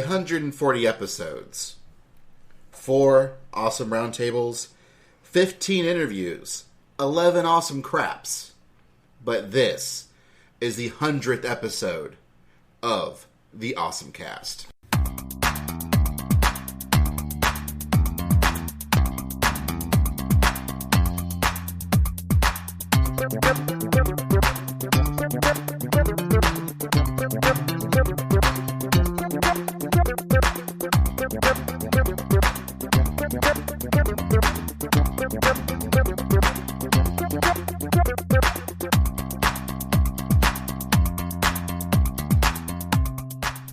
140 episodes, 4 awesome roundtables, 15 interviews, 11 awesome craps. But this is the 100th episode of the OSMcast.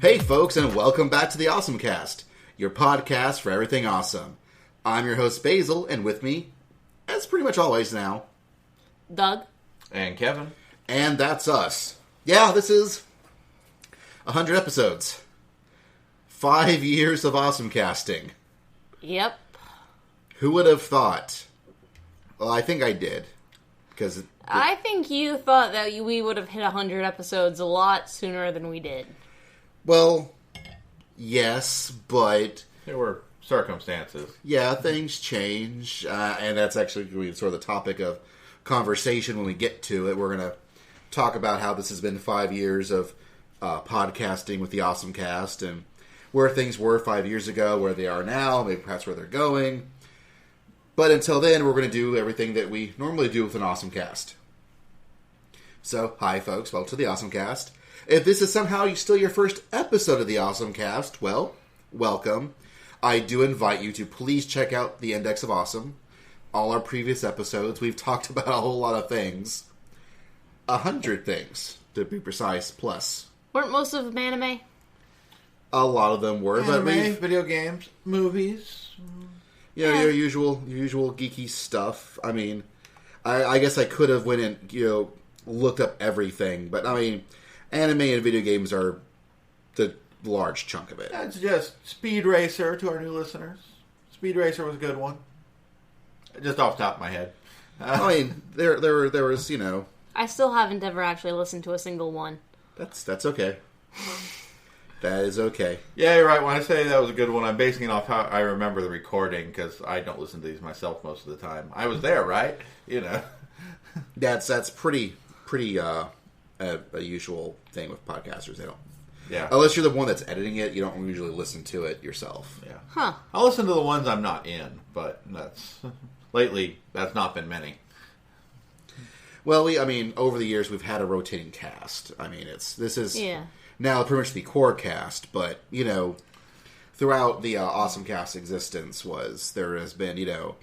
Hey folks, and welcome back to the OSMcast, your podcast for everything awesome. I'm your host Basil, and with me, as pretty much always now, Doug. And Kevin. And that's us. Yeah, this is 100 episodes. 5 years of OSMcasting. Yep. Who would have thought? Well, I think I did. Because I think you thought that we would have hit 100 episodes a lot sooner than we did. Well, yes, but There were circumstances. yeah, things change. And that's actually going to be sort of the topic of conversation when we get to it. We're going to talk about how this has been 5 years of podcasting with the OSMcast and where things were 5 years ago, where they are now, maybe perhaps where they're going. But until then, we're going to do everything that we normally do with an OSMcast. So, hi folks, welcome to the OSMcast. If this is somehow still your first episode of the OSMcast, well, welcome. I do invite you to please check out the Index of Awesome. All our previous episodes, we've talked about a whole lot of things. 100 things, to be precise, plus. Weren't most of them anime? A lot of them were, but Anime, video games, movies. your usual geeky stuff. I mean, I guess I could have went and, looked up everything, but I mean, anime and video games are the large chunk of it. That's just Speed Racer to our new listeners. Speed Racer was a good one. Just off the top of my head. I mean, there was, I still haven't ever actually listened to a single one. That's okay. That is okay. Yeah, you're right. When I say that was a good one, I'm basing it off how I remember the recording, because I don't listen to these myself most of the time. I was there, right? That's pretty a usual thing with podcasters. They don't. Yeah. Unless you're the one that's editing it, you don't usually listen to it yourself. Yeah. Huh. I'll listen to the ones I'm not in, but lately, that's not been many. Well, over the years, we've had a rotating cast. I mean, this is now pretty much the core cast, but, throughout the OSMcast existence there has been, the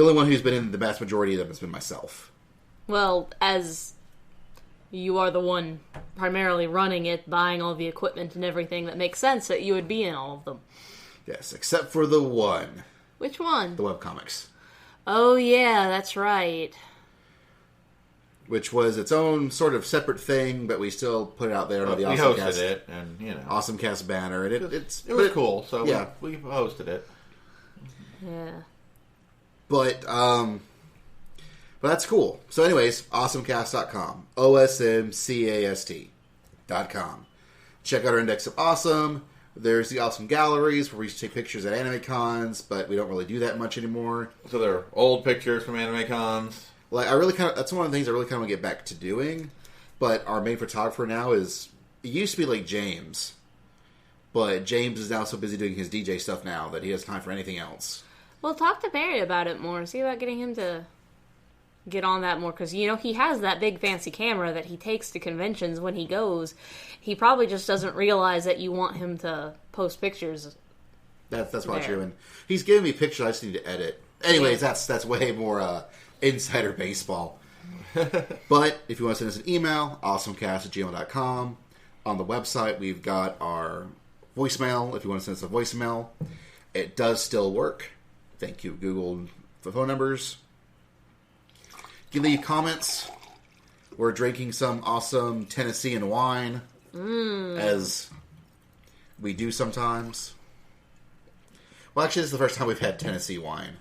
only one who's been in the vast majority of them has been myself. Well, as you are the one primarily running it, buying all the equipment and everything, that makes sense that you would be in all of them. Yes, except for the one. Which one? The webcomics. Oh, yeah, that's right. Which was its own sort of separate thing, but we still put it out there on the We OSMcast. hosted it, and, OSMcast banner, and it was cool, so yeah. we hosted it. Yeah. But that's cool. So anyways, OSMcast.com. OSMcast.com. Check out our Index of Awesome. There's the Awesome Galleries, where we used to take pictures at anime cons, but we don't really do that much anymore. So there are old pictures from anime cons. Like, that's one of the things I really kind of want to get back to doing. But our main photographer now it used to be like James. But James is now so busy doing his DJ stuff now that he has time for anything else. Well, talk to Barry about it more. See about getting him to get on that more. Because, he has that big fancy camera that he takes to conventions when he goes. He probably just doesn't realize that you want him to post pictures. That's probably true. And he's giving me pictures I just need to edit. Anyways, that's way more insider baseball. But if you want to send us an email, awesomecast@gmail.com. On the website, we've got our voicemail. If you want to send us a voicemail, it does still work. Thank you, Google, for phone numbers. You can leave comments. We're drinking some awesome Tennessean wine, as we do sometimes. Well, actually, this is the first time we've had Tennessee wine.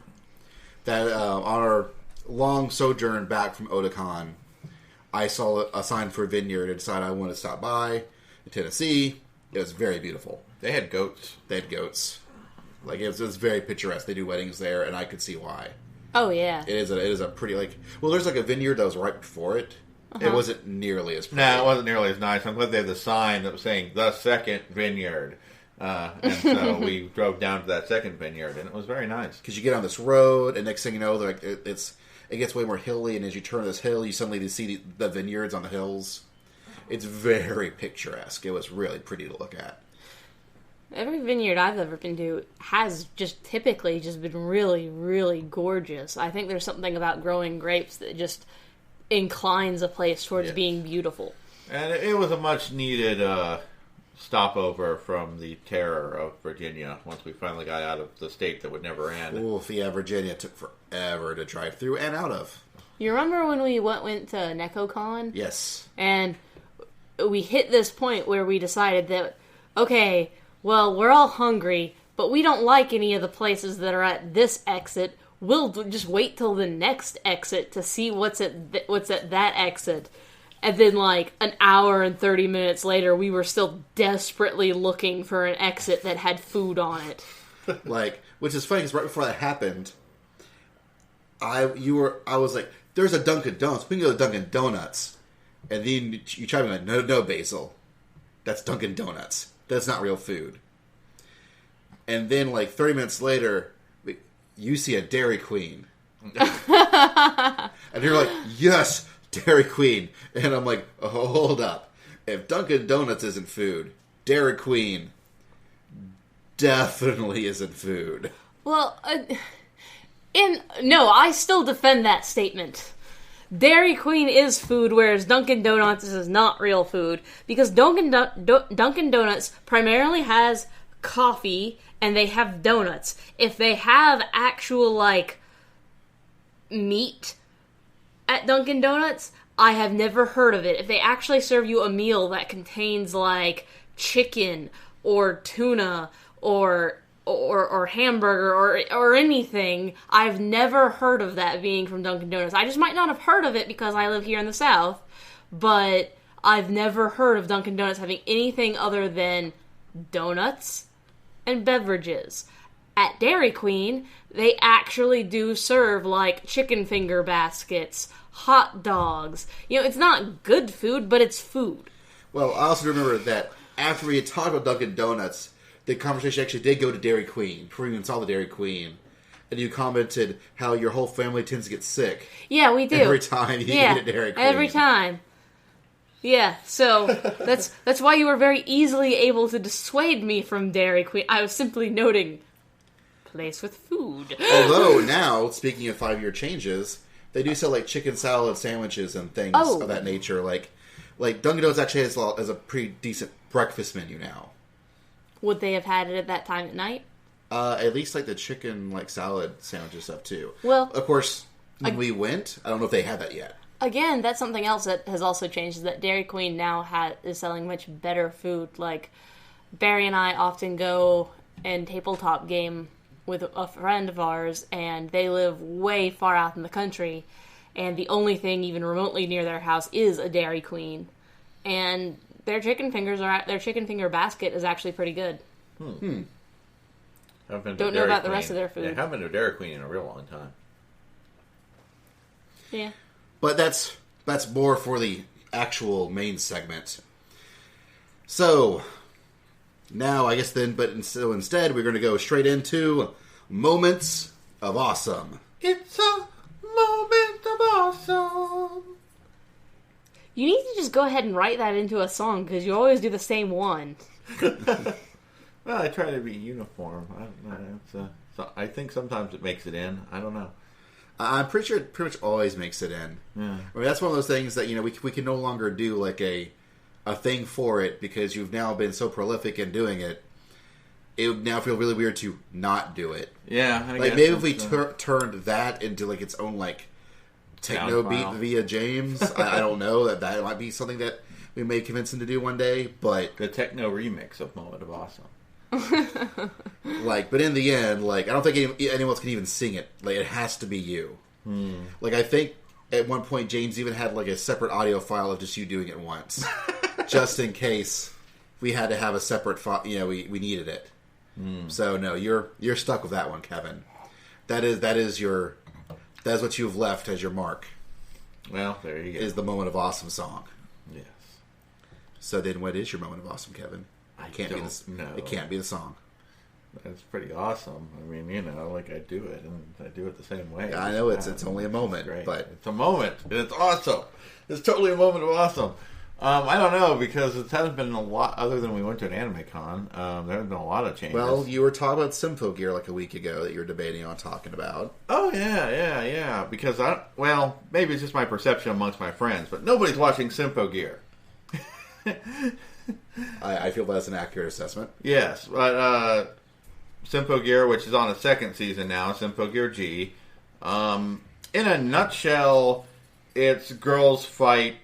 That on our long sojourn back from Otakon, I saw a sign for a vineyard and decided I wanted to stop by in Tennessee. It was very beautiful. They had goats. Like, it was very picturesque. They do weddings there, and I could see why. Oh, yeah. It is a pretty, like... Well, there's, like, a vineyard that was right before it. Uh-huh. It wasn't nearly as pretty. No, it wasn't nearly as nice. I'm glad they had the sign that was saying, the second vineyard. And so we drove down to that second vineyard, and it was very nice. Because you get on this road, and next thing you know, like it gets way more hilly, and as you turn this hill, you suddenly see the vineyards on the hills. It's very picturesque. It was really pretty to look at. Every vineyard I've ever been to has just typically just been really, really gorgeous. I think there's something about growing grapes that just inclines a place towards being beautiful. And it was a much needed stopover from the terror of Virginia once we finally got out of the state that would never end. Oof, yeah, Virginia took forever to drive through and out of. You remember when we went to NecoCon? Yes. And we hit this point where we decided that, okay, well, we're all hungry, but we don't like any of the places that are at this exit. We'll just wait till the next exit to see what's at that exit. And then, like, an hour and 30 minutes later, we were still desperately looking for an exit that had food on it. Like, which is funny, because right before that happened, I was like, there's a Dunkin' Donuts. We can go to Dunkin' Donuts. And then you chime in like, no, Basil. That's Dunkin' Donuts. That's not real food. And then, like, 30 minutes later, you see a Dairy Queen. And you're like, yes, Dairy Queen. And I'm like, oh, hold up. If Dunkin' Donuts isn't food, Dairy Queen definitely isn't food. Well, no, I still defend that statement. Dairy Queen is food, whereas Dunkin' Donuts is not real food. Because Dunkin' Donuts primarily has coffee, and they have donuts. If they have actual, like, meat at Dunkin' Donuts, I have never heard of it. If they actually serve you a meal that contains, like, chicken or tuna or hamburger or anything, I've never heard of that being from Dunkin' Donuts. I just might not have heard of it because I live here in the South, but I've never heard of Dunkin' Donuts having anything other than donuts and beverages. At Dairy Queen, they actually do serve, like, chicken finger baskets, hot dogs. You know, it's not good food, but it's food. Well, I also remember that after we had talked about Dunkin' Donuts, the conversation actually did go to Dairy Queen. We even saw the Dairy Queen. And you commented how your whole family tends to get sick. Yeah, we do. Every time you eat at Dairy Queen. Every time. Yeah, so that's why you were very easily able to dissuade me from Dairy Queen. I was simply noting place with food. Although now, speaking of 5-year changes, they do sell like chicken salad sandwiches and things of that nature. Like Dunkin' Donuts actually has a pretty decent breakfast menu now. Would they have had it at that time at night? At least like the chicken like salad sandwiches stuff too. Well, of course, when we went, I don't know if they had that yet. Again, that's something else that has also changed, is that Dairy Queen now is selling much better food. Like, Barry and I often go and tabletop game with a friend of ours, and they live way far out in the country, and the only thing even remotely near their house is a Dairy Queen. And their chicken finger basket is actually pretty good. Don't know about the rest of their food. Yeah, I haven't been to Dairy Queen in a real long time. Yeah. But that's more for the actual main segment. So, now I guess instead we're going to go straight into Moments of Awesome. It's a moment of awesome. You need to just go ahead and write that into a song, because you always do the same one. Well, I try to be uniform. I think sometimes it makes it in. I don't know. I'm pretty sure it pretty much always makes it in. Yeah. I mean, that's one of those things that, we can no longer do like a thing for it, because you've now been so prolific in doing it. It would now feel really weird to not do it. Yeah, I guess maybe if we turned that into like its own like techno beat via James. I don't know, that might be something that we may convince him to do one day. But the techno remix of Moment of Awesome. But in the end, I don't think anyone else can even sing it. It has to be you. I think at one point James even had a separate audio file of just you doing it once, just in case we had to have a separate. We needed it. So no, you're stuck with that one, Kevin. That is what you've left as your mark. Well, there you go. Is the Moment of Awesome song. Yes. So then, what is your Moment of Awesome, Kevin? It can't be the song. That's pretty awesome. I mean, I do it, and I do it the same way. Yeah, I know it's only a moment, but it's a moment, and it's awesome. It's totally a moment of awesome. I don't know, because it hasn't been a lot, other than we went to an anime con. There haven't been a lot of changes. Well, you were talking about Symphogear like a week ago that you were debating on talking about. Oh, yeah. Because, maybe it's just my perception amongst my friends, but nobody's watching Symphogear. I feel that's an accurate assessment. Yes, but Symphogear, which is on its second season now, Symphogear G. In a nutshell, it's girls fight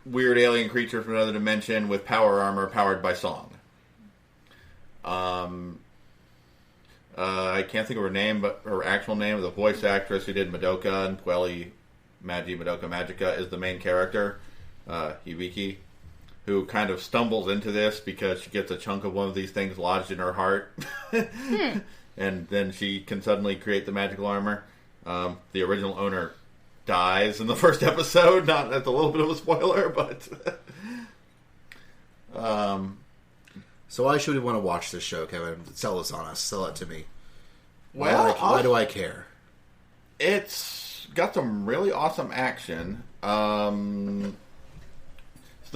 weird alien creature from another dimension with power armor powered by song. I can't think of her name, but her actual name, the voice actress who did Madoka and Puelli Madoka Magica, is the main character, Hibiki, who kind of stumbles into this because she gets a chunk of one of these things lodged in her heart. And then she can suddenly create the magical armor. The original owner dies in the first episode. That's a little bit of a spoiler, but so why should we want to watch this show, Kevin? Sell this on us. Sell it to me. Why do I care? It's got some really awesome action. The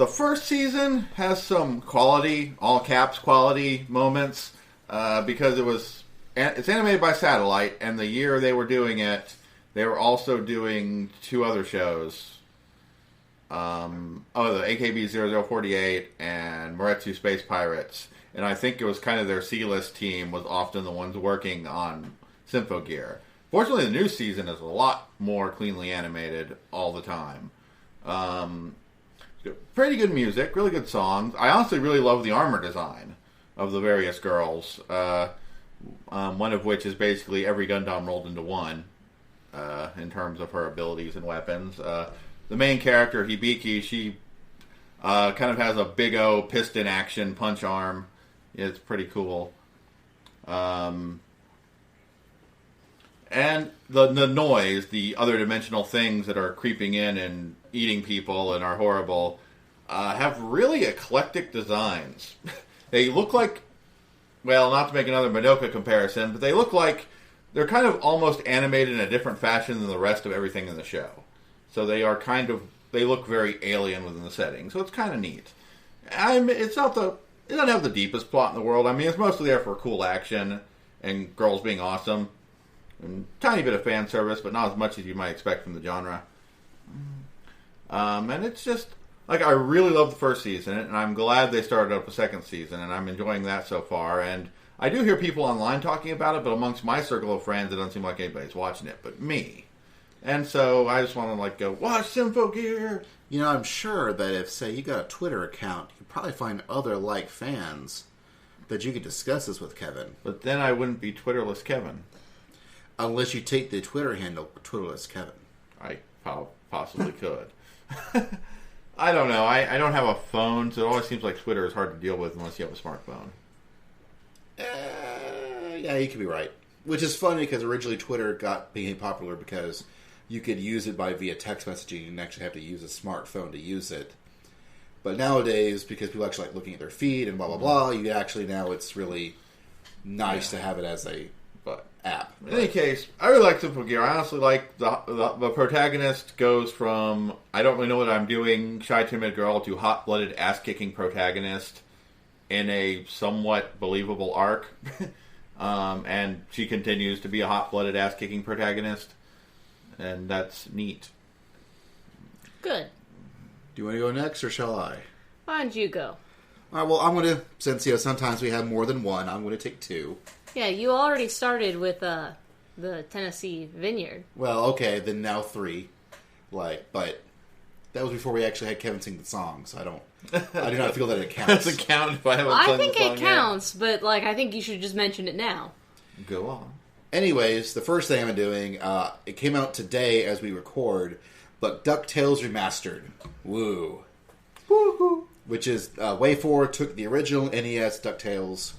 first season has some quality, all caps quality moments, because it's animated by Satellite, and the year they were doing it, they were also doing two other shows. The AKB 0048 and Moretsu Space Pirates. And I think it was kind of their C-list team was often the ones working on Symphogear. Fortunately, the new season is a lot more cleanly animated all the time. Pretty good music, really good songs. I honestly really love the armor design of the various girls. One of which is basically every Gundam rolled into one. In terms of her abilities and weapons. The main character, Hibiki, she kind of has a big O piston action punch arm. It's pretty cool. And the noise, the other dimensional things that are creeping in and eating people and are horrible, have really eclectic designs. They look like, well, not to make another Madoka comparison, but they look like they're kind of almost animated in a different fashion than the rest of everything in the show. So they look very alien within the setting. So it's kind of neat. It doesn't have the deepest plot in the world. I mean, it's mostly there for cool action and girls being awesome. And tiny bit of fan service, but not as much as you might expect from the genre. And it's just, I really love the first season, and I'm glad they started up a second season, and I'm enjoying that so far. And I do hear people online talking about it, but amongst my circle of friends, it doesn't seem like anybody's watching it but me. And so I just want to go, watch Symphogear! I'm sure that if, say, you got a Twitter account, you could probably find other fans that you could discuss this with Kevin. But then I wouldn't be Twitterless Kevin. Unless you take the Twitter handle Twitterless Kevin. I possibly could. I don't know. I don't have a phone, so it always seems like Twitter is hard to deal with unless you have a smartphone. Yeah, you could be right. Which is funny because originally Twitter became popular because you could use it via text messaging. You didn't actually have to use a smartphone to use it. But nowadays, because people actually like looking at their feed and blah, blah, blah, you actually now it's really nice to have it as a app. In any case, I really like Symphogear. I honestly like the protagonist goes from I don't really know what I'm doing, shy, timid girl to hot-blooded, ass-kicking protagonist in a somewhat believable arc. And she continues to be a hot-blooded, ass-kicking protagonist. And that's neat. Good. Do you want to go next, or shall I? Why don't you go? All right, well, I'm going to, since sometimes we have more than one, I'm going to take two. Yeah, you already started with the Tennessee Vineyard. Well, okay, then now three. But that was before we actually had Kevin sing the song, so I do not feel that it counts. Doesn't count if I haven't sung the song. I think it counts, but I think you should just mention it now. Go on. Anyways, the first thing I'm doing, it came out today as we record, but DuckTales Remastered. Woo. Woo-hoo. which is Way4 took the original NES DuckTales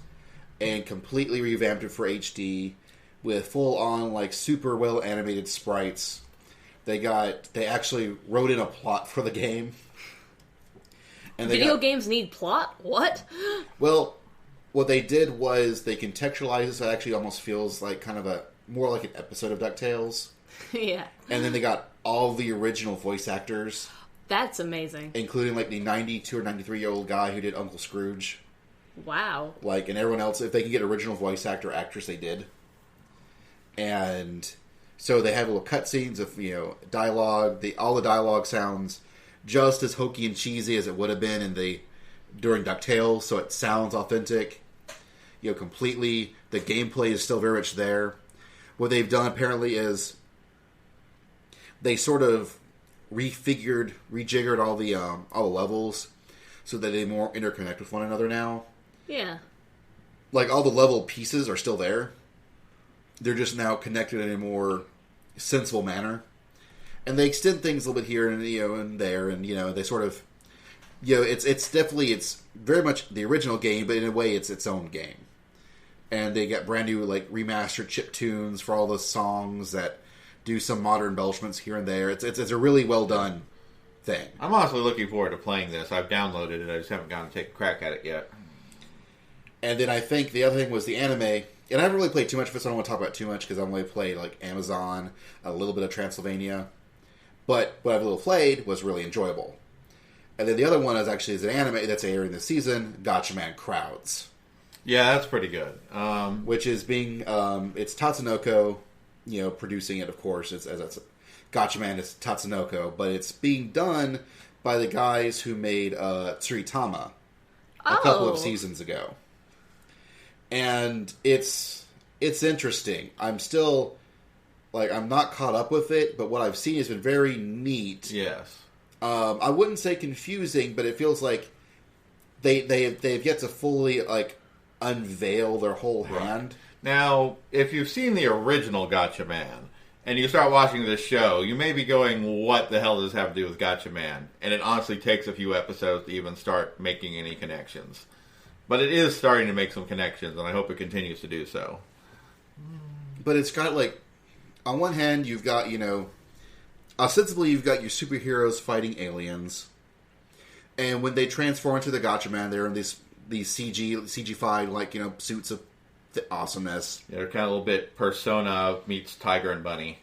and completely revamped it for HD with full-on, like, super well-animated sprites. They actually wrote in a plot for the game. And Video games need plot? What? Well, what they did was they contextualized it so it actually almost feels like kind of more like an episode of DuckTales. Yeah. And then they got all the original voice actors. That's amazing. Including, like, the 92 or 93-year-old guy who did Uncle Scrooge. Wow. Like, and everyone else, if they can get original voice actor, actress, they did. And so they have little cutscenes of, dialogue. All the dialogue sounds just as hokey and cheesy as it would have been during DuckTales, so it sounds authentic. Completely. The gameplay is still very much there. What they've done, apparently, is they sort of rejiggered all the levels so that they more interconnect with one another now. Yeah. Like, all the level pieces are still there. They're just now connected in a more sensible manner. And they extend things a little bit here and, and there, and, they sort of, it's very much the original game, but in a way it's its own game. And they get brand new, like, remastered chip tunes for all the songs that do some modern embellishments here and there. It's a really well done thing. I'm honestly looking forward to playing this. I've downloaded it. I just haven't gotten to take a crack at it yet. And then I think the other thing was the anime. And I haven't really played too much of it, so I don't want to talk about it too much, because I've only played, like, Amazon, a little bit of Transylvania. But what I've played was really enjoyable. And then the other one is an anime that's airing this season, Gatchaman Crowds. Yeah, that's pretty good. Which is being, it's Tatsunoko, producing it, of course. It's Gatchaman is Tatsunoko, but it's being done by the guys who made Tsuritama a couple of seasons ago. And it's interesting. I'm still, like, I'm not caught up with it, but what I've seen has been very neat. Yes. I wouldn't say confusing, but it feels like they've yet to fully, like, unveil their whole hand. Now, if you've seen the original Gatchaman, and you start watching this show, you may be going, what the hell does this have to do with Gatchaman? And it honestly takes a few episodes to even start making any connections. But it is starting to make some connections, and I hope it continues to do so. But it's got, like, on one hand, you've got, ostensibly you've got your superheroes fighting aliens. And when they transform into the Gatchaman, they're in these CG-fied, like, suits of awesomeness. Yeah, they're kind of a little bit Persona meets Tiger and Bunny.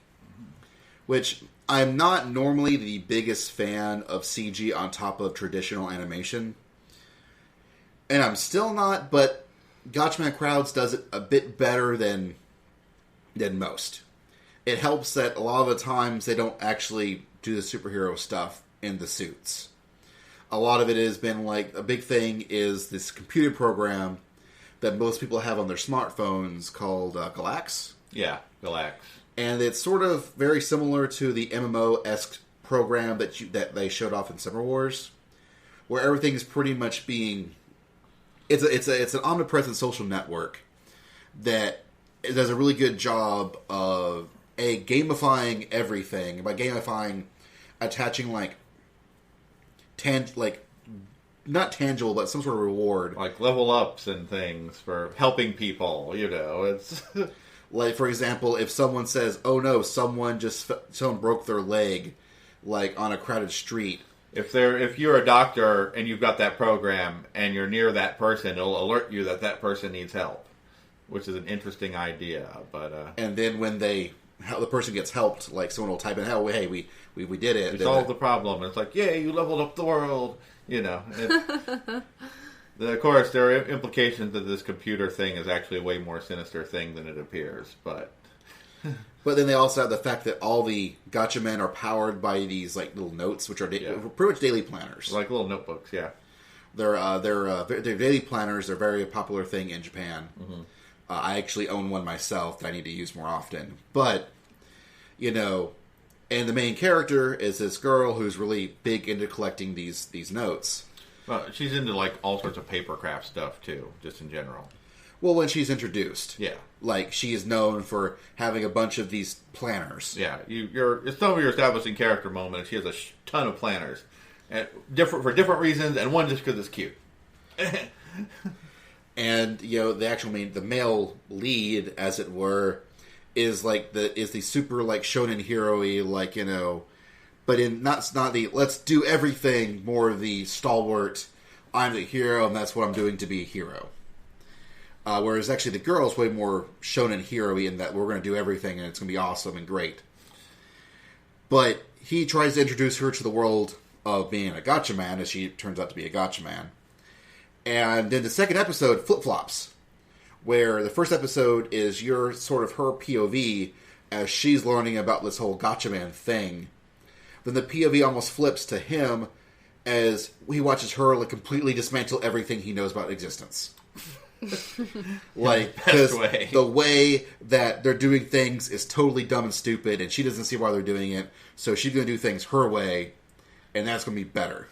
Which, I'm not normally the biggest fan of CG on top of traditional animation. And I'm still not, but Gatchaman Crowds does it a bit better than most. It helps that a lot of the times they don't actually do the superhero stuff in the suits. A lot of it has been like, a big thing is this computer program that most people have on their smartphones called Galax. Yeah, Galax. And it's sort of very similar to the MMO-esque program that they showed off in Summer Wars, where everything is pretty much being... It's an omnipresent social network that does a really good job of gamifying everything. By gamifying, attaching not tangible, but some sort of reward, like level ups and things for helping people. It's like, for example, if someone says, "Oh no, someone broke their leg," like on a crowded street. If you're a doctor and you've got that program and you're near that person, it'll alert you that person needs help, which is an interesting idea. But and then when the person gets helped, like someone will type in, "Oh, hey, we did it. We solved the problem." And it's like, "Yay, you leveled up the world!" Of course, there are implications that this computer thing is actually a way more sinister thing than it appears, but. But then they also have the fact that all the Gatchamen are powered by these like little notes, which are pretty much daily planners, like little notebooks. Yeah, they're daily planners. They're a very popular thing in Japan. Mm-hmm. I actually own one myself that I need to use more often. But and the main character is this girl who's really big into collecting these notes. Well, she's into like all sorts of papercraft stuff too, just in general. Well, when she's introduced, yeah, like she is known for having a bunch of these planners. Yeah, it's some of your establishing character moment. She has a ton of planners. and for different reasons, and one just because it's cute. And the male lead, as it were, is the super shonen hero-y, but in not the let's do everything, more of the stalwart. I'm the hero, and that's what I'm doing to be a hero. Whereas actually the girl's way more shonen hero-y in that we're going to do everything, and it's going to be awesome and great. But he tries to introduce her to the world of being a gotcha man, as she turns out to be a gotcha man. And then the second episode flip-flops, where the first episode is your sort of her POV as she's learning about this whole gotcha man thing. Then the POV almost flips to him as he watches her completely dismantle everything he knows about existence. Because the way that they're doing things is totally dumb and stupid, and she doesn't see why they're doing it, so she's going to do things her way, and that's going to be better.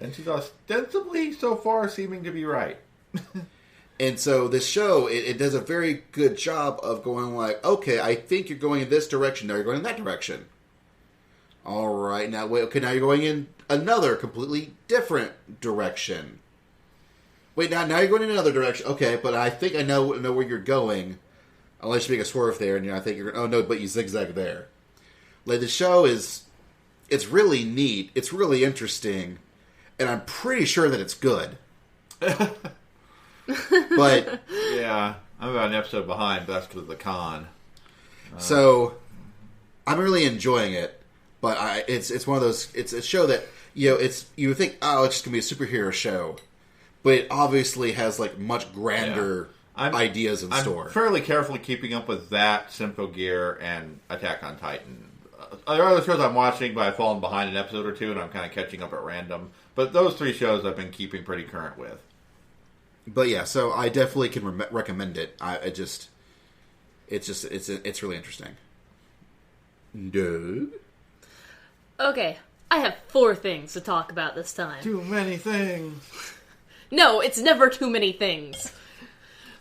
And she's ostensibly, so far, seeming to be right. And so this show, it does a very good job of going okay, I think you're going in this direction, now you're going in that direction. All right, now now you're going in another completely different direction. Wait, now you're going in another direction. Okay, but I think I know where you're going. Unless you make a swerve there, and I think you're... Oh, no, but you zigzag there. The show is... It's really neat. It's really interesting. And I'm pretty sure that it's good. But... Yeah, I'm about an episode behind, but that's because of the con. So, I'm really enjoying it. But it's one of those... It's a show that, you would think, it's just going to be a superhero show. But it obviously has much grander ideas in store. I'm fairly carefully keeping up with that, Symphogear, and Attack on Titan. There are other shows I'm watching, but I've fallen behind an episode or two, and I'm kind of catching up at random. But those three shows I've been keeping pretty current with. But yeah, so I definitely can recommend it. It's really interesting. Doug? Okay, I have 4 things to talk about this time. Too many things. No, it's never too many things.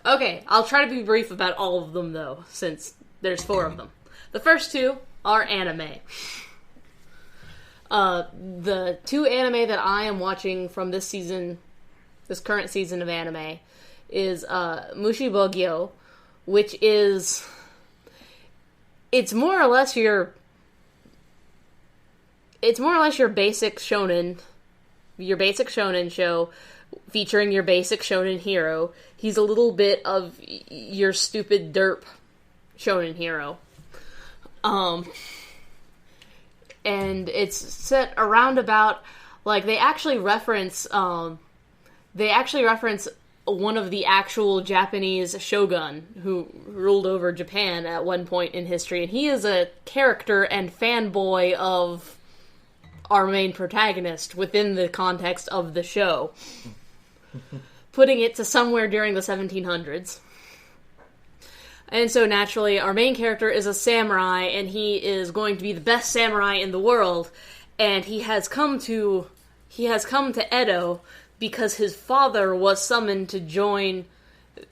Okay, I'll try to be brief about all of them, though, since there's 4 of them. The first 2 are anime. The 2 anime that I am watching from this current season of anime, is Mushibogyo, which is... It's more or less your basic shonen show, featuring your basic shonen hero. He's a little bit of your stupid derp shonen hero. And it's set around about, they actually reference one of the actual Japanese shogun who ruled over Japan at one point in history, and he is a character and fanboy of our main protagonist within the context of the show. Putting it to somewhere during the 1700s. And so naturally, our main character is a samurai, and he is going to be the best samurai in the world, and he has come to Edo because his father was summoned to join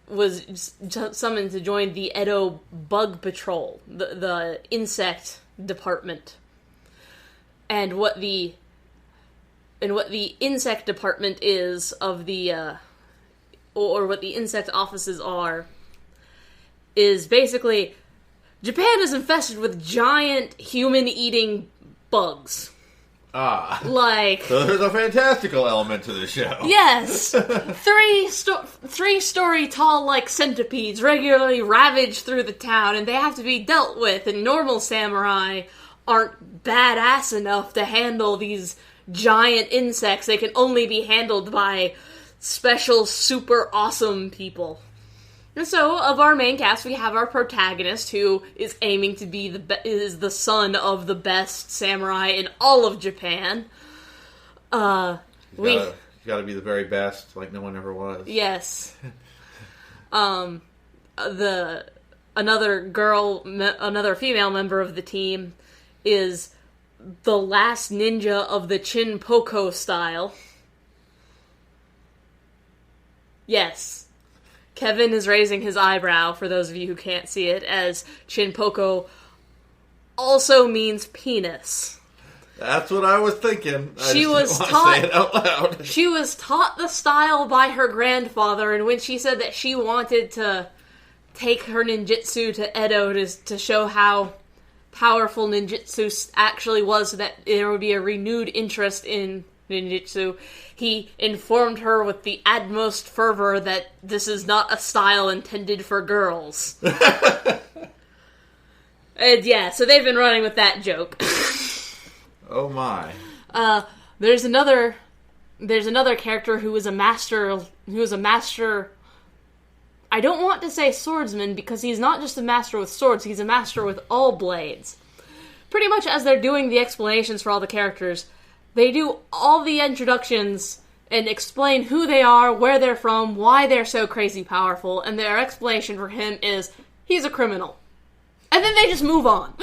the Edo Bug Patrol, the insect department. And what the insect department is of the, or what the insect offices are, is basically, Japan is infested with giant human-eating bugs. So there's a fantastical element to the show. Yes! Three-story tall, centipedes regularly ravage through the town, and they have to be dealt with, and normal samurai aren't badass enough to handle these giant insects. They can only be handled by special, super awesome people. And so, of our main cast, we have our protagonist, who is aiming to be is the son of the best samurai in all of Japan. You gotta be the very best, like no one ever was. Yes. Another female member of the team is the last ninja of the Chinpoko style. Yes. Kevin is raising his eyebrow, for those of you who can't see it, as Chinpoko also means penis. That's what I was thinking. She was taught. Say it out loud. She was taught the style by her grandfather, and when she said that she wanted to take her ninjutsu to Edo to show how powerful ninjutsu actually was, so that there would be a renewed interest in ninjutsu, he informed her with the utmost fervor that this is not a style intended for girls. And yeah, so they've been running with that joke. Oh my. There's another character who is a master. I don't want to say swordsman, because he's not just a master with swords, he's a master with all blades. Pretty much as they're doing the explanations for all the characters, they do all the introductions and explain who they are, where they're from, why they're so crazy powerful, and their explanation for him is, he's a criminal. And then they just move on.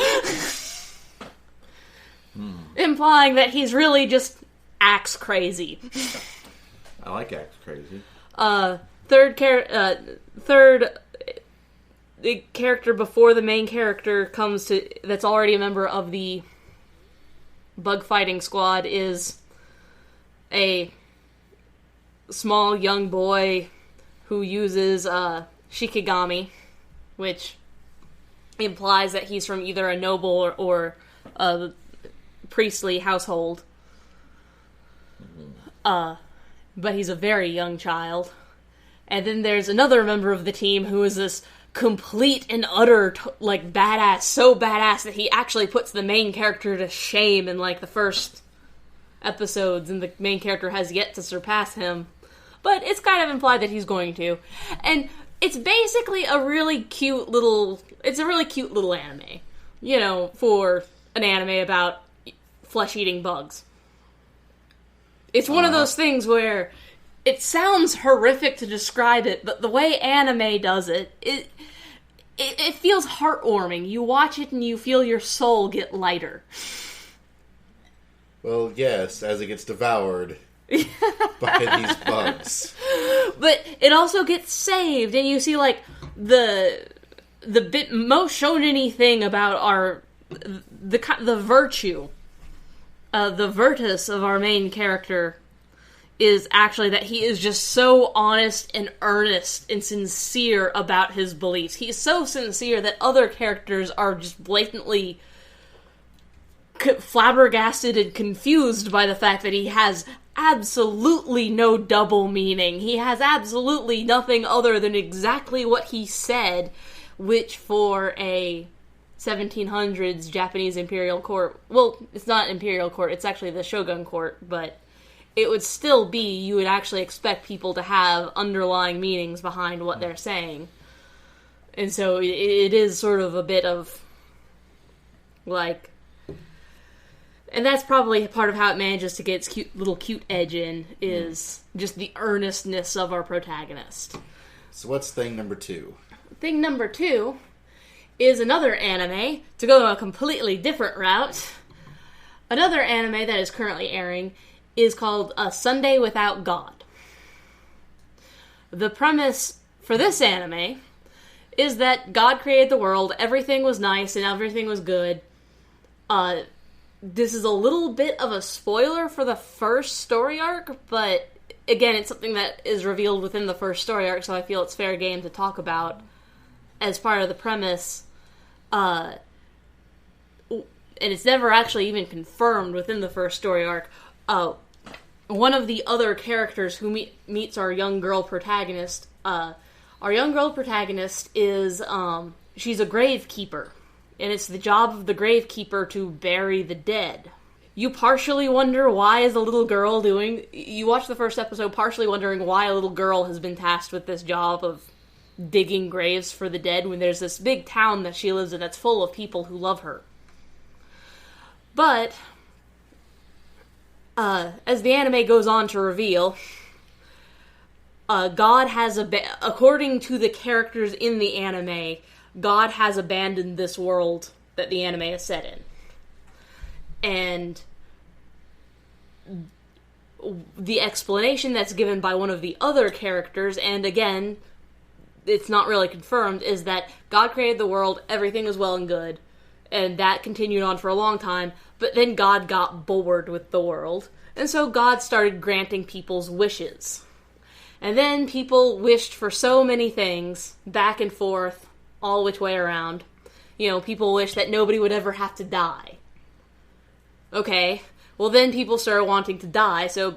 Implying that he's really just acts crazy. I like acts crazy. The character before the main character comes to, that's already a member of the bug fighting squad, is a small young boy who uses shikigami, which implies that he's from either a noble or a priestly household. But he's a very young child. And then there's another member of the team who is this complete and utter, badass, so badass that he actually puts the main character to shame in, the first episodes, and the main character has yet to surpass him. But it's kind of implied that he's going to. And it's basically a really cute little anime. For an anime about flesh-eating bugs. It's one of those things where it sounds horrific to describe it, but the way anime does it feels heartwarming. You watch it and you feel your soul get lighter. Well, yes, as it gets devoured by these bugs. But it also gets saved, and you see, the bit most shonen-y thing about the virtue, the virtus of our main character is actually that he is just so honest and earnest and sincere about his beliefs. He's so sincere that other characters are just blatantly flabbergasted and confused by the fact that he has absolutely no double meaning. He has absolutely nothing other than exactly what he said, which for a 1700s Japanese imperial court, well, it's not imperial court, it's actually the shogun court, but it would still be, you would actually expect people to have underlying meanings behind what they're saying. And so it is sort of a bit of, and that's probably part of how it manages to get its cute edge in, is just the earnestness of our protagonist. So what's thing number 2? Thing number 2 is another anime, to go a completely different route. Another anime that is currently airing is called A Sunday Without God. The premise for this anime is that God created the world, everything was nice and everything was good. This is a little bit of a spoiler for the first story arc, but again, it's something that is revealed within the first story arc, so I feel it's fair game to talk about as part of the premise. And it's never actually even confirmed within the first story arc. One of the other characters who meets our young girl protagonist, is, she's a gravekeeper. And it's the job of the gravekeeper to bury the dead. You partially wonder why is a little girl you watch the first episode partially wondering why a little girl has been tasked with this job of digging graves for the dead when there's this big town that she lives in that's full of people who love her. But, as the anime goes on to reveal, God has, according to the characters in the anime, God has abandoned this world that the anime is set in. And the explanation that's given by one of the other characters, and again, it's not really confirmed, is that God created the world, everything is well and good, And that continued on for a long time, but then God got bored with the world, and so God started granting people's wishes. And then people wished for so many things, back and forth, all which way around. People wish that nobody would ever have to die. Okay, well then people started wanting to die, so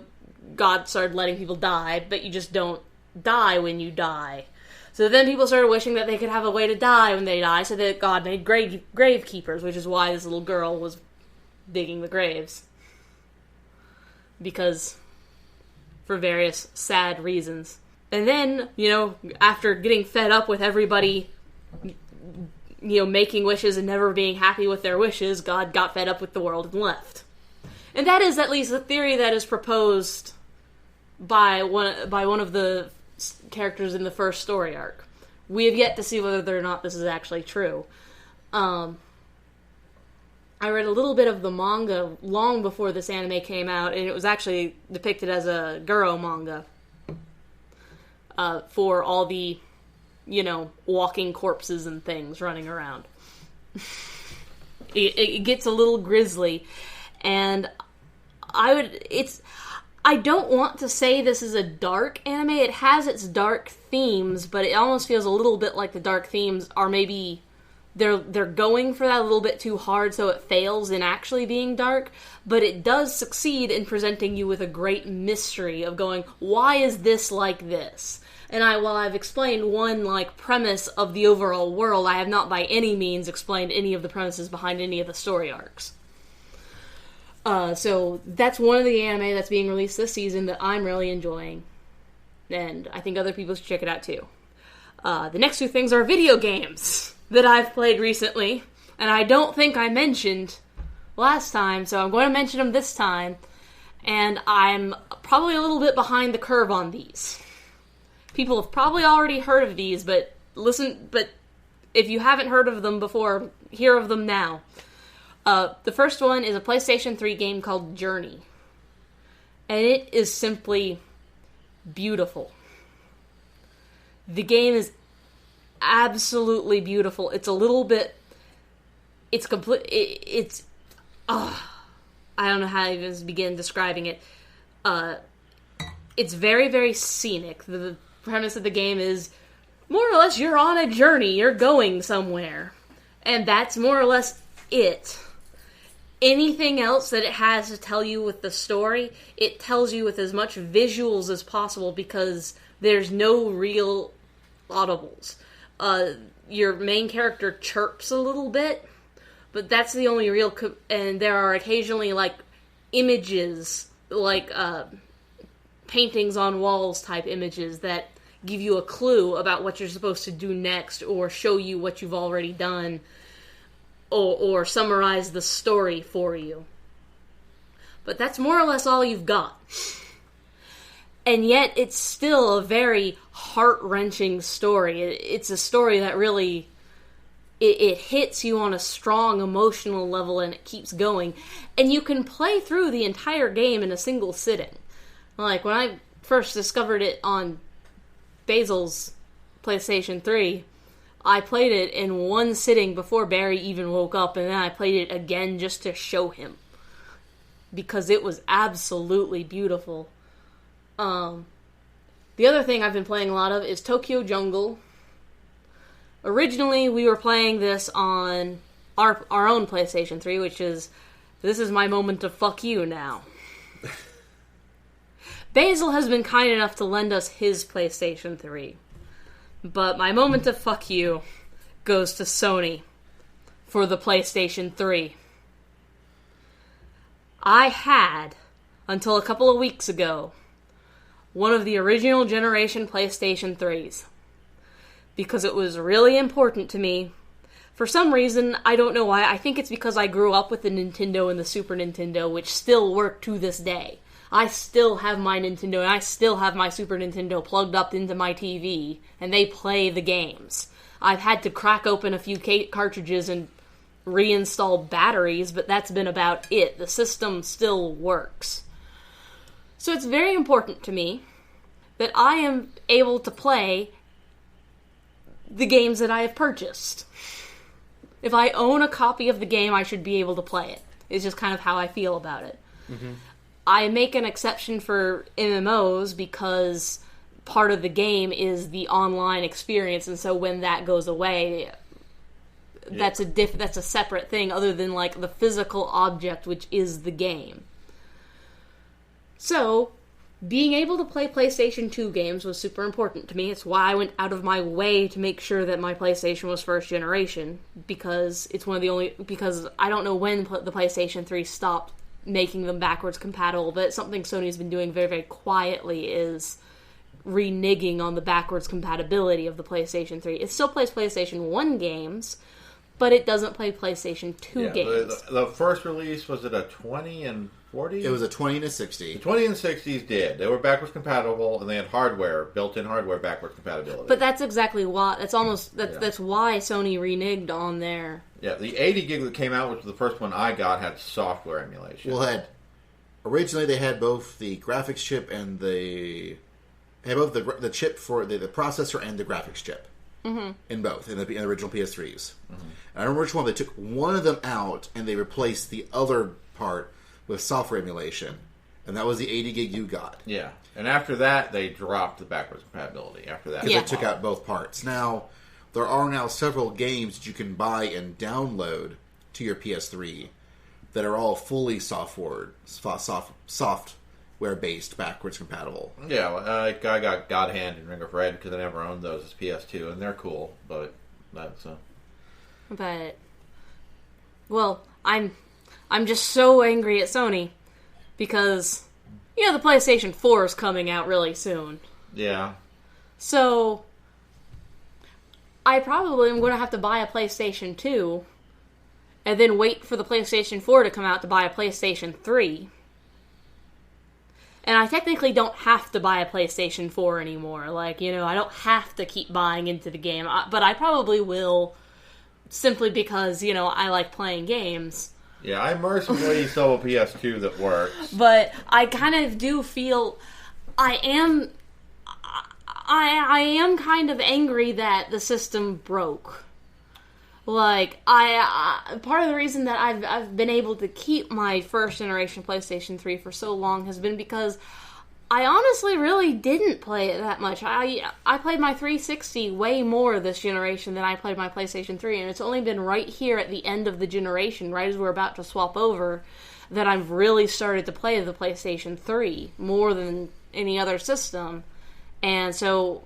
God started letting people die, but you just don't die when you die. So then people started wishing that they could have a way to die when they die, so that God made grave keepers, which is why this little girl was digging the graves. Because, for various sad reasons. And then, after getting fed up with everybody, making wishes and never being happy with their wishes, God got fed up with the world and left. And that is at least the theory that is proposed by one of the characters in the first story arc. We have yet to see whether or not this is actually true. I read a little bit of the manga long before this anime came out, and it was actually depicted as a Guro manga. For all the, walking corpses and things running around. It gets a little grisly, and I don't want to say this is a dark anime. It has its dark themes, but it almost feels a little bit like the dark themes are maybe they're going for that a little bit too hard, so it fails in actually being dark, but it does succeed in presenting you with a great mystery of going, why is this like this? And while I've explained one, premise of the overall world, I have not by any means explained any of the premises behind any of the story arcs. So that's one of the anime that's being released this season that I'm really enjoying. And I think other people should check it out too. The next two things are video games that I've played recently. And I don't think I mentioned last time, so I'm going to mention them this time. And I'm probably a little bit behind the curve on these. People have probably already heard of these, but if you haven't heard of them before, hear of them now. The first one is a PlayStation 3 game called Journey. And it is simply beautiful. The game is absolutely beautiful. It's a little bit... It's complete... I don't know how to even begin describing it. It's very, very scenic. The premise of the game is, more or less, you're on a journey. You're going somewhere. And that's more or less it. Anything else that it has to tell you with the story, it tells you with as much visuals as possible because there's no real audibles. Your main character chirps a little bit, but that's the only real... and there are occasionally, images, paintings on walls type images that give you a clue about what you're supposed to do next or show you what you've already done. Or summarize the story for you. But that's more or less all you've got. And yet, it's still a very heart-wrenching story. It's a story that really... It hits you on a strong emotional level, and it keeps going. And you can play through the entire game in a single sitting. When I first discovered it on Basil's PlayStation 3... I played it in one sitting before Barry even woke up, and then I played it again just to show him. Because it was absolutely beautiful. The other thing I've been playing a lot of is Tokyo Jungle. Originally, we were playing this on our own PlayStation 3, which is, this is my moment to fuck you now. Basil has been kind enough to lend us his PlayStation 3. But my moment of fuck you goes to Sony for the PlayStation 3. I had, until a couple of weeks ago, one of the original generation PlayStation 3s. Because it was really important to me. For some reason, I don't know why, I think it's because I grew up with the Nintendo and the Super Nintendo, which still work to this day. I still have my Nintendo, and I still have my Super Nintendo plugged up into my TV, and they play the games. I've had to crack open a few cartridges and reinstall batteries, but that's been about it. The system still works. So it's very important to me that I am able to play the games that I have purchased. If I own a copy of the game, I should be able to play it. It's just kind of how I feel about it. Mm-hmm. I make an exception for MMOs because part of the game is the online experience, and so when that goes away, that's a separate thing other than like the physical object, which is the game. So, being able to play PlayStation 2 games was super important to me. It's why I went out of my way to make sure that my PlayStation was first generation, because it's one of the only, because I don't know when the PlayStation 3 stopped making them backwards compatible, but something Sony's been doing very, very quietly is reneging on the backwards compatibility of the PlayStation 3. It still plays PlayStation 1 games, but it doesn't play PlayStation 2 games. The first release, was it a 20 and 40? It was a 20 and a 60. The 20 and 60s did. They were backwards compatible, and they had built-in hardware backwards compatibility. But that's exactly why, that's why Sony reneged on their... Yeah, the 80 gig that came out, which was the first one I got, had software emulation. Well, originally they had both the graphics chip and the chip for the processor and the graphics chip. Mm-hmm. In both, in the original PS3s. Mm-hmm. I remember which one, they took one of them out and they replaced the other part with software emulation. And that was the 80 gig you got. Yeah. And after that, they dropped the backwards compatibility. After that. Because they took out both parts. Now, there are now several games that you can buy and download to your PS3 that are all fully software-based, backwards compatible. Yeah, I got God Hand and Ring of Red because I never owned those as PS2, and they're cool, but that's... But, well, I'm just so angry at Sony because, the PlayStation 4 is coming out really soon. Yeah. So, I probably am going to have to buy a PlayStation 2 and then wait for the PlayStation 4 to come out to buy a PlayStation 3. And I technically don't have to buy a PlayStation 4 anymore. Like, I don't have to keep buying into the game. But I probably will, simply because, I like playing games. Yeah, I mercifully sell a PS2 that works. But I kind of do feel... I am kind of angry that the system broke. Like, part of the reason that I've been able to keep my first generation PlayStation 3 for so long has been because I honestly really didn't play it that much. I played my 360 way more this generation than I played my PlayStation 3, and it's only been right here at the end of the generation, right as we're about to swap over, that I've really started to play the PlayStation 3 more than any other system. And so...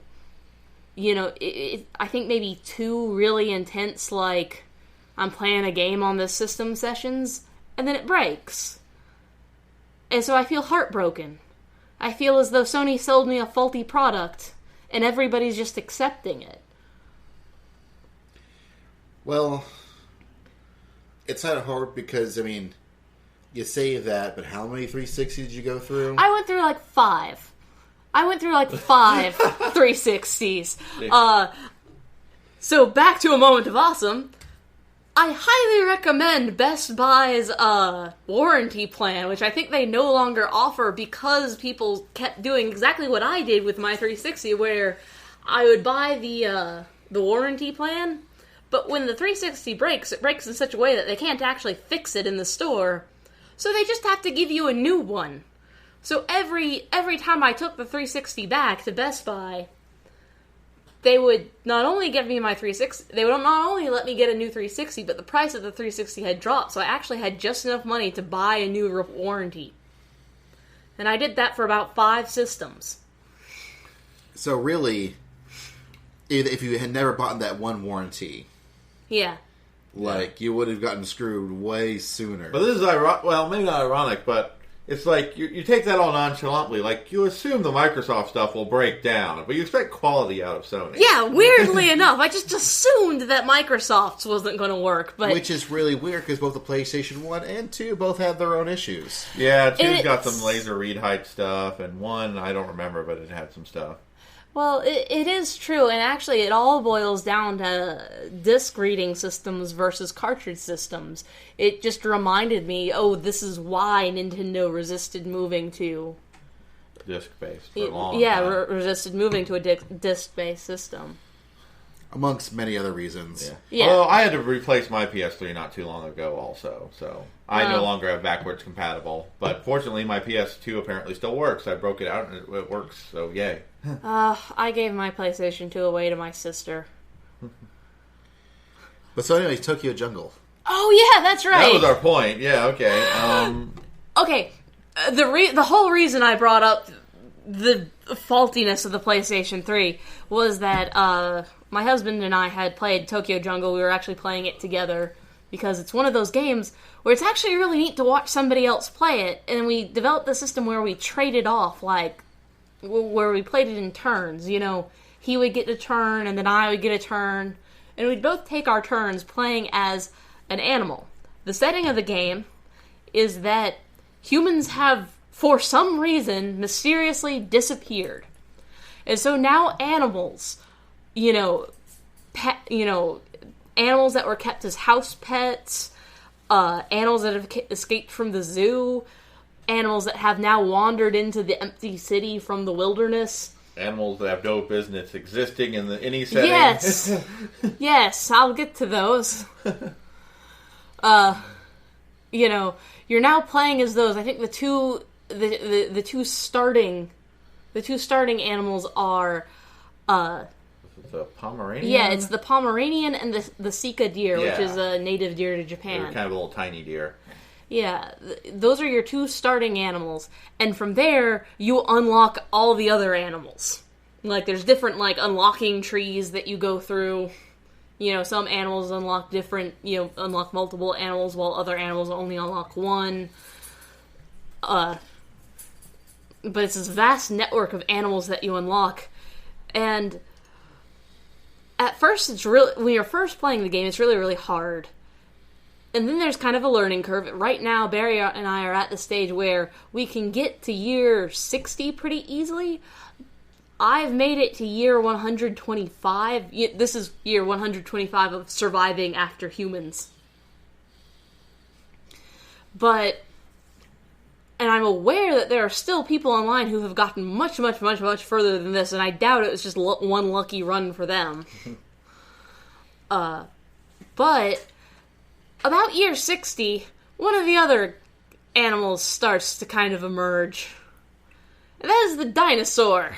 I think maybe 2 really intense, like, I'm playing a game on this system sessions, and then it breaks. And so I feel heartbroken. I feel as though Sony sold me a faulty product, and everybody's just accepting it. Well, it's not hard because, you say that, but how many 360s did you go through? I went through, 5. I went through 5 360s. So back to a moment of awesome. I highly recommend Best Buy's warranty plan, which I think they no longer offer because people kept doing exactly what I did with my 360, where I would buy the warranty plan, but when the 360 breaks, it breaks in such a way that they can't actually fix it in the store, so they just have to give you a new one. So every time I took the 360 back to Best Buy, they would not only give me my 360, they would not only let me get a new 360, but the price of the 360 had dropped, so I actually had just enough money to buy a new warranty. And I did that for about 5 systems. So really, if you had never bought that one warranty, yeah, you would have gotten screwed way sooner. But this is ironic. Well, maybe not ironic, but it's like you take that all nonchalantly. Like, you assume the Microsoft stuff will break down, but you expect quality out of Sony. Yeah, weirdly enough, I just assumed that Microsoft's wasn't going to work. But which is really weird because both the PlayStation 1 and 2 both have their own issues. Yeah, 2's got some laser read height stuff, and 1, I don't remember, but it had some stuff. Well, it is true, and actually it all boils down to disc reading systems versus cartridge systems. It just reminded me, this is why Nintendo resisted moving to... disc-based for a long time. Resisted moving to a disc-based system. amongst many other reasons. Yeah. Although I had to replace my PS3 not too long ago also, so I no longer have backwards compatible. But fortunately, my PS2 apparently still works. I broke it out and it works, so yay. I gave my PlayStation 2 away to my sister. But so anyways, Tokyo Jungle. Oh yeah, that's right. That was our point. Yeah, okay. Okay, the whole reason I brought up the faultiness of the PlayStation 3 was that my husband and I had played Tokyo Jungle. We were actually playing it together because it's one of those games where it's actually really neat to watch somebody else play it. And we developed the system where we traded off, like, where we played it in turns. You know, he would get a turn and then I would get a turn. And we'd both take our turns playing as an animal. The setting of the game is that humans have, for some reason, mysteriously disappeared. And so now animals, animals that were kept as house pets, animals that have escaped from the zoo, animals that have now wandered into the empty city from the wilderness. Animals that have no business existing in any setting. Yes. Yes, I'll get to those. You're now playing as those. I think the two starting animals are the Pomeranian. Yeah, it's the Pomeranian and the Sika deer, which is a native deer to Japan. They're kind of a little tiny deer. Yeah, those are your two starting animals, and from there you unlock all the other animals. Like there's different unlocking trees that you go through. Some animals unlock unlock multiple animals, while other animals only unlock one. But it's this vast network of animals that you unlock, and at first when you're first playing the game, it's really, really hard. And then there's kind of a learning curve. Right now, Barry and I are at the stage where we can get to year 60 pretty easily. I've made it to year 125. This is year 125 of surviving after humans. And I'm aware that there are still people online who have gotten much, much, much, much further than this, and I doubt it was just one lucky run for them. But about year 60, one of the other animals starts to kind of emerge. And that is the dinosaur.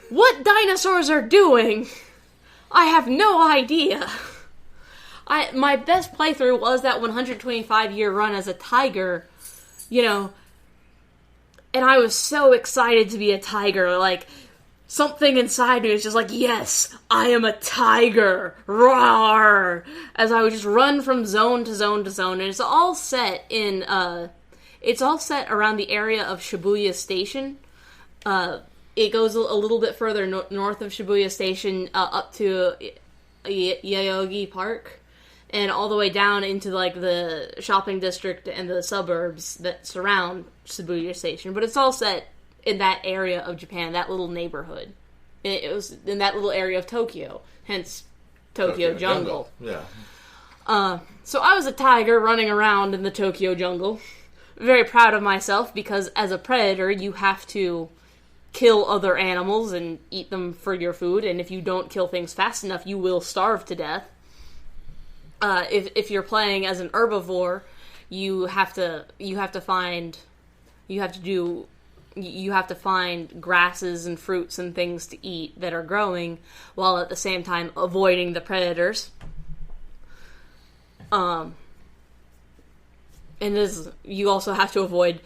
What dinosaurs are doing, I have no idea. My best playthrough was that 125-year run as a tiger, and I was so excited to be a tiger. Like, something inside me was just like, yes, I am a tiger, roar, as I would just run from zone to zone to zone. And it's all set around the area of Shibuya Station. It goes a little bit further north of Shibuya Station, up to Yoyogi Park, and all the way down into the shopping district and the suburbs that surround Shibuya Station. But it's all set in that area of Japan, that little neighborhood. It was in that little area of Tokyo, hence Tokyo Jungle. Yeah. So I was a tiger running around in the Tokyo Jungle. Very proud of myself, because as a predator, you have to kill other animals and eat them for your food, and if you don't kill things fast enough, you will starve to death. If you're playing as an herbivore, you have to find grasses and fruits and things to eat that are growing, while at the same time avoiding the predators. And you also have to avoid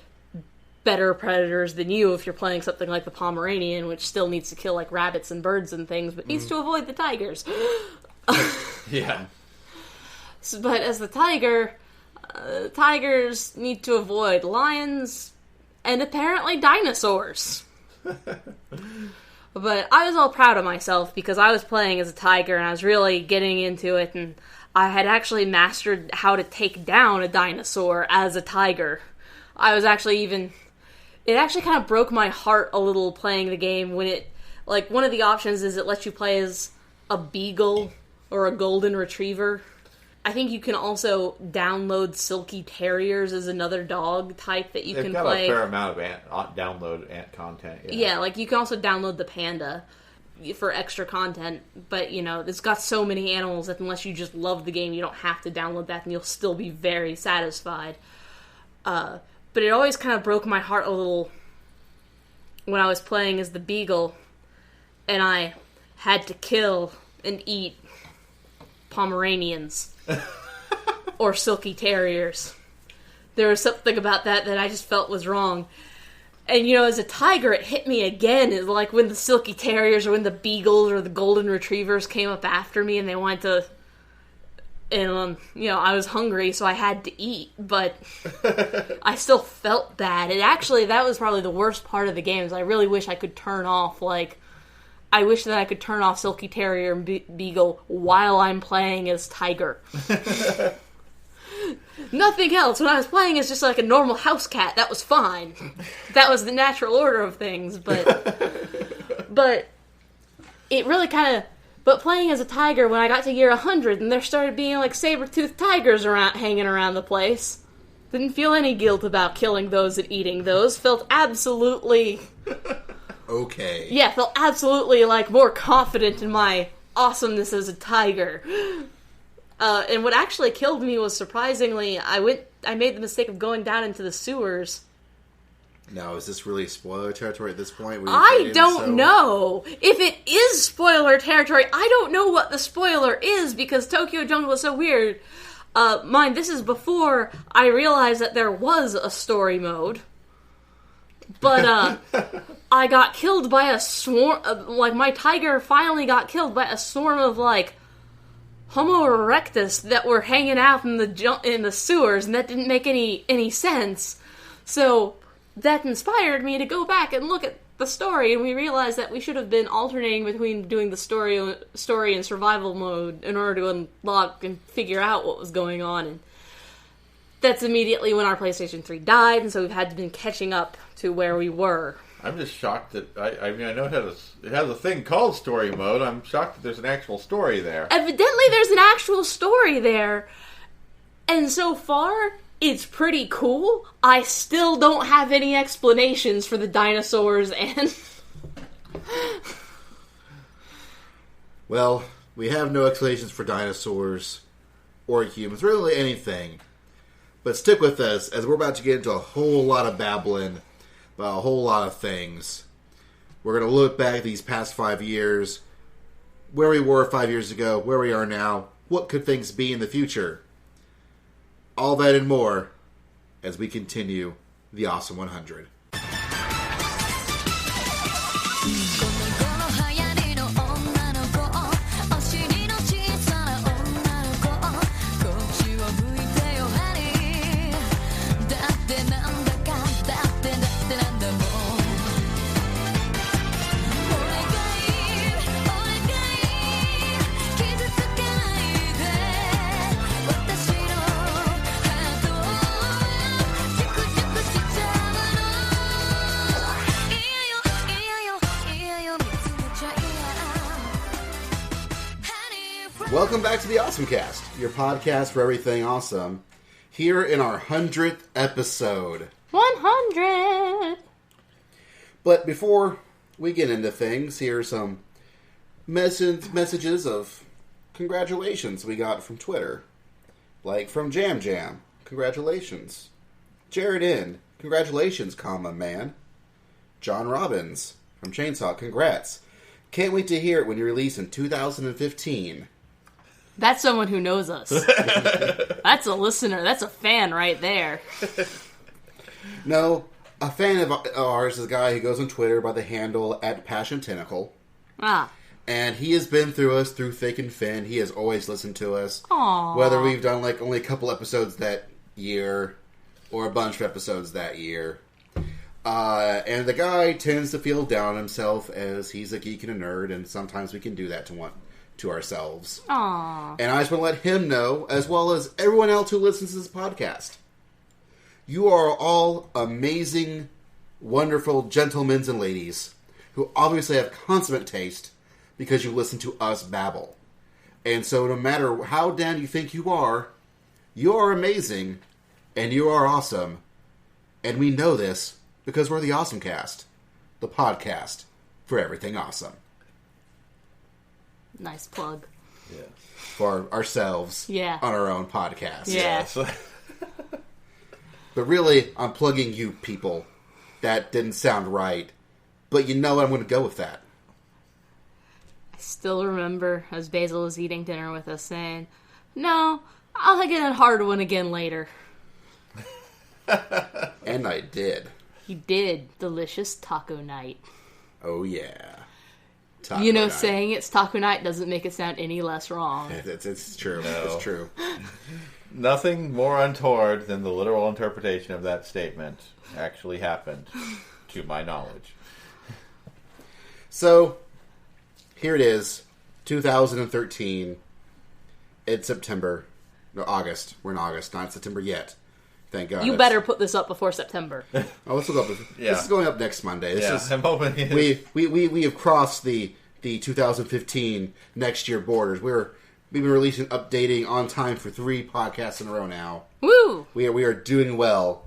better predators than you if you're playing something like the Pomeranian, which still needs to kill rabbits and birds and things, but needs to avoid the tigers. Yeah. But as the tiger, tigers need to avoid lions and apparently dinosaurs. But I was all proud of myself because I was playing as a tiger and I was really getting into it, and I had actually mastered how to take down a dinosaur as a tiger. It actually kind of broke my heart a little playing the game when one of the options is it lets you play as a beagle or a golden retriever. I think you can also download silky terriers as another dog type that you can play. They've got a fair amount of download ant content. Yeah, you can also download the panda. for extra content, but, it's got so many animals that unless you just love the game, you don't have to download that, and you'll still be very satisfied. But it always kind of broke my heart a little when I was playing as the Beagle, and I had to kill and eat Pomeranians. Or Silky Terriers. There was something about that I just felt was wrong. And, as a tiger, it hit me again. It's like when the Silky Terriers or when the Beagles or the Golden Retrievers came up after me and they wanted to... And, I was hungry, so I had to eat. But I still felt bad. And actually, that was probably the worst part of the game. Is I really wish I could turn off, I wish that I could turn off Silky Terrier and Beagle while I'm playing as Tiger. Nothing else. When I was playing as just like a normal house cat, that was fine. That was the natural order of things, but it really kind of... But playing as a tiger, when I got to year 100, and there started being like saber-toothed tigers hanging around the place, didn't feel any guilt about killing those and eating those. Felt absolutely... Okay. Yeah, felt absolutely more confident in my awesomeness as a tiger. And what actually killed me was, surprisingly, I made the mistake of going down into the sewers. Now, is this really spoiler territory at this point? I don't know. If it is spoiler territory, I don't know what the spoiler is, because Tokyo Jungle is so weird. Mind, this is before I realized that there was a story mode. But, I got killed by a swarm... my tiger finally got killed by a swarm of, Homo erectus that were hanging out in the sewers, and that didn't make any sense. So that inspired me to go back and look at the story, and we realized that we should have been alternating between doing the story and survival mode in order to unlock and figure out what was going on. And that's immediately when our PlayStation 3 died, and so we've had to been catching up to where we were. I'm just shocked that, I know it has a thing called story mode. I'm shocked that there's an actual story there. Evidently there's an actual story there. And so far, it's pretty cool. I still don't have any explanations for the dinosaurs and... Well, we have no explanations for dinosaurs or humans, really anything. But stick with us, as we're about to get into a whole lot of babbling about a whole lot of things. We're going to look back at these past 5 years, where we were 5 years ago, where we are now, what could things be in the future. All that and more as we continue the Awesome 100. Welcome back to the OSMcast, your podcast for everything awesome, here in our 100th episode. 100! But before we get into things, here are some messages of congratulations we got from Twitter. Like from Jam Jam, congratulations. Jared N, congratulations, man. John Robbins from Chainsaw, congrats. Can't wait to hear it when you release in 2015. That's someone who knows us. That's a listener. That's a fan right there. No, a fan of ours is a guy who goes on Twitter by the handle @PassionTentacle. Ah. And he has been through us through thick and thin. He has always listened to us. Aww. Whether we've done only a couple episodes that year or a bunch of episodes that year. And the guy tends to feel down on himself as he's a geek and a nerd, and sometimes we can do that to ourselves. Aww. And I just want to let him know, as well as everyone else who listens to this podcast, you are all amazing, wonderful gentlemen and ladies who obviously have consummate taste because you listen to us babble. And so no matter how down you think you are amazing, and you are awesome. And we know this because we're the OSMcast, the podcast for everything awesome. Nice plug. Yeah. for ourselves Yeah. on our own podcast. Yeah. But really, I'm plugging you people. That didn't sound right. But you know what? I'm going to go with that. I still remember as Basil was eating dinner with us saying, "No, I'll get a hard one again later." And I did. He did. Delicious taco night. Oh, yeah. Taco you know, night. saying it's taco night doesn't make it sound any less wrong. It's true. No. It's true. Nothing more untoward than the literal interpretation of that statement actually happened, to my knowledge. So, here it is. 2013. It's September. No, August. We're in August. Not September yet. Thank God. You better put this up before September. Oh, let's look up. Yeah. This is going up next Monday. This is, I'm hoping we have crossed the 2015 next year borders. We've been releasing, updating on time for 3 podcasts in a row now. Woo! We are doing well.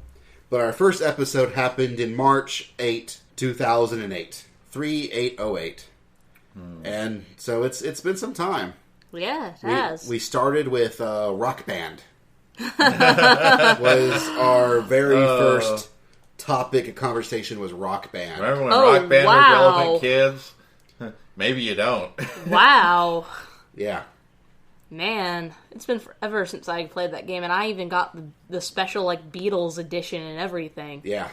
But our first episode happened in March 8, 2008. 3808. And so it's been some time. Yeah, it has. We started with Rock Band. Was our very first topic of conversation was Rock Band. Remember when Oh, Rock Band wow. was relevant, kids? Maybe you don't. Wow. Yeah. Man, it's been forever since I played that game, and I even got the special, like, Beatles edition and everything. Yeah.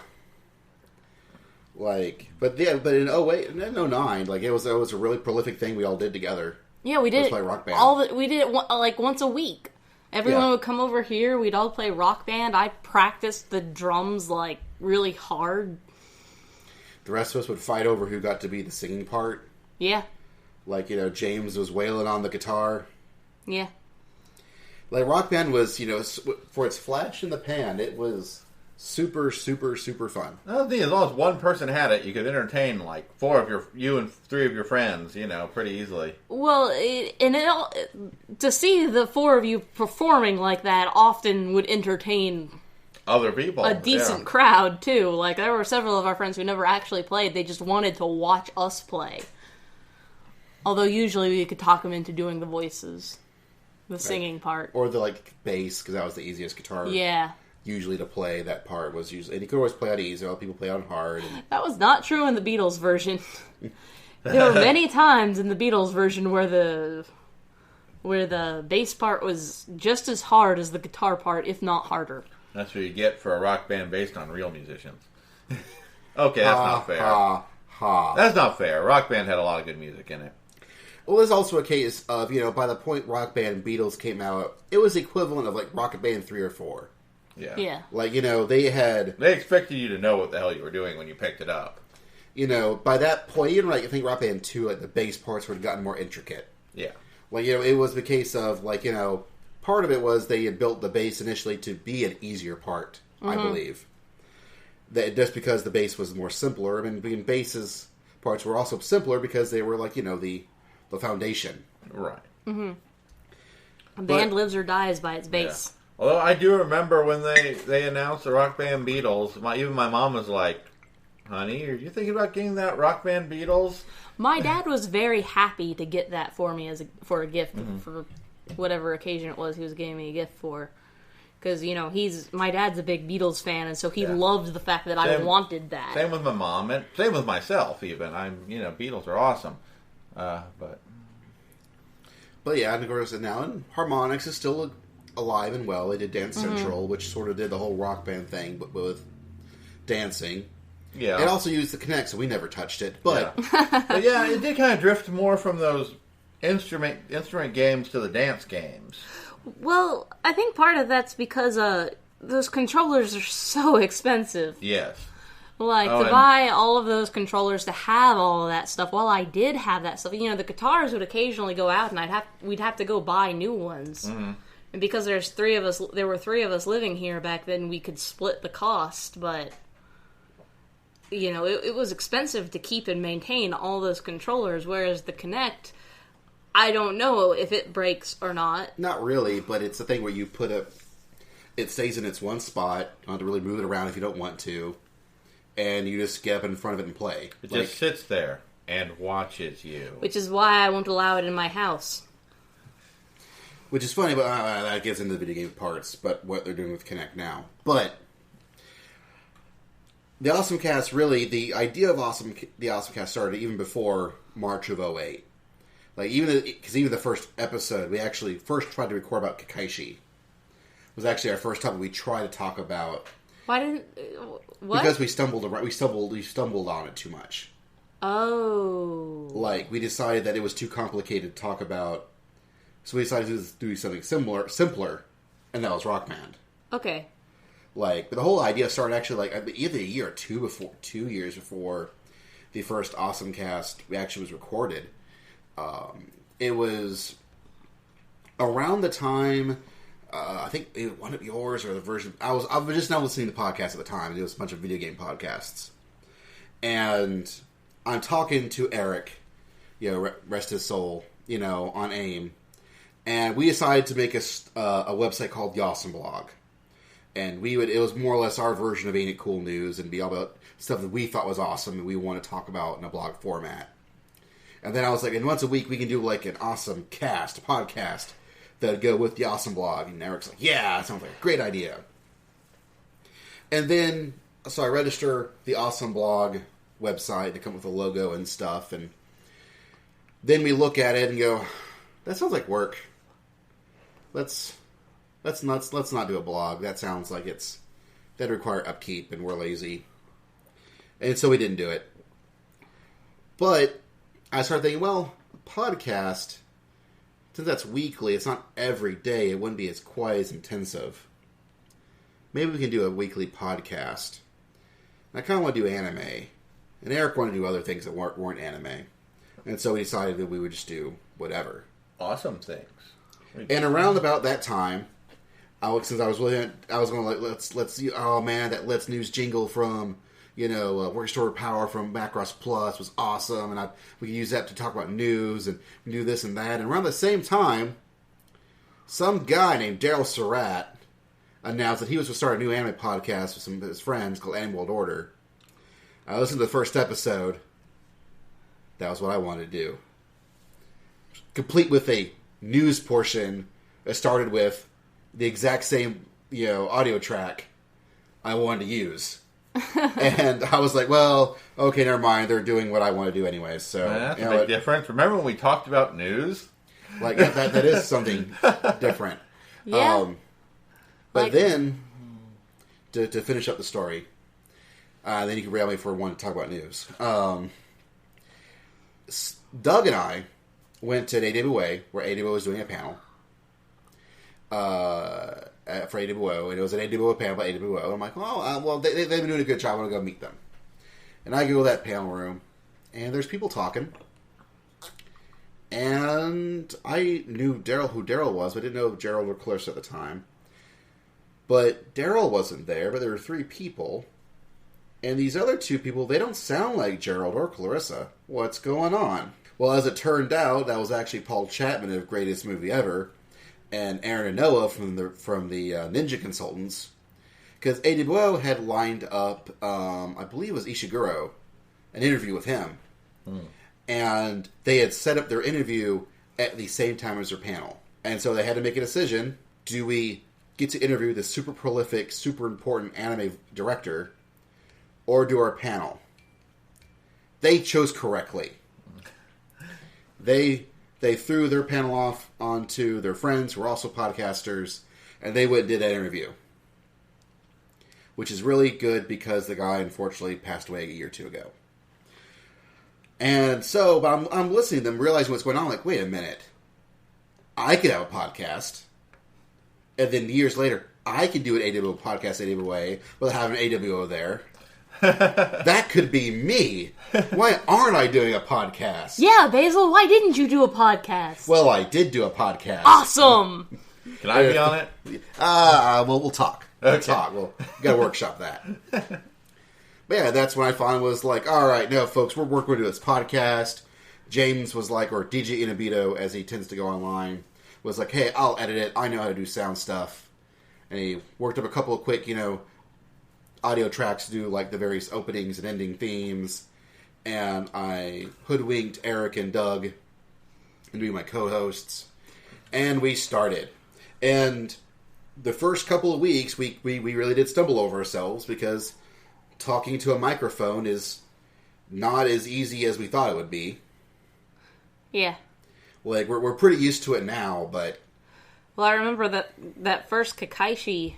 But in 08 and in 09, it was a really prolific thing we all did together. Yeah, we did Let's it. play Rock Band. We did it once a week. Everyone Yeah. would come over here. We'd all play Rock Band. I practiced the drums really hard. The rest of us would fight over who got to be the singing part. Yeah, James was wailing on the guitar. yeah. Rock Band was, for its flash in the pan, it was super, super, super fun. Another thing, as long as one person had it, you could entertain 4 of you and 3 of your friends, pretty easily. Well, to see the 4 of you performing like that often would entertain Other people. a decent crowd, too. There were several of our friends who never actually played. They just wanted to watch us play. Although usually we could talk them into doing the voices. The singing part. Or the, bass, because that was the easiest guitar. Yeah. Usually to play, that part was usually... And you could always play on easy, while people play on hard. And, That was not true in the Beatles version. There were many times in the Beatles version where the bass part was just as hard as the guitar part, if not harder. That's what you get for a rock band based on real musicians. Okay, that's not fair. That's not fair. Rock Band had a lot of good music in it. Well, there's also a case of, by the point Rock Band and Beatles came out, it was the equivalent of, Rock Band 3 or 4. Yeah. Yeah. They had... They expected you to know what the hell you were doing when you picked it up. By that point, even I think Rock Band 2, the bass parts would have gotten more intricate. Yeah. It was the case of, part of it was they had built the bass initially to be an easier part, I believe. That just because the bass was more simpler. I mean, bass's parts were also simpler because they were, the foundation. Right. Mm-hmm. A band lives or dies by its bass. Yeah. Although I do remember when they announced the Rock Band Beatles, even my mom was like, "Honey, are you thinking about getting that Rock Band Beatles?" My dad was very happy to get that for me for a gift for whatever occasion it was he was giving me a gift for. Because, my dad's a big Beatles fan, and so he loved the fact that I wanted that. Same with my mom, and same with myself, even. Beatles are awesome. But yeah, and of course, and Harmonix is still alive and well. They did Dance Central, which sort of did the whole Rock Band thing, but with dancing. Yeah. It also used the Kinect, so we never touched it. But yeah, it did kind of drift more from those instrument games to the dance games. Well, I think part of that's because those controllers are so expensive. Yes. To buy all of those controllers to have all of that stuff. Well, I did have that stuff. The guitars would occasionally go out, and we'd have to go buy new ones. Mm-hmm. And because there were 3 of us living here back then, we could split the cost. But it was expensive to keep and maintain all those controllers. Whereas the Kinect, I don't know if it breaks or not. Not really, but it's the thing where you put it stays in its one spot. You don't have to really move it around if you don't want to. And you just get up in front of it and play. It just sits there. and watches you. Which is why I won't allow it in my house. Which is funny, but that gets into the video game parts, but what they're doing with Kinect now. But the OSMcast, really, the idea of the OSMcast started even before March of 2008. Like, even the first episode, we actually first tried to record about Kakaishi. It was actually our first time we tried to talk about. Why didn't... What? Because we stumbled on it too much. Oh. Like, we decided that it was too complicated to talk about, so we decided to do something simpler, and that was Rock Band. Okay. Like, but the whole idea started actually, like, either a year or 2 years before the first OSMcast actually was recorded. It was around the time, I think one of yours or the version, I was just now listening to podcasts at the time. It was a bunch of video game podcasts. And I'm talking to Eric, rest his soul, on AIM. And we decided to make a website called Yawesome Blog. And it was more or less our version of Ain't It Cool News, and be all about stuff that we thought was awesome and we want to talk about in a blog format. And then I was like, and once a week we can do like an awesome podcast that would go with the Awesome Blog. And Eric's like, yeah, that sounds like a great idea. And then, so I register the Awesome Blog website to come with a logo and stuff, and then we look at it and go, that sounds like work. Let's not do a blog. That sounds like that'd require upkeep, and we're lazy. And so we didn't do it. But I started thinking, well, a podcast, since that's weekly, it's not every day, it wouldn't be quite as intensive. Maybe we can do a weekly podcast. And I kind of want to do anime. And Eric wanted to do other things that weren't anime. And so we decided that we would just do whatever. Awesome things. And around about that time, let's that Let's News jingle from, Work Store Power from Macross Plus was awesome, and we could use that to talk about news and do this and that. And around the same time, some guy named Daryl Surratt announced that he was going to start a new anime podcast with some of his friends called Anime World Order. I listened to the first episode. That was what I wanted to do. Complete with a news portion that started with the exact same, audio track I wanted to use. And I was like, well, okay, never mind. They're doing what I want to do anyway. So that's a big difference. Remember when we talked about news? Like, that is something different. Yeah. But then, to finish up the story, then you can rail me for wanting to talk about news. Doug and I went to an AWA, where AWA was doing a panel. For AWO, and it was an AWO panel by AWO. I'm like, well, they've been doing a good job. I want to go meet them. And I go to that panel room, and there's people talking. And I knew who Daryl was, but I didn't know Gerald or Clarissa at the time. But Daryl wasn't there, but there were 3 people. And these other 2 people, they don't sound like Gerald or Clarissa. What's going on? Well, as it turned out, that was actually Paul Chapman of Greatest Movie Ever, and Aaron and Noah from the Ninja Consultants, because AWO had lined up, I believe it was Ishiguro, an interview with him, and they had set up their interview at the same time as their panel, and so they had to make a decision: do we get to interview the super prolific, super important anime director, or do our panel? They chose correctly. They threw their panel off onto their friends who were also podcasters, and they went and did that interview. Which is really good because the guy unfortunately passed away a year or 2 ago. And so, but I'm listening to them, realizing what's going on, like, wait a minute. I could have a podcast. And then years later, I could do an AWO podcast at AWA without having an AWO there. That could be me. Why aren't I doing a podcast? Yeah, Basil, why didn't you do a podcast? Well, I did do a podcast. Awesome! Can I be on it? Well, we'll talk. We'll Okay. talk. We'll gotta workshop that. But yeah, that's when I finally was like, all right, no, folks, we're going to do this podcast. James was like, or DJ Inabito, as he tends to go online, was like, hey, I'll edit it. I know how to do sound stuff. And he worked up a couple of quick, audio tracks to do like the various openings and ending themes. and I hoodwinked Eric and Doug into being my co-hosts, and we started. And the first couple of weeks, we really did stumble over ourselves because talking to a microphone is not as easy as we thought it would be. Yeah. Like, we're pretty used to it now, but... Well, I remember that first Kakaishi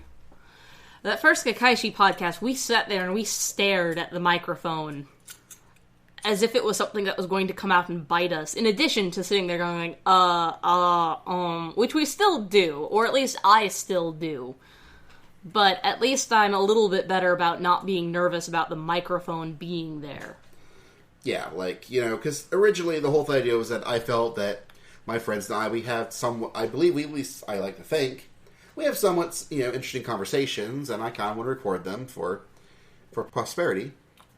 podcast, we sat there and we stared at the microphone as if it was something that was going to come out and bite us, in addition to sitting there going, which we still do, or at least I still do. But at least I'm a little bit better about not being nervous about the microphone being there. Yeah, like, you know, because originally the whole idea was that I felt that my friends and I, we have somewhat, I believe, at least I like to think, we have somewhat, you know, interesting conversations, and I kind of want to record them for prosperity,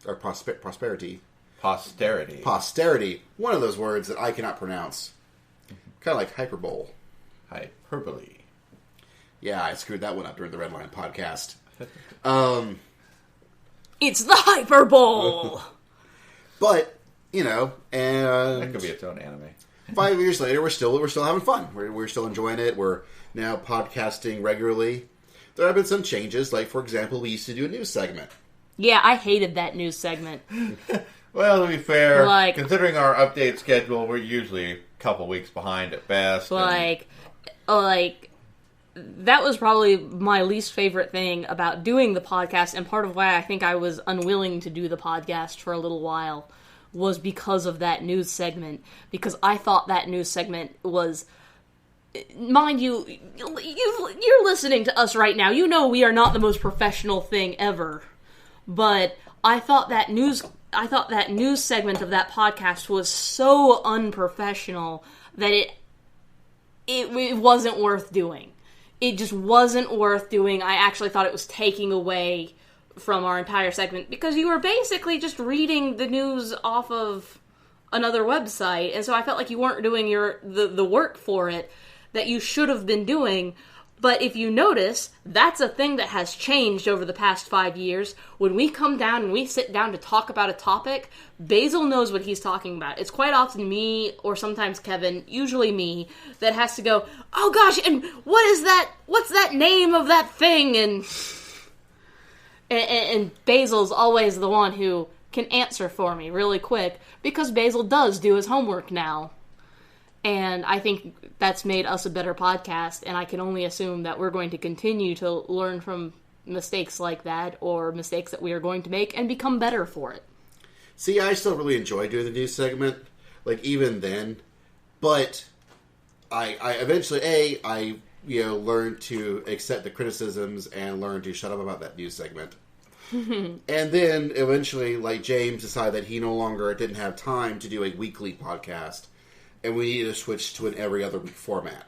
or prosperity. Posterity. Posterity. One of those words that I cannot pronounce. Kind of like hyperbole. Hyperbole. Yeah, I screwed that one up during the Red Line podcast. It's the hyperbole! But, you know, and... That could be its own anime. 5 years later, we're still having fun. We're still enjoying it. We're now podcasting regularly. There have been some changes. Like, for example, we used to do a news segment. Yeah, I hated that news segment. Well, to be fair, like, considering our update schedule, we're usually a couple weeks behind at best. Like, that was probably my least favorite thing about doing the podcast, and part of why I think I was unwilling to do the podcast for a little while was because of that news segment. Because I thought that news segment was... Mind you, you're listening to us right now. You know we are not the most professional thing ever. But I thought that news segment of that podcast was so unprofessional that it wasn't worth doing. It just wasn't worth doing. I actually thought it was taking away from our entire segment because you were basically just reading the news off of another website, and so I felt like you weren't doing the work for it that you should have been doing. But if you notice, that's a thing that has changed over the past 5 years. When we come down and we sit down to talk about a topic, Basil knows what he's talking about. It's quite often me, or sometimes Kevin, usually me, that has to go, oh gosh, and what is that? What's that name of that thing? And Basil's always the one who can answer for me really quick, because Basil does do his homework now. And I think that's made us a better podcast, and I can only assume that we're going to continue to learn from mistakes like that, or mistakes that we are going to make, and become better for it. See, I still really enjoy doing the news segment, like, even then, but I eventually, I learned to accept the criticisms and learn to shut up about that news segment. And then, eventually, like, James decided that he no longer didn't have time to do a weekly podcast, and we needed to switch to an every other week format.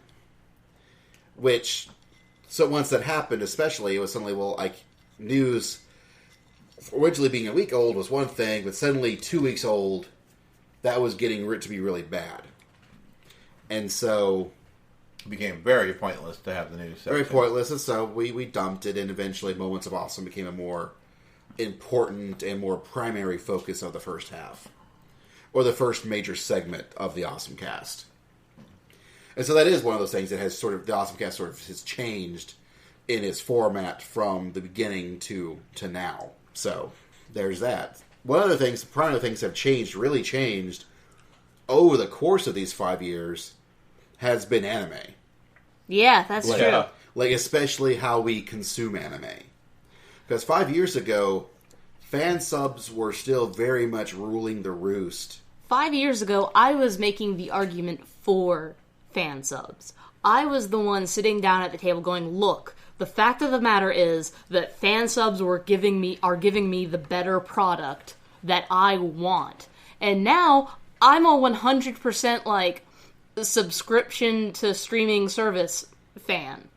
So once that happened, especially, it was suddenly, well, like, news originally being a week old was one thing, but suddenly 2 weeks old, that was getting to be really bad. And so... It became very pointless to have the news section. Very pointless, and so we dumped it, and eventually Moments of Awesome became a more important and more primary focus of the first half. Or the first major segment of the OSMcast. And so that is one of those things that has the OSMcast sort of has changed in its format from the beginning to now. So, there's that. One of the things, primary things have really changed over the course of these 5 years has been anime. Yeah, that's true. Like, especially how we consume anime. Because 5 years ago, fan subs were still very much ruling the roost. 5 years ago, I was making the argument for fan subs. I was the one sitting down at the table going, look, the fact of the matter is that fan subs are giving me the better product that I want. And now, I'm a 100% like subscription to streaming service fan.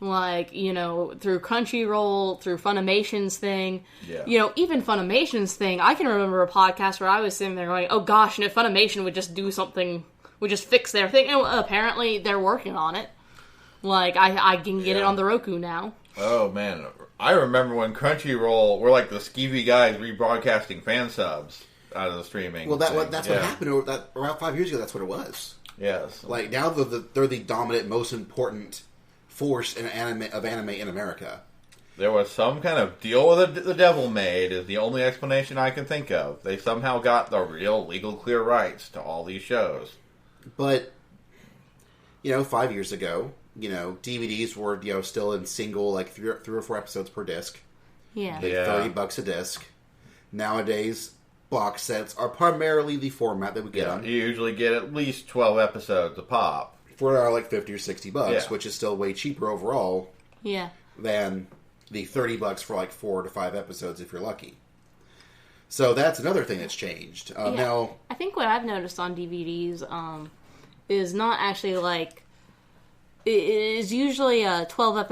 Like, through Crunchyroll, through Funimation's thing. Yeah. Even Funimation's thing, I can remember a podcast where I was sitting there going, oh gosh, and if Funimation would just do something, would just fix their thing. And apparently they're working on it. Like, I can get it on the Roku now. Oh, man. I remember when Crunchyroll were like the skeevy guys rebroadcasting fan subs. out of the streaming. Well, that's what happened around 5 years ago. That's what it was. Yes. Like, now they're the dominant, most important force of anime in America. There was some kind of deal with the devil made is the only explanation I can think of. They somehow got the real legal clear rights to all these shows. But, 5 years ago, DVDs were, still in single, like, three or four episodes per disc. Yeah. $30 a disc. Nowadays, box sets are primarily the format that we get on. You usually get at least 12 episodes a pop. For like $50 or $60, Yeah. which is still way cheaper overall than the $30 for like 4 to 5 episodes if you're lucky. So that's another thing that's changed. Now, I think what I've noticed on DVDs is not actually like it is usually 12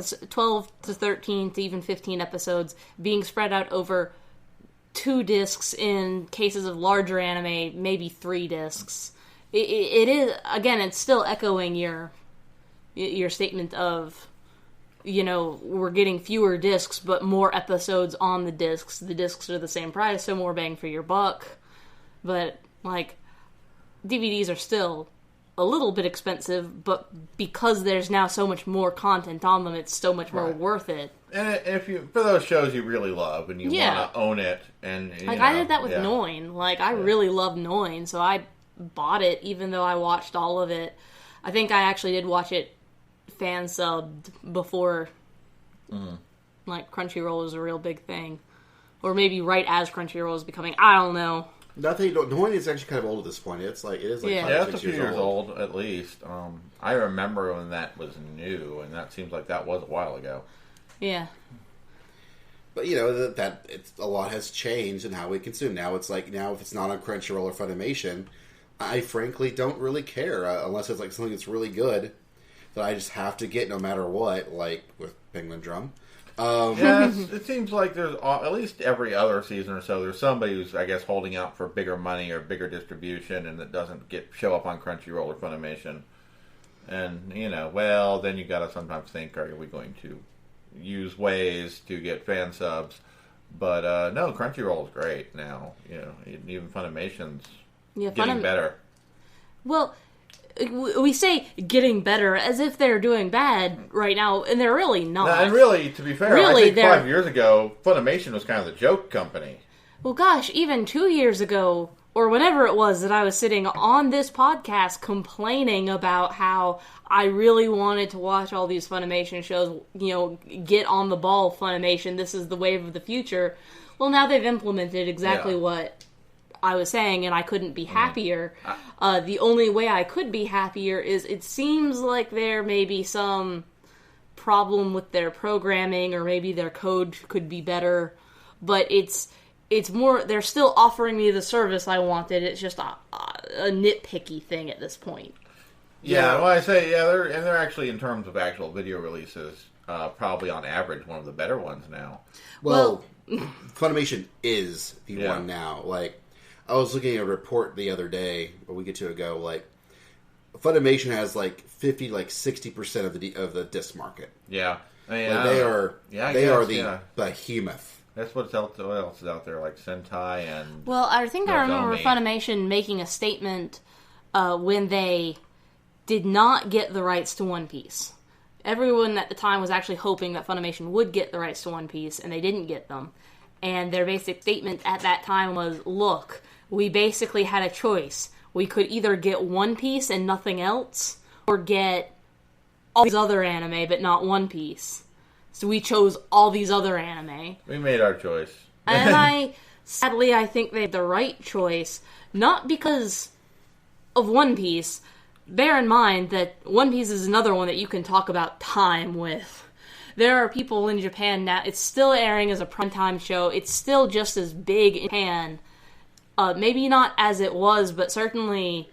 to 13 to even 15 episodes being spread out over 2 discs. In cases of larger anime, maybe 3 discs. It is, again, it's still echoing your statement of, we're getting fewer discs, but more episodes on the discs. The discs are the same price, so more bang for your buck. But, like, DVDs are still a little bit expensive, but because there's now so much more content on them, it's so much more worth it. And if for those shows you really love and you want to own it, and I did that with Noin. Like, I really love Noin, so I bought it even though I watched all of it. I think I actually did watch it fan subbed before like Crunchyroll was a real big thing, or maybe right as Crunchyroll was becoming. I don't know. Noin is actually kind of old at this point. It is like it's a few years old at least. I remember when that was new, and that seems like that was a while ago. Yeah. But that a lot has changed in how we consume. Now it's like if it's not on Crunchyroll or Funimation, I frankly don't really care unless it's like something that's really good that I just have to get no matter what. Like with Penguin Drum. It seems like there's at least every other season or so there's somebody who's I guess holding out for bigger money or bigger distribution, and that doesn't show up on Crunchyroll or Funimation. And then you got to sometimes think, are we going to use ways to get fan subs? But no, Crunchyroll is great now. Even Funimation's getting better. Well, we say getting better as if they're doing bad right now, and they're really not. No, and really, to be fair, I think 5 years ago, Funimation was kind of the joke company. Well, gosh, even 2 years ago, or whenever it was that I was sitting on this podcast complaining about how I really wanted to watch all these Funimation shows, get on the ball, Funimation, this is the wave of the future. Well, now they've implemented exactly what I was saying, and I couldn't be happier. The only way I could be happier is it seems like there may be some problem with their programming, or maybe their code could be better, but it's more, they're still offering me the service I wanted. It's just a nitpicky thing at this point. Yeah, well, I say, they're actually, in terms of actual video releases, probably on average one of the better ones now. Well, Funimation is the one now. Like, I was looking at a report the other day, a week or two ago, like, Funimation has like 50, like 60% of the disc market. Yeah. I mean, like, they are the behemoth. That's what else is out there, like Sentai and... Well, I think I remember Funimation making a statement when they did not get the rights to One Piece. Everyone at the time was actually hoping that Funimation would get the rights to One Piece, and they didn't get them. And their basic statement at that time was, look, we basically had a choice. We could either get One Piece and nothing else, or get all these other anime, but not One Piece. So we chose all these other anime. We made our choice. And sadly, I think they had the right choice. Not because of One Piece. Bear in mind that One Piece is another one that you can talk about time with. There are people in Japan now, it's still airing as a primetime show. It's still just as big in Japan. Maybe not as it was, but certainly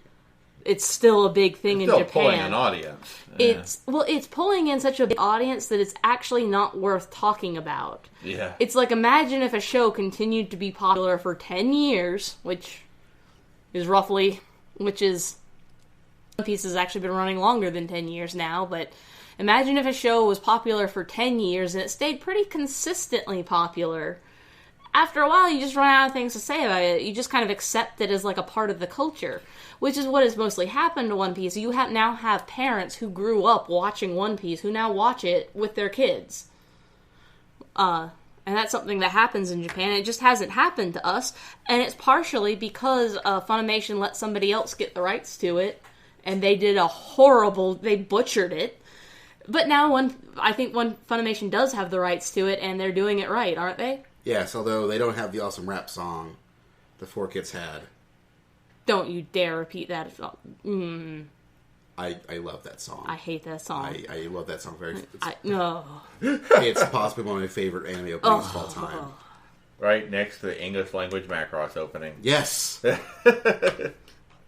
it's still a big thing in Japan. It's still pulling an audience. Yeah. It's pulling in such a big audience that it's actually not worth talking about. Yeah. It's like, imagine if a show continued to be popular for 10 years, which is One Piece has actually been running longer than 10 years now, but imagine if a show was popular for 10 years and it stayed pretty consistently popular. after a while, you just run out of things to say about it. You just kind of accept it as like a part of the culture, which is what has mostly happened to One Piece. You now have parents who grew up watching One Piece who now watch it with their kids. And that's something that happens in Japan. It just hasn't happened to us, and it's partially because Funimation let somebody else get the rights to it, and they did they butchered it. But now I think Funimation does have the rights to it, and they're doing it right, aren't they? Yes, although they don't have the awesome rap song the Four Kids had. Don't you dare repeat that. I love that song. I hate that song. I love that song very much. No. It's possibly one of my favorite anime openings of all time. Right next to the English language Macross opening. Yes.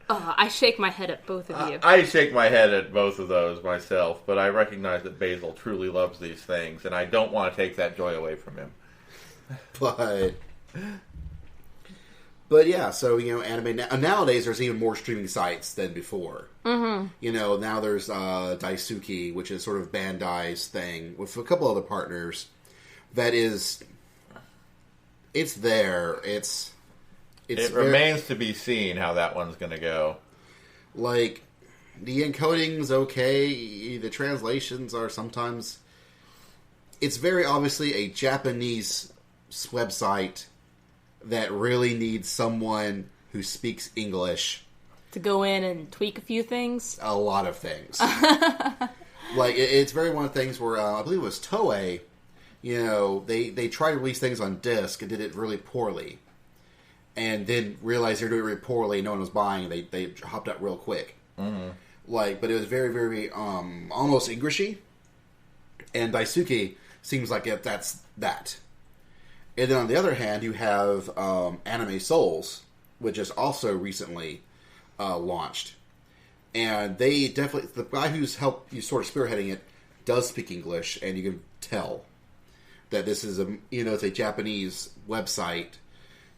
I shake my head at both of you. I shake my head at both of those myself, but I recognize that Basil truly loves these things, and I don't want to take that joy away from him. But yeah, so, anime nowadays there's even more streaming sites than before. Mm-hmm. Now there's Daisuke, which is sort of Bandai's thing with a couple other partners. That is, it's there. It remains to be seen how that one's going to go. Like, the encoding's okay. The translations are sometimes. It's very obviously a Japanese website that really needs someone who speaks English to go in and tweak a few things. A lot of things. Like, it's very one of the things where I believe it was Toei. They tried to release things on disc and did it really poorly. And then realized they were doing it really poorly. No one was buying. They hopped out real quick. Mm-hmm. But it was very, very almost Englishy. And Daisuke seems like that's that. And then on the other hand, you have Anime Souls, which is also recently launched. And they definitely, the guy who's helped you sort of spearheading it does speak English, and you can tell that this is it's a Japanese website.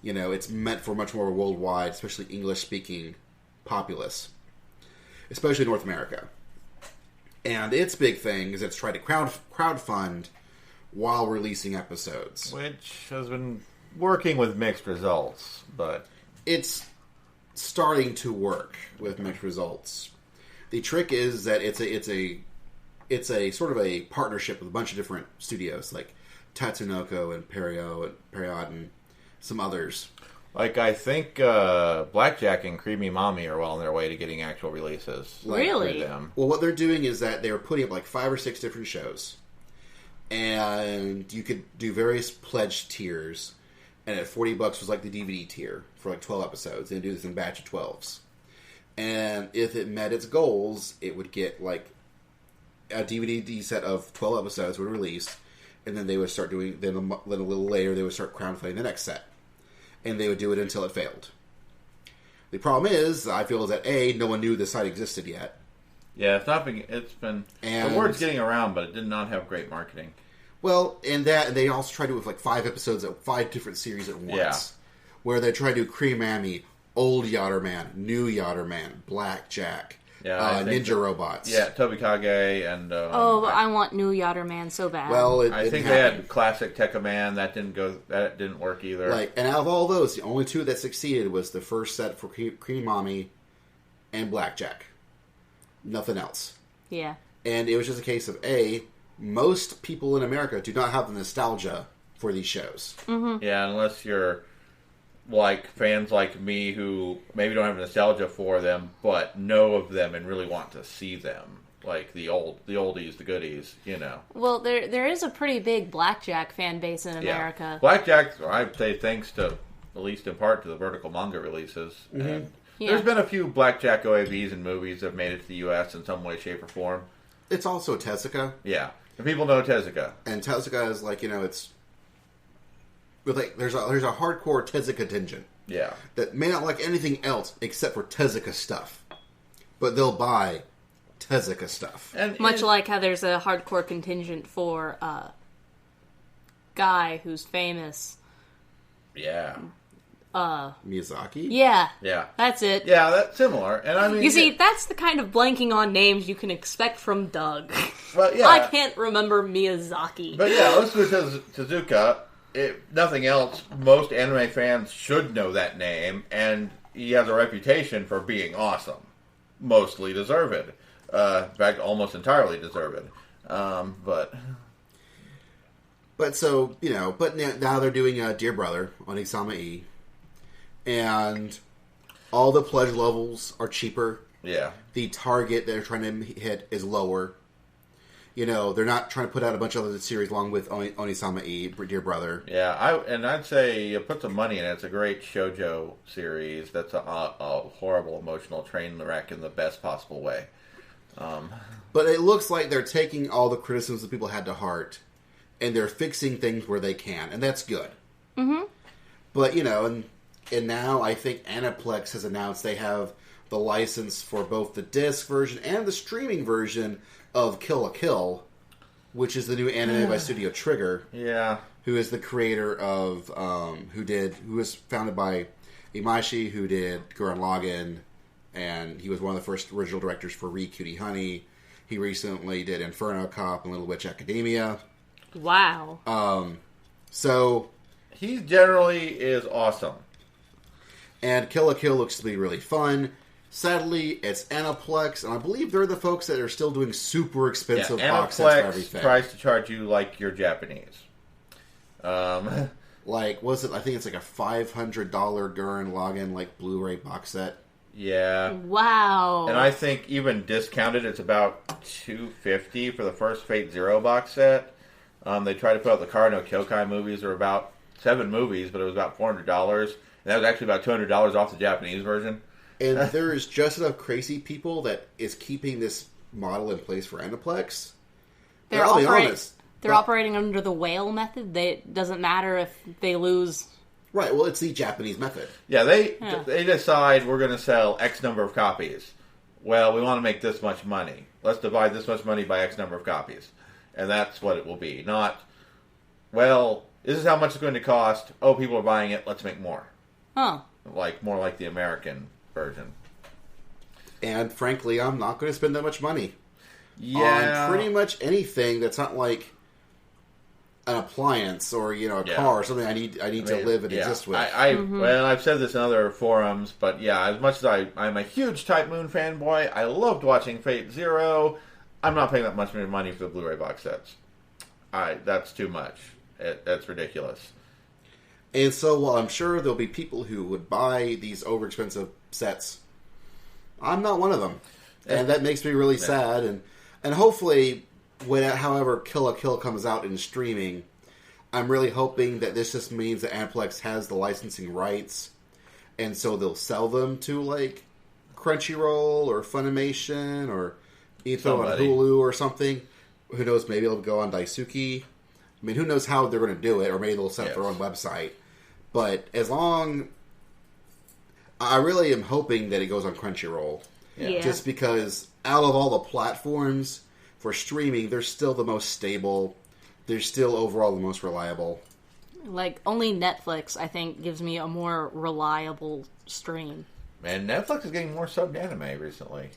It's meant for much more worldwide, especially English-speaking populace, especially North America. And its big thing is it's tried to crowdfund while releasing episodes, which has been working with mixed results, but it's starting to work with mixed results. The trick is that it's a sort of a partnership with a bunch of different studios like Tatsunoko and Period and some others. Like, I think Blackjack and Creamy Mommy are well on their way to getting actual releases. Really? Them. Well, what they're doing is that they're putting up like 5 or 6 different shows. And you could do various pledge tiers. And at $40 was like the DVD tier for like 12 episodes. They do this in a batch of 12s. And if it met its goals, it would get like a DVD set of 12 episodes would release. And then they would start doing, then a little later, they would start crowdfunding the next set. And they would do it until it failed. The problem is, I feel, is that no one knew the site existed yet. Yeah, the word's getting around, but it did not have great marketing. Well, and they also try to do it with like 5 episodes of 5 different series at once. Yeah. Where they try to do Cream Mammy, Old Yatterman, New Yatterman, Blackjack, Ninja Robots. Yeah, Tobikage and... I want New Yatterman so bad. Well, I think they had Classic Tekkaman. That didn't work either. And out of all those, the only 2 that succeeded was the first set for Cream Mommy and Blackjack. Nothing else. Yeah. And it was just a case of, most people in America do not have the nostalgia for these shows. Mm-hmm. Yeah, unless you're like fans like me who maybe don't have nostalgia for them, but know of them and really want to see them. Like the oldies, the goodies, Well, there is a pretty big Blackjack fan base in America. Yeah. Blackjack, I'd say thanks to, at least in part, to the vertical manga releases. Mm-hmm. And there's been a few Blackjack OAVs and movies that have made it to the U.S. in some way, shape, or form. It's also Tezuka. Yeah. And people know Tezuka. And Tezuka is like, it's... There's a hardcore Tezuka contingent. Yeah. That may not like anything else except for Tezuka stuff. But they'll buy Tezuka stuff. And much like how there's a hardcore contingent for guy who's famous. Yeah. Miyazaki? Yeah. Yeah. That's it. Yeah, that's similar. And I mean, you see, that's the kind of blanking on names you can expect from Doug. Well, yeah. I can't remember Miyazaki. But yeah, let's go to Tezuka. if nothing else, most anime fans should know that name, and he has a reputation for being awesome. Mostly deserved. In fact, almost entirely deserved. But so, but now they're doing Dear Brother on Isama E. And all the pledge levels are cheaper. Yeah. The target they're trying to hit is lower. They're not trying to put out a bunch of other series along with Onisama E, Dear Brother. Yeah, I'd say you put some money in it. It's a great shoujo series. That's a horrible emotional train wreck in the best possible way. But it looks like they're taking all the criticisms that people had to heart, and they're fixing things where they can, and that's good. Mm-hmm. But, and now I think Aniplex has announced they have the license for both the disc version and the streaming version of Kill la Kill, which is the new anime by Studio Trigger. Yeah. Who is the creator of, who was founded by Imaishi, who did Gurren Lagann, and he was one of the first original directors for Re Cutie Honey. He recently did Inferno Cop and Little Witch Academia. Wow. So he generally is awesome. And Kill la Kill looks to be really fun. Sadly, it's Aniplex, and I believe they're the folks that are still doing super expensive box sets for everything. Aniplex tries to charge you like you're Japanese. Was it? I think it's like a $500 Gurren Lagann Blu-ray box set. Yeah. Wow. And I think even discounted, it's about $250 for the first Fate Zero box set. They tried to put out the Kara no Kyokai movies. There were about 7 movies, but it was about $400. And that was actually about $200 off the Japanese version. And there is just enough crazy people that is keeping this model in place for Aniplex. I'll be honest. They're operating under the whale method. It doesn't matter if they lose. Right, well, it's the Japanese method. Yeah, they decide we're going to sell X number of copies. Well, we want to make this much money. Let's divide this much money by X number of copies. And that's what it will be. Not, well, this is how much it's going to cost. Oh, people are buying it. Let's make more. Huh. More like the American version. And frankly, I'm not going to spend that much money on pretty much anything that's not like an appliance or a car or something I need to live and exist with. Well, I've said this in other forums, but as much as I'm a huge Type Moon fanboy, I loved watching Fate Zero. I'm not paying that much money for the Blu-ray box sets. That's too much. That's ridiculous. And so, while I'm sure there'll be people who would buy these overexpensive sets, I'm not one of them. And that makes me really sad. And hopefully, however Kill la Kill comes out in streaming, I'm really hoping that this just means that Aniplex has the licensing rights, and so they'll sell them to, Crunchyroll or Funimation or throw on Hulu or something. Who knows, maybe it'll go on Daisuke. I mean, who knows how they're going to do it, or maybe they'll set up their own website. But I really am hoping that it goes on Crunchyroll. Yeah. Just because out of all the platforms for streaming, they're still the most stable. They're still overall the most reliable. Only Netflix, I think, gives me a more reliable stream. And Netflix is getting more subbed anime recently.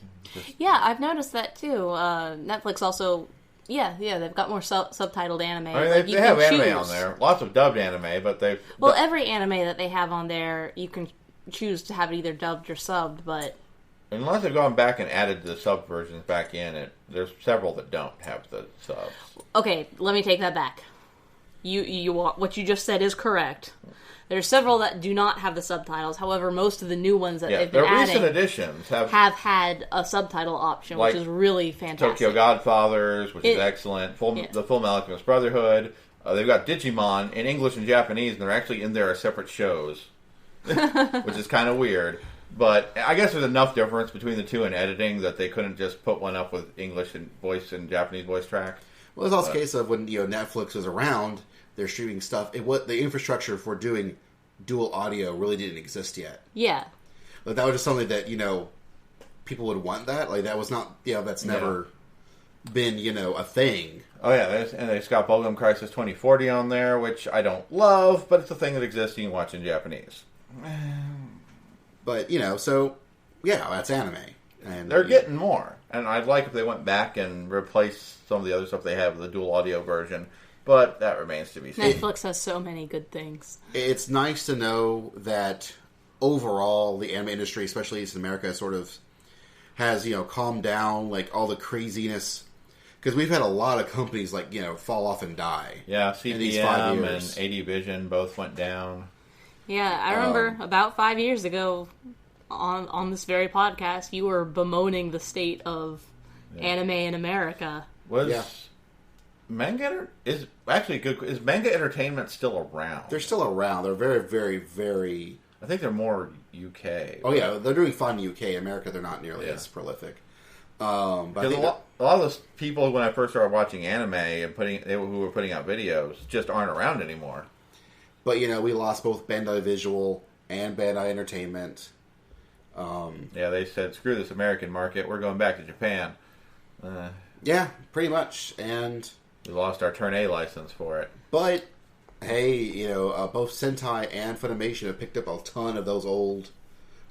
Yeah, I've noticed that too. Netflix also... Yeah, they've got more subtitled anime. I mean, they have anime on there. Lots of dubbed anime, but they've... Well, every anime that they have on there, you can choose to have it either dubbed or subbed, but... Unless they've gone back and added the sub versions back in, there's several that don't have the subs. Okay, let me take that back. What you just said is correct. There's several that do not have the subtitles. However, most of the new ones that they've been adding... recent editions have had a subtitle option, which is really fantastic. Tokyo Godfathers, which is excellent. The Full Alchemist Brotherhood. They've got Digimon in English and Japanese, and they're actually in there as separate shows, which is kind of weird. But I guess there's enough difference between the two in editing that they couldn't just put one up with English and voice and Japanese voice track. Well, it's also a case of when Netflix was around, they're streaming stuff. The infrastructure for doing dual audio really didn't exist yet. Yeah, that was just something that people would want. That was not that's never been a thing. Oh yeah, and they've got Bubblegum Crisis 2040 on there, which I don't love, but it's a thing that exists. You can watch in Japanese. But so that's anime, and they're getting more. And I'd like if they went back and replaced some of the other stuff they have with the dual audio version. but that remains to be seen. Netflix has so many good things. It's nice to know that overall the anime industry, especially in America, sort of has, calmed down, like, all the craziness. Because we've had a lot of companies, like, fall off and die. Yeah, in these 5 CPM years. and AD Vision both went down. Yeah, I remember about 5 years ago on this very podcast, you were bemoaning the state of anime in America. Manga is actually good. Is manga entertainment still around? They're still around. They're very, very, very... I think they're more UK. Oh, yeah, they're doing fine in UK. America, they're not nearly as prolific. But I think a lot of those people, when I first started watching anime and who were putting out videos, just aren't around anymore. But, we lost both Bandai Visual and Bandai Entertainment. Yeah, they said, screw this American market, we're going back to Japan. Yeah, pretty much. And we lost our Turn A license for it. But, hey, both Sentai and Funimation have picked up a ton of those old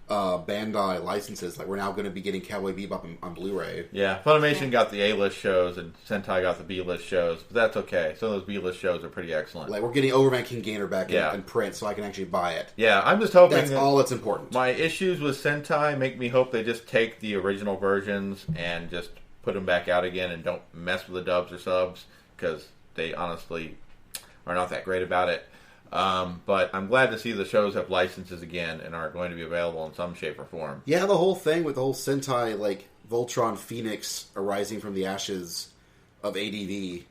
Bandai licenses. Like, we're now going to be getting Cowboy Bebop on Blu-ray. Yeah, Funimation got the A-list shows, and Sentai got the B-list shows. But that's okay. Some of those B-list shows are pretty excellent. Like, we're getting Overman King Gainer back in print, so I can actually buy it. Yeah, I'm just hoping that's all that's important. My issues with Sentai make me hope they just take the original versions and just put them back out again and don't mess with the dubs or subs, because they honestly are not that great about it. But I'm glad to see the shows have licenses again and are going to be available in some shape or form. Yeah, the whole thing with the whole Sentai, like, Voltron Phoenix arising from the ashes of ADV,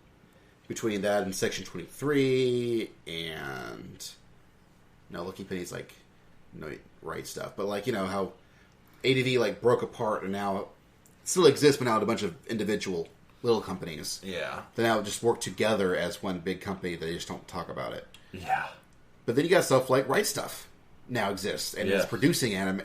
between that and Section 23, and... No, Lucky Penny's, like, no right stuff. But, like, how ADV, like, broke apart and now it still exists, but now a bunch of individual little companies. Yeah. They now just work together as one big company. They just don't talk about it. Yeah. But then you got stuff like Right Stuff now exists, and it's producing anime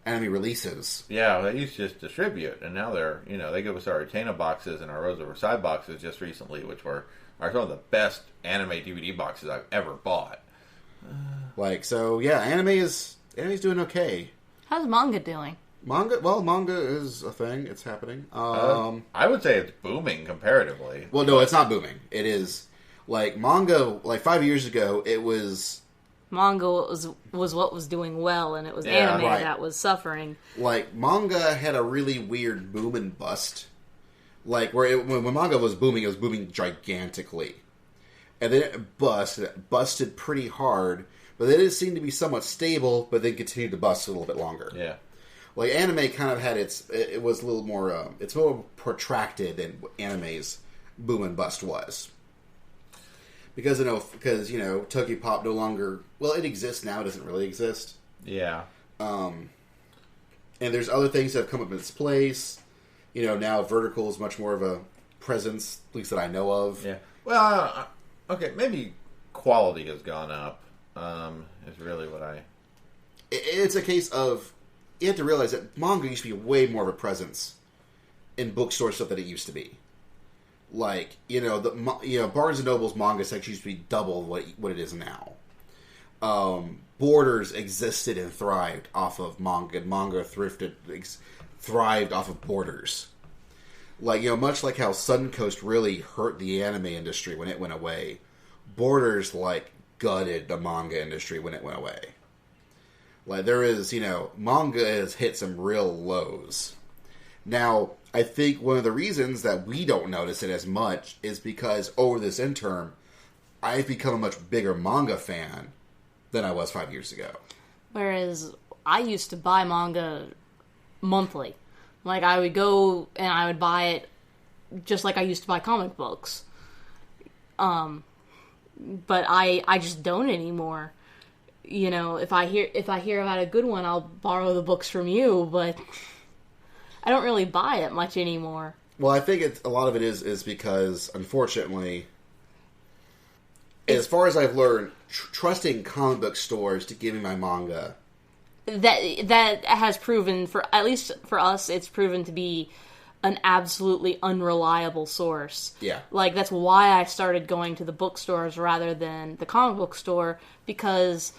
releases. Yeah, they used to just distribute, and now they're, they give us our Retainer boxes and our Rosa Versailles boxes just recently, which are some of the best anime DVD boxes I've ever bought. Anime is doing okay. How's manga doing? Manga is a thing. It's happening. I would say it's booming comparatively. Well, no, it's not booming. It is. Like, manga, 5 years ago, it was... Manga was what was doing well, and it was anime that was suffering. Like, manga had a really weird boom and bust. Like, when manga was booming gigantically. And then it busted pretty hard, but then it seemed to be somewhat stable, but then continued to bust a little bit longer. Yeah. Like, anime kind of had it was a little more, it's more protracted than anime's boom and bust was. Because Tokyo Pop no longer... Well, it exists now. It doesn't really exist. Yeah. And there's other things that have come up in its place. Now Vertical is much more of a presence, at least that I know of. Yeah. Well, okay, maybe quality has gone up, is really what I... It's a case of... You have to realize that manga used to be way more of a presence in bookstore stuff than it used to be. Like, Barnes & Noble's manga section used to be double what it is now. Borders existed and thrived off of manga, and manga thrived off of Borders. Like, much like how Suncoast really hurt the anime industry when it went away, Borders, gutted the manga industry when it went away. Like, there is, manga has hit some real lows. Now, I think one of the reasons that we don't notice it as much is because over this interim, I've become a much bigger manga fan than I was 5 years ago. Whereas I used to buy manga monthly. Like, I would go and I would buy it just like I used to buy comic books. But I just don't anymore. If I hear about a good one, I'll borrow the books from you, but I don't really buy it much anymore. Well, I think a lot of it is because, unfortunately, as far as I've learned, trusting comic book stores to give me my manga, that has proven, at least for us, it's proven to be an absolutely unreliable source. Yeah. Like, that's why I started going to the bookstores rather than the comic book store, because,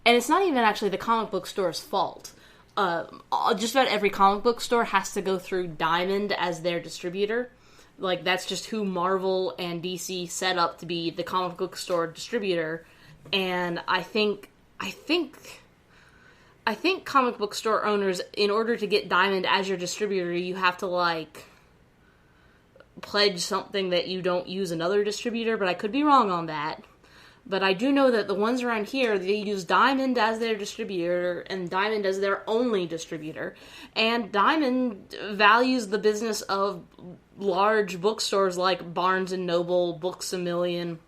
and it's not even actually the comic book store's fault. Just about every comic book store has to go through Diamond as their distributor, like, that's just who Marvel and DC set up to be the comic book store distributor. And I think comic book store owners, in order to get Diamond as your distributor, you have to, like, pledge something that you don't use another distributor, but I could be wrong on that. But I do know that the ones around here, they use Diamond as their distributor and Diamond as their only distributor. And Diamond values the business of large bookstores like Barnes & Noble, Books A Million,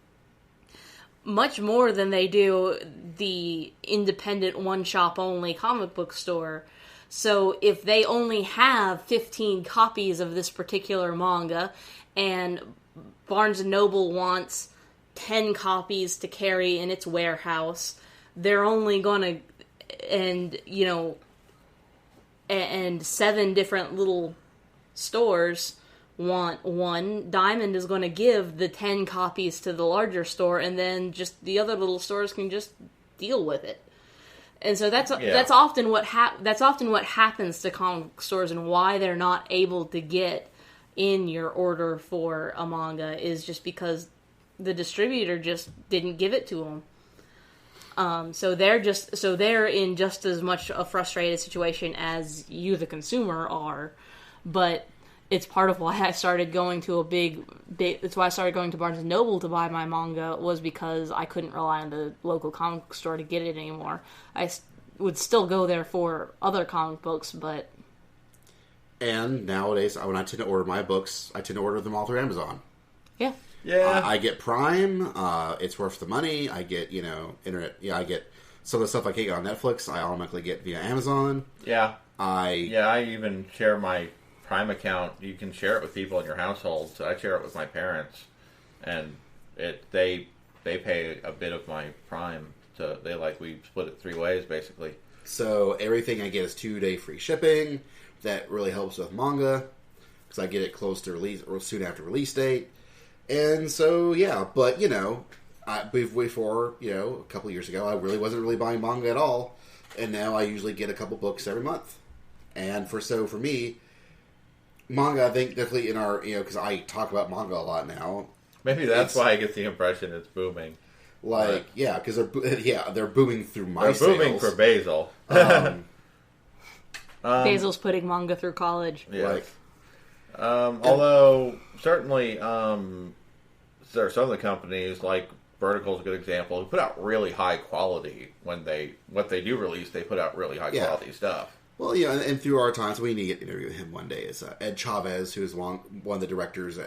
much more than they do the independent one-shop-only comic book store. So if they only have 15 copies of this particular manga, and Barnes & Noble wants 10 copies to carry in its warehouse, they're only going to, and 7 different little stores want one, Diamond is going to give the 10 copies to the larger store, and then just the other little stores can just deal with it. And so that's often what happens to comic stores, and why they're not able to get in your order for a manga is just because the distributor just didn't give it to them. So they're in just as much a frustrated situation as you, the consumer, are. But it's part of why I started going to it's why I started going to Barnes & Noble to buy my manga, was because I couldn't rely on the local comic book store to get it anymore. I would still go there for other comic books, but... And nowadays, when I tend to order my books, I tend to order them all through Amazon. Yeah. Yeah. I get Prime. It's worth the money. I get, internet. Yeah, I get some of the stuff I can't get on Netflix. I automatically get via Amazon. Yeah. I even share my Prime account. You can share it with people in your household. So I share it with my parents, and they pay a bit of my Prime. So we split it 3 ways basically. So everything I get is 2-day free shipping. That really helps with manga because I get it close to release or soon after release date. And so, yeah, but, before, a couple years ago, I really wasn't really buying manga at all. And now I usually get a couple books every month. And for me, manga, I think, definitely in our, because I talk about manga a lot now. Maybe that's why I get the impression it's booming. Because they're booming through my They're sales. booming for Basil. Basil's putting manga through college. Yeah. Although, certainly, there are some of the companies, like Vertical's a good example, who put out really high quality. What they do release, they put out really high quality stuff. Well, and through our times, we need to get an interview with him one day. Is Ed Chavez, who is one of the directors,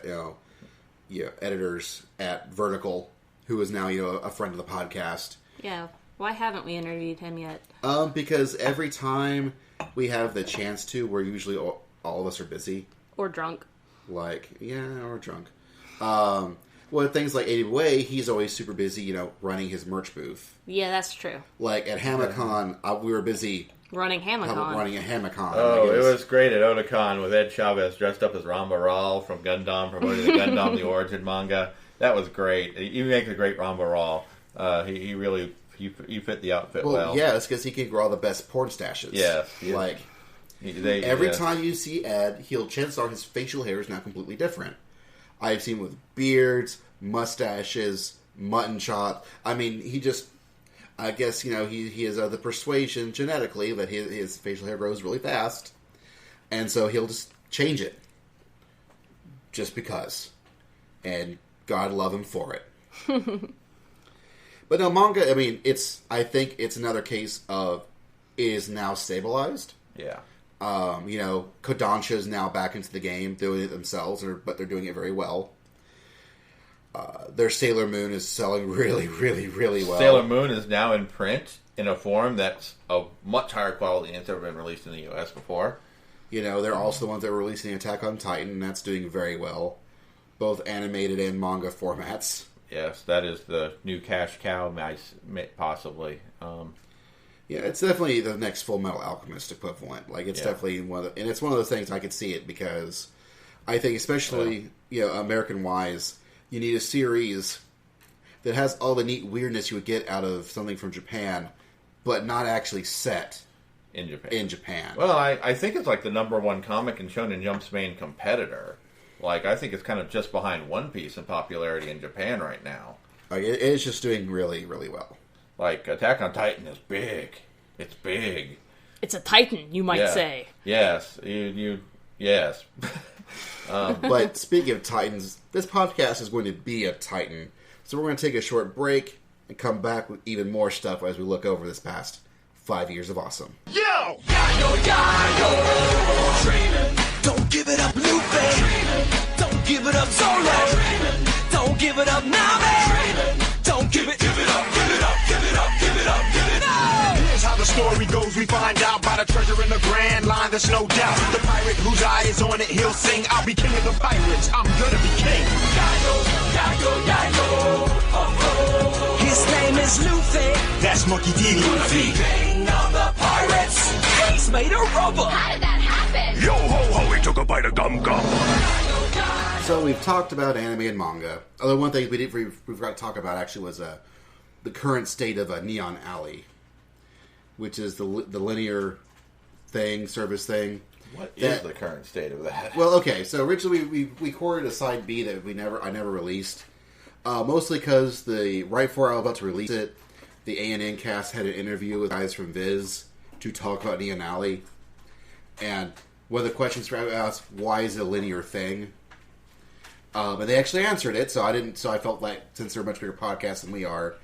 editors at Vertical, who is now a friend of the podcast. Yeah, why haven't we interviewed him yet? Because every time we have the chance to, we're usually all of us are busy or drunk. Or drunk. Well, things like 80 Way, he's always super busy, running his merch booth. Yeah, that's true. Like at Hamacon, we were busy running Hamacon. Running a Hamacon. Oh, it was great at Otakon with Ed Chavez dressed up as Ramba Ral from Gundam, promoting the Gundam The Origin manga. That was great. He makes a great Ramba Ral. He really fit the outfit well. Yeah, it's because he can grow all the best porn stashes. Yes. Every time you see Ed, chances are his facial hair is now completely different. I've seen him with beards, mustaches, mutton chop. I mean, I guess, he has the persuasion genetically that his facial hair grows really fast. And so he'll just change it. Just because. And God love him for it. But no, manga, I think it's another case of it is now stabilized. Yeah. Kodansha is now back into the game, doing it themselves, but they're doing it very well. Their Sailor Moon is selling really, really, really well. Sailor Moon is now in print in a form that's of much higher quality than it's ever been released in the U.S. before. They're also the ones that were releasing Attack on Titan, and that's doing very well. Both animated and manga formats. Yes, that is the new cash cow, possibly. Yeah, it's definitely the next Full Metal Alchemist equivalent. It's definitely and it's one of those things I could see it because I think, especially American-wise, you need a series that has all the neat weirdness you would get out of something from Japan, but not actually set in Japan. Well, I think it's like the #1 comic in Shonen Jump's main competitor. Like, I think it's kind of just behind One Piece in popularity in Japan right now. Like, it is just doing really, really well. Like, Attack on Titan is big. It's big. It's a titan, you might say. Yes. Yes. But speaking of Titans, this podcast is going to be a Titan. So we're going to take a short break and come back with even more stuff as we look over this past 5 years of awesome. Yo! Yayo! Dreamin'. Don't give it up, Luffy. Don't give it up, Zoro. Don't give it up, Nami. Don't give it up, give it up, give it up, give it up, give it up. Here's how the story goes. We find out about a treasure in the Grand Line. There's no doubt. The pirate whose eye is on it, he'll sing. I'll be king of the pirates. I'm gonna be king. Yayo, yayo, yayo. Oh, oh. His name is Luffy. That's Monkey D. Luffy. King of the pirates. He's made of rubber. How did that happen? Yo ho ho, he took a bite of gum gum. So we've talked about anime and manga. Although one thing we forgot to talk about actually was the current state of Neon Alley, which is the linear service thing. What is the current state of that? Well, okay, so originally we recorded a side B that I never released, mostly because right before I was about to release it, the ANN cast had an interview with guys from Viz to talk about Neon Alley, and one of the questions I asked, why is it a linear thing? And they actually answered it, so I felt like, since they're a much bigger podcast than we are,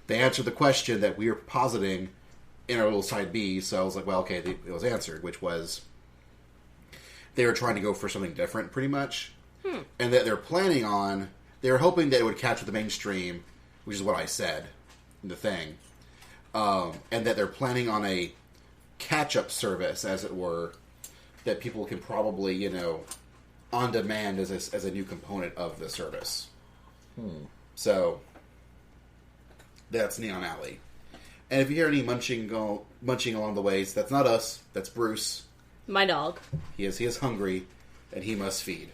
they answered the question that we were positing in our little side B, so I was like, well, okay, it was answered, which was they were trying to go for something different, pretty much. And that they were hoping that it would catch with the mainstream, which is what I said in the thing. And that they're planning on a catch-up service, as it were, that people can probably, on demand as a new component of the service. So, that's Neon Alley. And if you hear any munching along the ways, that's not us, that's Bruce. My dog. He is hungry, and he must feed.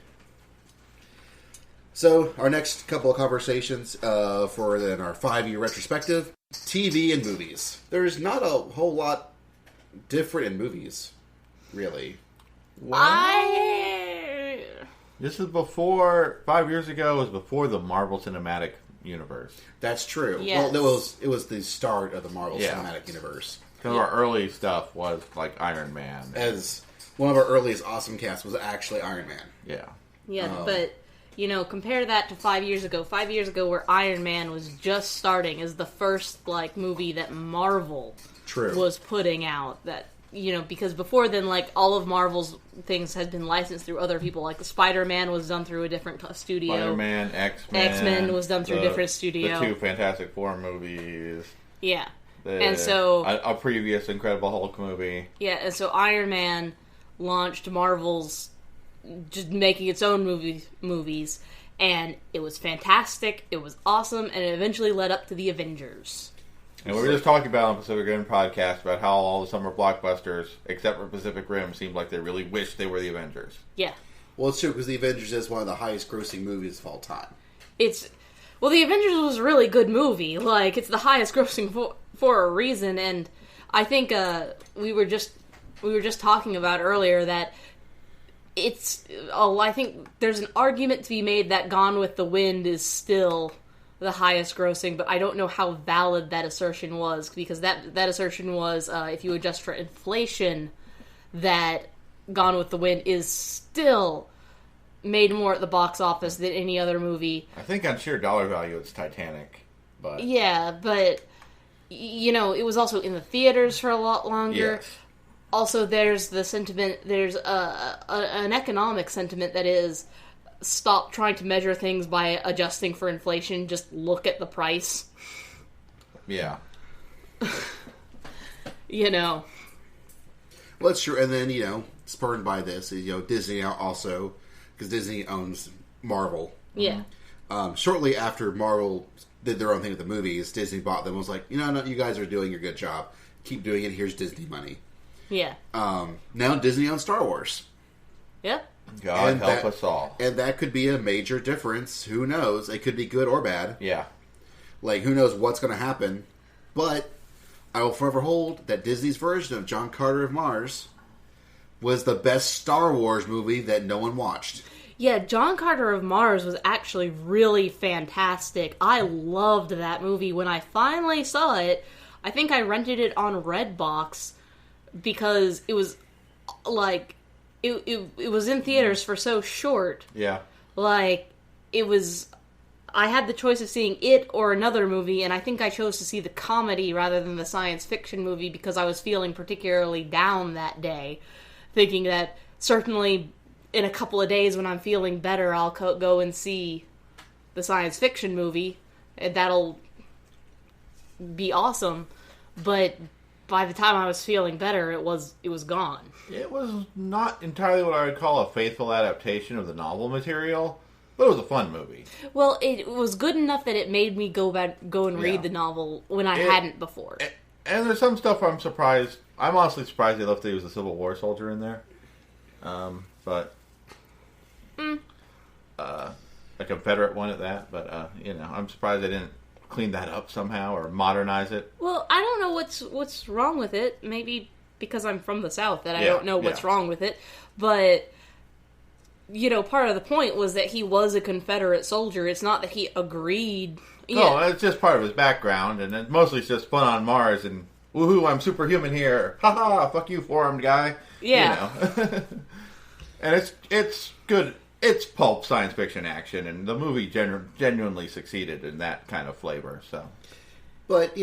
So, our next couple of conversations for our 5-year retrospective, TV and movies. There's not a whole lot different in movies, really. This is before 5 years ago. It was before the Marvel Cinematic Universe. That's true. Yes. Well, it was the start of the Marvel Cinematic Universe. Some of our early stuff was like Iron Man. As one of our earliest OSMcast was actually Iron Man. Yeah. Yeah, but, compare that to 5 years ago. 5 years ago, where Iron Man was just starting as the first, movie that Marvel was putting out. That, because before then, all of Marvel's things had been licensed through other people. Like, the Spider-Man was done through a different studio. Spider-Man, X-Men. X-Men was done through a different studio. The 2 Fantastic Four movies. Yeah. And so a previous Incredible Hulk movie. Yeah, and so Iron Man launched Marvel's just making its own movies, and it was fantastic, it was awesome, and it eventually led up to the Avengers. And we were just talking about on Pacific Rim podcast about how all the summer blockbusters, except for Pacific Rim, seemed like they really wished they were the Avengers. Yeah. Well, it's true, because the Avengers is one of the highest grossing movies of all time. Well, the Avengers was a really good movie. It's the highest grossing for a reason, and I think we were just talking about earlier that I think there's an argument to be made that Gone with the Wind is still the highest grossing, but I don't know how valid that assertion was, because that assertion was, if you adjust for inflation, that Gone with the Wind is still made more at the box office than any other movie. I think on sheer dollar value it's Titanic, but... Yeah, but, it was also in the theaters for a lot longer. Yes. Also, there's the sentiment, there's an economic sentiment that is, stop trying to measure things by adjusting for inflation, just look at the price. Yeah. Well, that's true. And then, spurred by this, Disney also, because Disney owns Marvel. Yeah. Shortly after Marvel did their own thing with the movies, Disney bought them and was like, no, you guys are doing your good job. Keep doing it. Here's Disney money. Yeah. Now Disney owns Star Wars. Yep. God help us all. And that could be a major difference. Who knows? It could be good or bad. Yeah. Who knows what's going to happen. But I will forever hold that Disney's version of John Carter of Mars was the best Star Wars movie that no one watched. Yeah, John Carter of Mars was actually really fantastic. I loved that movie. When I finally saw it, I think I rented it on Redbox because it was like it was in theaters for so short. Yeah. Like it was I had the choice of seeing it or another movie, and I think I chose to see the comedy rather than the science fiction movie because I was feeling particularly down that day, thinking that certainly in a couple of days when I'm feeling better, I'll go and see the science fiction movie, and that'll be awesome. But by the time I was feeling better, it was gone. It was not entirely what I would call a faithful adaptation of the novel material, but it was a fun movie. Well, it was good enough that it made me go and read the novel when I hadn't before. And there's some stuff I'm surprised. I'm honestly surprised they left that he was a Civil War soldier in there. But a Confederate one at that. But I'm surprised they didn't clean that up somehow or modernize it. Well, I don't know what's wrong with it. Maybe because I'm from the South that I don't know what's wrong with it. But part of the point was that he was a Confederate soldier. It's not that he agreed. No, it's just part of his background, and it mostly it's just fun on Mars and woohoo, I'm superhuman here. Ha ha, fuck you, four-armed guy. Yeah. And it's good. It's pulp science fiction action, and the movie genuinely succeeded in that kind of flavor. So, but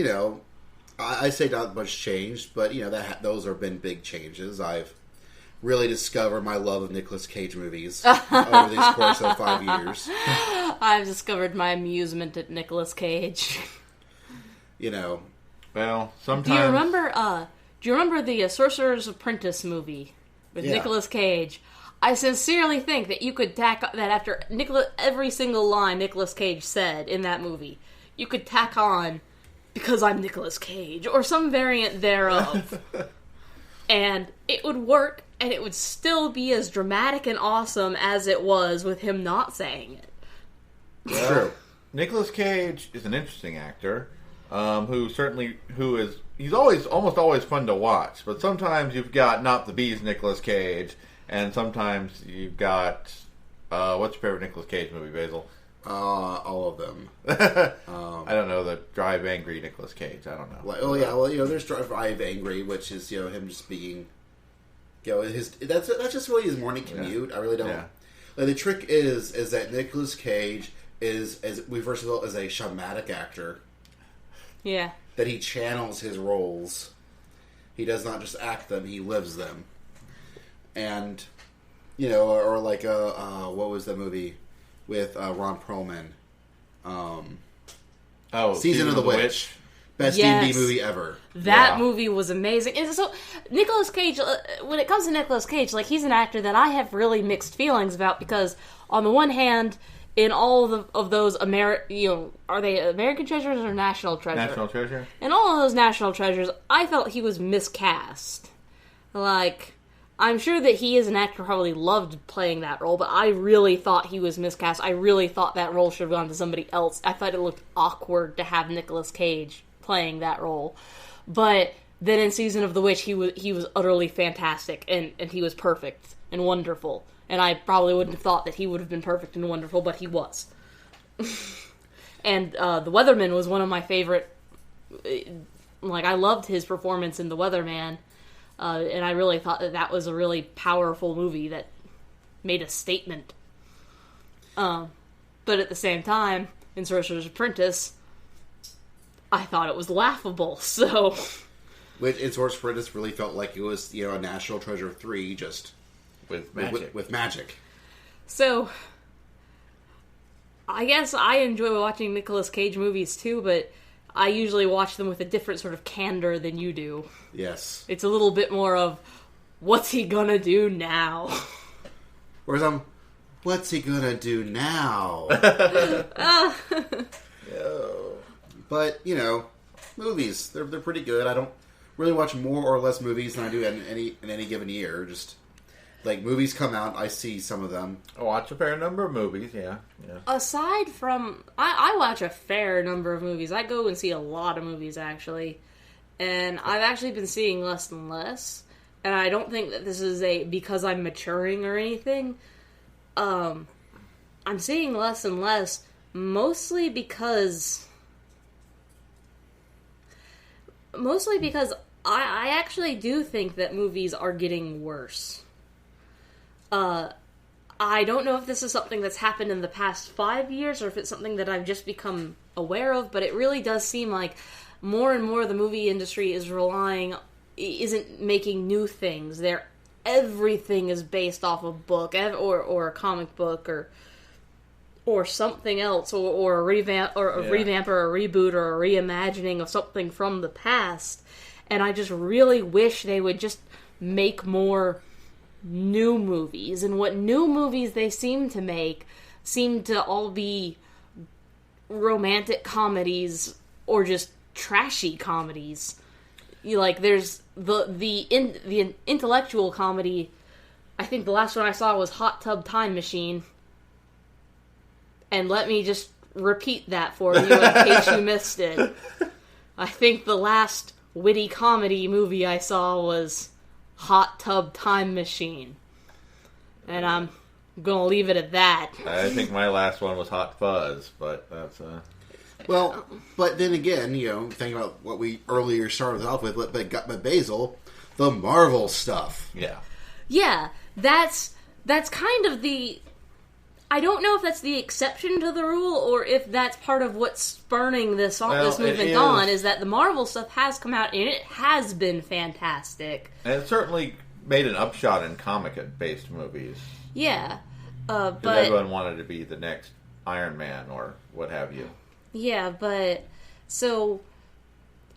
I say not much changed, but those have been big changes. I've really discovered my love of Nicolas Cage movies over these course of 5 years. I've discovered my amusement at Nicolas Cage. Well, sometimes. Do you remember the Sorcerer's Apprentice movie with Nicolas Cage? I sincerely think that you could tack that after every single line Nicolas Cage said in that movie, you could tack on "because I'm Nicolas Cage" or some variant thereof, and it would work, and it would still be as dramatic and awesome as it was with him not saying it. Well, true. Nicolas Cage is an interesting actor, he's almost always fun to watch, but sometimes you've got Not the Bees Nicolas Cage. And sometimes you've got, what's your favorite Nicolas Cage movie, Basil? All of them. I don't know, the Drive Angry Nicolas Cage. I don't know. There's Drive Angry, which is him just being, that's just really his morning commute. I really don't. Yeah. Like, the trick is that Nicolas Cage is a shamanic actor. Yeah. That he channels his roles. He does not just act them; he lives them. And, or like, what was the movie with Ron Perlman? Season of the Witch. Best D&D movie ever. That movie was amazing. And so, Nicolas Cage, when it comes to Nicolas Cage, he's an actor that I have really mixed feelings about because, on the one hand, in all of those are they American Treasures or National Treasure? National Treasure. In all of those National Treasures, I felt he was miscast. I'm sure that he as an actor probably loved playing that role, but I really thought he was miscast. I really thought that role should have gone to somebody else. I thought it looked awkward to have Nicolas Cage playing that role. But then in Season of the Witch, he was utterly fantastic, and he was perfect and wonderful. And I probably wouldn't have thought that he would have been perfect and wonderful, but he was. And The Weatherman was one of my favorite. I loved his performance in The Weatherman. And I really thought that was a really powerful movie that made a statement. But at the same time, in Sorcerer's Apprentice, I thought it was laughable, so... Which, in Sorcerer's Apprentice, really felt like it was, a National Treasure 3, just... With magic. With magic. So, I guess I enjoy watching Nicolas Cage movies, too, but... I usually watch them with a different sort of candor than you do. Yes. It's a little bit more of, what's he gonna do now? Whereas what's he gonna do now? But, movies, they're pretty good. I don't really watch more or less movies than I do in any given year. Just, movies come out, I see some of them. I watch a fair number of movies, yeah. Aside from... I watch a fair number of movies. I go and see a lot of movies, actually. And I've actually been seeing less and less. And I don't think that this is because I'm maturing or anything. I'm seeing less and less, mostly because I actually do think that movies are getting worse. I don't know if this is something that's happened in the past 5 years or if it's something that I've just become aware of, but it really does seem like more and more the movie industry isn't making new things. Everything is based off a book or a comic book or something else, or a revamp or a revamp or a reboot or a reimagining of something from the past. And I just really wish they would just make more new movies. And what new movies they seem to make seem to all be romantic comedies or just trashy comedies. There's the intellectual comedy. I think the last one I saw was Hot Tub Time Machine. And let me just repeat that for you in case you missed it. I think the last witty comedy movie I saw was Hot Tub Time Machine. And I'm gonna leave it at that. I think my last one was Hot Fuzz, but that's Well, but then again, thinking about what we earlier started off with, but Basil, the Marvel stuff. Yeah, that's kind of the... I don't know if that's the exception to the rule, or if that's part of what's spurning this movement on, is that the Marvel stuff has come out, and it has been fantastic. And it certainly made an upshot in comic-based movies. Yeah. But everyone wanted to be the next Iron Man, or what have you. Yeah, but... So,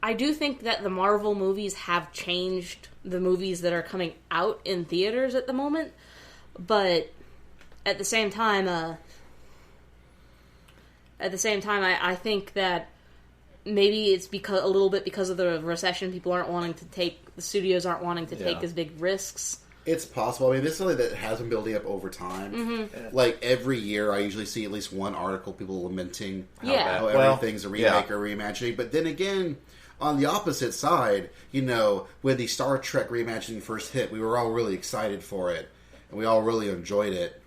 I do think that the Marvel movies have changed the movies that are coming out in theaters at the moment, but... At the same time, I think that maybe it's a little bit because of the recession. The studios aren't wanting to take as big risks. It's possible. I mean, this is something that has been building up over time. Mm-hmm. Like, every year, I usually see at least one article, people lamenting how everything's a remake or reimagining. But then again, on the opposite side, when the Star Trek reimagining first hit, we were all really excited for it. And we all really enjoyed it.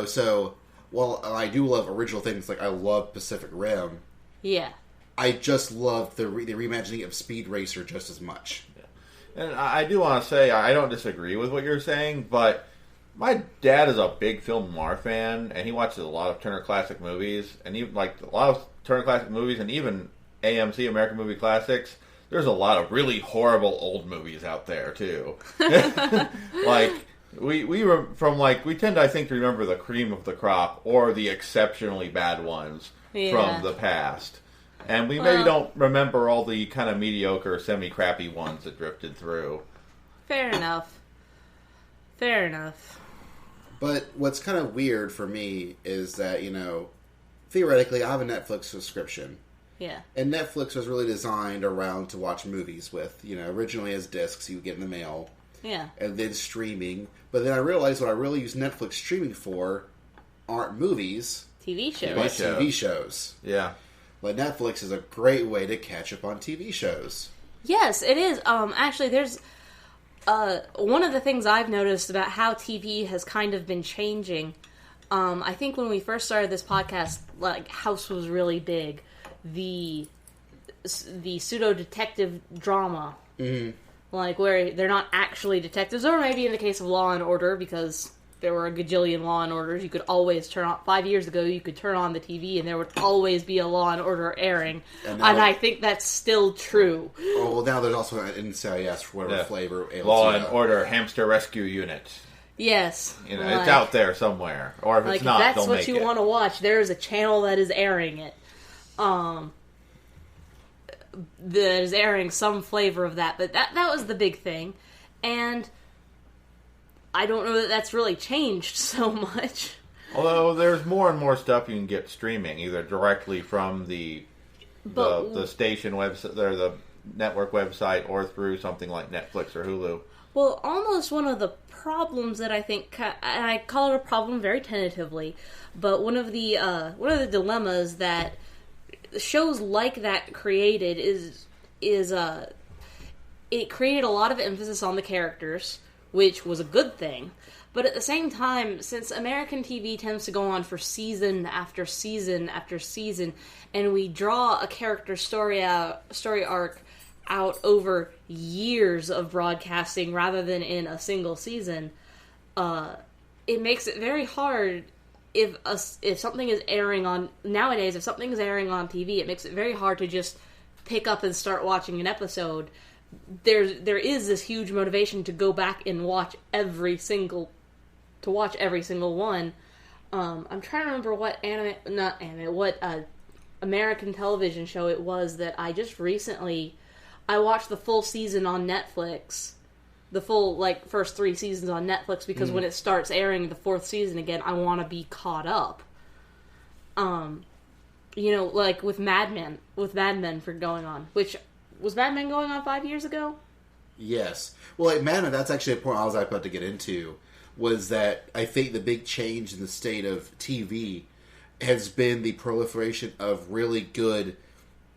So, while I do love original things, like I love Pacific Rim. Yeah. I just love the reimagining of Speed Racer just as much. Yeah. And I do want to say, I don't disagree with what you're saying, but my dad is a big film noir fan, and he watches a lot of Turner Classic Movies, and even a lot of Turner Classic Movies, and even AMC, American Movie Classics. There's a lot of really horrible old movies out there, too. We tend to, I think, to remember the cream of the crop or the exceptionally bad ones from the past. And we maybe don't remember all the kind of mediocre, semi-crappy ones that drifted through. Fair enough. But what's kind of weird for me is that, theoretically, I have a Netflix subscription. Yeah. And Netflix was really designed around to watch movies with, originally as discs you would get in the mail. Yeah. And then streaming. But then I realized what I really use Netflix streaming for aren't movies. TV shows. But TV shows. Yeah. But Netflix is a great way to catch up on TV shows. Yes, it is. Actually, there's... one of the things I've noticed about how TV has kind of been changing... I think when we first started this podcast, House was really big. The pseudo-detective drama. Mm-hmm. Where they're not actually detectives, or maybe in the case of Law and Order, because there were a gajillion Law and Orders, you could always turn on... 5 years ago, you could turn on the TV, and there would always be a Law and Order airing. And I think that's still true. Oh, well, now there's also an NCIS, for whatever flavor. Law and Order Hamster Rescue Unit. Yes. It's out there somewhere. Or if it's not, that's they'll what make you want to watch. There is a channel that is airing it. That is airing some flavor of that, but that was the big thing, and I don't know that that's really changed so much. Although there's more and more stuff you can get streaming, either directly from the station website or the network website, or through something like Netflix or Hulu. Well, almost one of the problems that I think, and I call it a problem very tentatively, but one of the dilemmas that shows like that created is it created a lot of emphasis on the characters, which was a good thing, But at the same time, since American TV tends to go on for season after season after season, and we draw a character story arc out over years of broadcasting rather than in a single season, it makes it very hard if something is airing on nowadays. If something is airing on TV, it makes it very hard to just pick up and start watching an episode. There is this huge motivation to go back and watch every single one. I'm trying to remember what American television show it was that I just recently I watched the full season on Netflix. The full, first 3 seasons on Netflix, because when it starts airing the 4th season again, I want to be caught up. With Mad Men for going on. Which, was Mad Men going on 5 years ago? Yes. Well, Mad Men, that's actually a point I was about to get into, was that I think the big change in the state of TV has been the proliferation of really good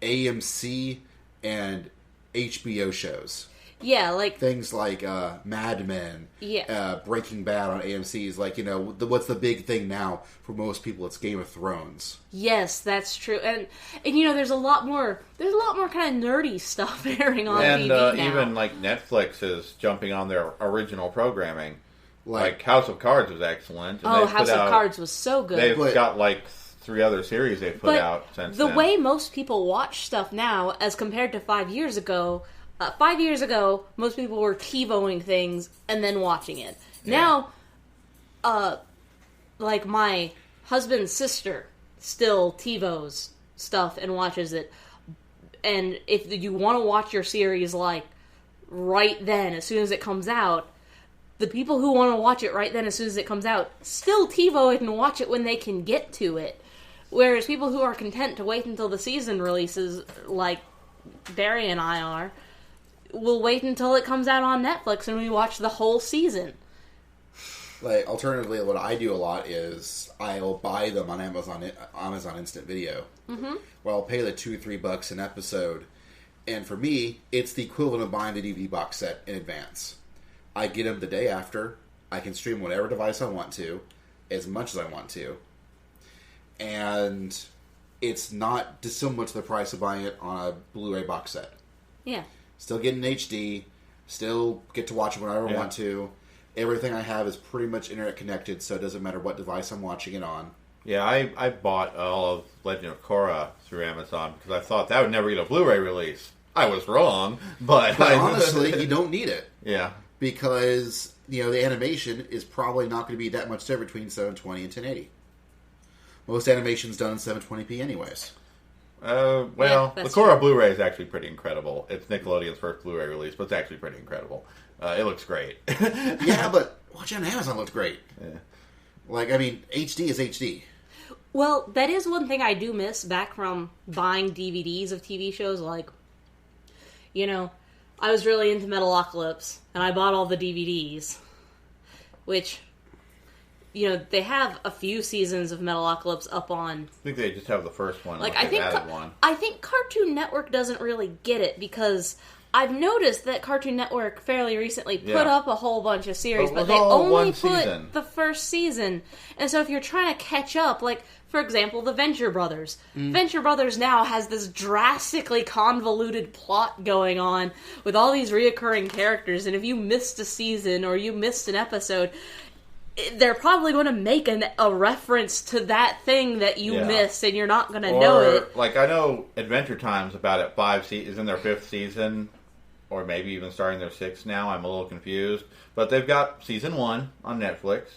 AMC and HBO shows. Yeah, things like Mad Men, Breaking Bad on AMC is what's the big thing now for most people? It's Game of Thrones. Yes, that's true, and there's a lot more kind of nerdy stuff airing on TV now. And even Netflix is jumping on their original programming. Like House of Cards was excellent. And House of Cards was so good. They've got 3 other series they've put out since then. The way most people watch stuff now, as compared to 5 years ago. 5 years ago, most people were TiVoing things and then watching it. Yeah. Now, my husband's sister still TiVos stuff and watches it. And if you want to watch your series, right then, as soon as it comes out, the people who want to watch it right then, as soon as it comes out, still TiVo it and watch it when they can get to it. Whereas people who are content to wait until the season releases, like Barry and I are, we'll wait until it comes out on Netflix and we watch the whole season. Alternatively, what I do a lot is I'll buy them on Amazon Instant Video. Mm-hmm. Where I'll pay the $2-3 an episode, and for me, it's the equivalent of buying the DVD box set in advance. I get them the day after. I can stream whatever device I want to, as much as I want to, and it's not dissimilar to the price of buying it on a Blu-ray box set. Yeah. Still get in HD, still get to watch it whenever I want to. Everything I have is pretty much internet connected, so it doesn't matter what device I'm watching it on. Yeah, I bought all of Legend of Korra through Amazon because I thought that would never get a Blu-ray release. I was wrong, but honestly, you don't need it. Yeah. Because, the animation is probably not going to be that much different between 720 and 1080. Most animation's done in 720p anyways. The Korra Blu-ray is actually pretty incredible. It's Nickelodeon's first Blu-ray release, but it's actually pretty incredible. It looks great. Yeah, but watching on Amazon looked great. Yeah. HD is HD. Well, that is one thing I do miss back from buying DVDs of TV shows. I was really into Metalocalypse, and I bought all the DVDs, which, they have a few seasons of Metalocalypse up on... I think they just have the first one. I think Cartoon Network doesn't really get it, because I've noticed that Cartoon Network fairly recently put up a whole bunch of series, but they only put the first season. And so if you're trying to catch up, for example, the Venture Brothers. Venture Brothers now has this drastically convoluted plot going on with all these reoccurring characters, and if you missed a season or you missed an episode, they're probably going to make a reference to that thing that you missed, and you're not going to know it. I know Adventure Time's about at is in their 5th season, or maybe even starting their 6th now. I'm a little confused. But they've got season 1 on Netflix.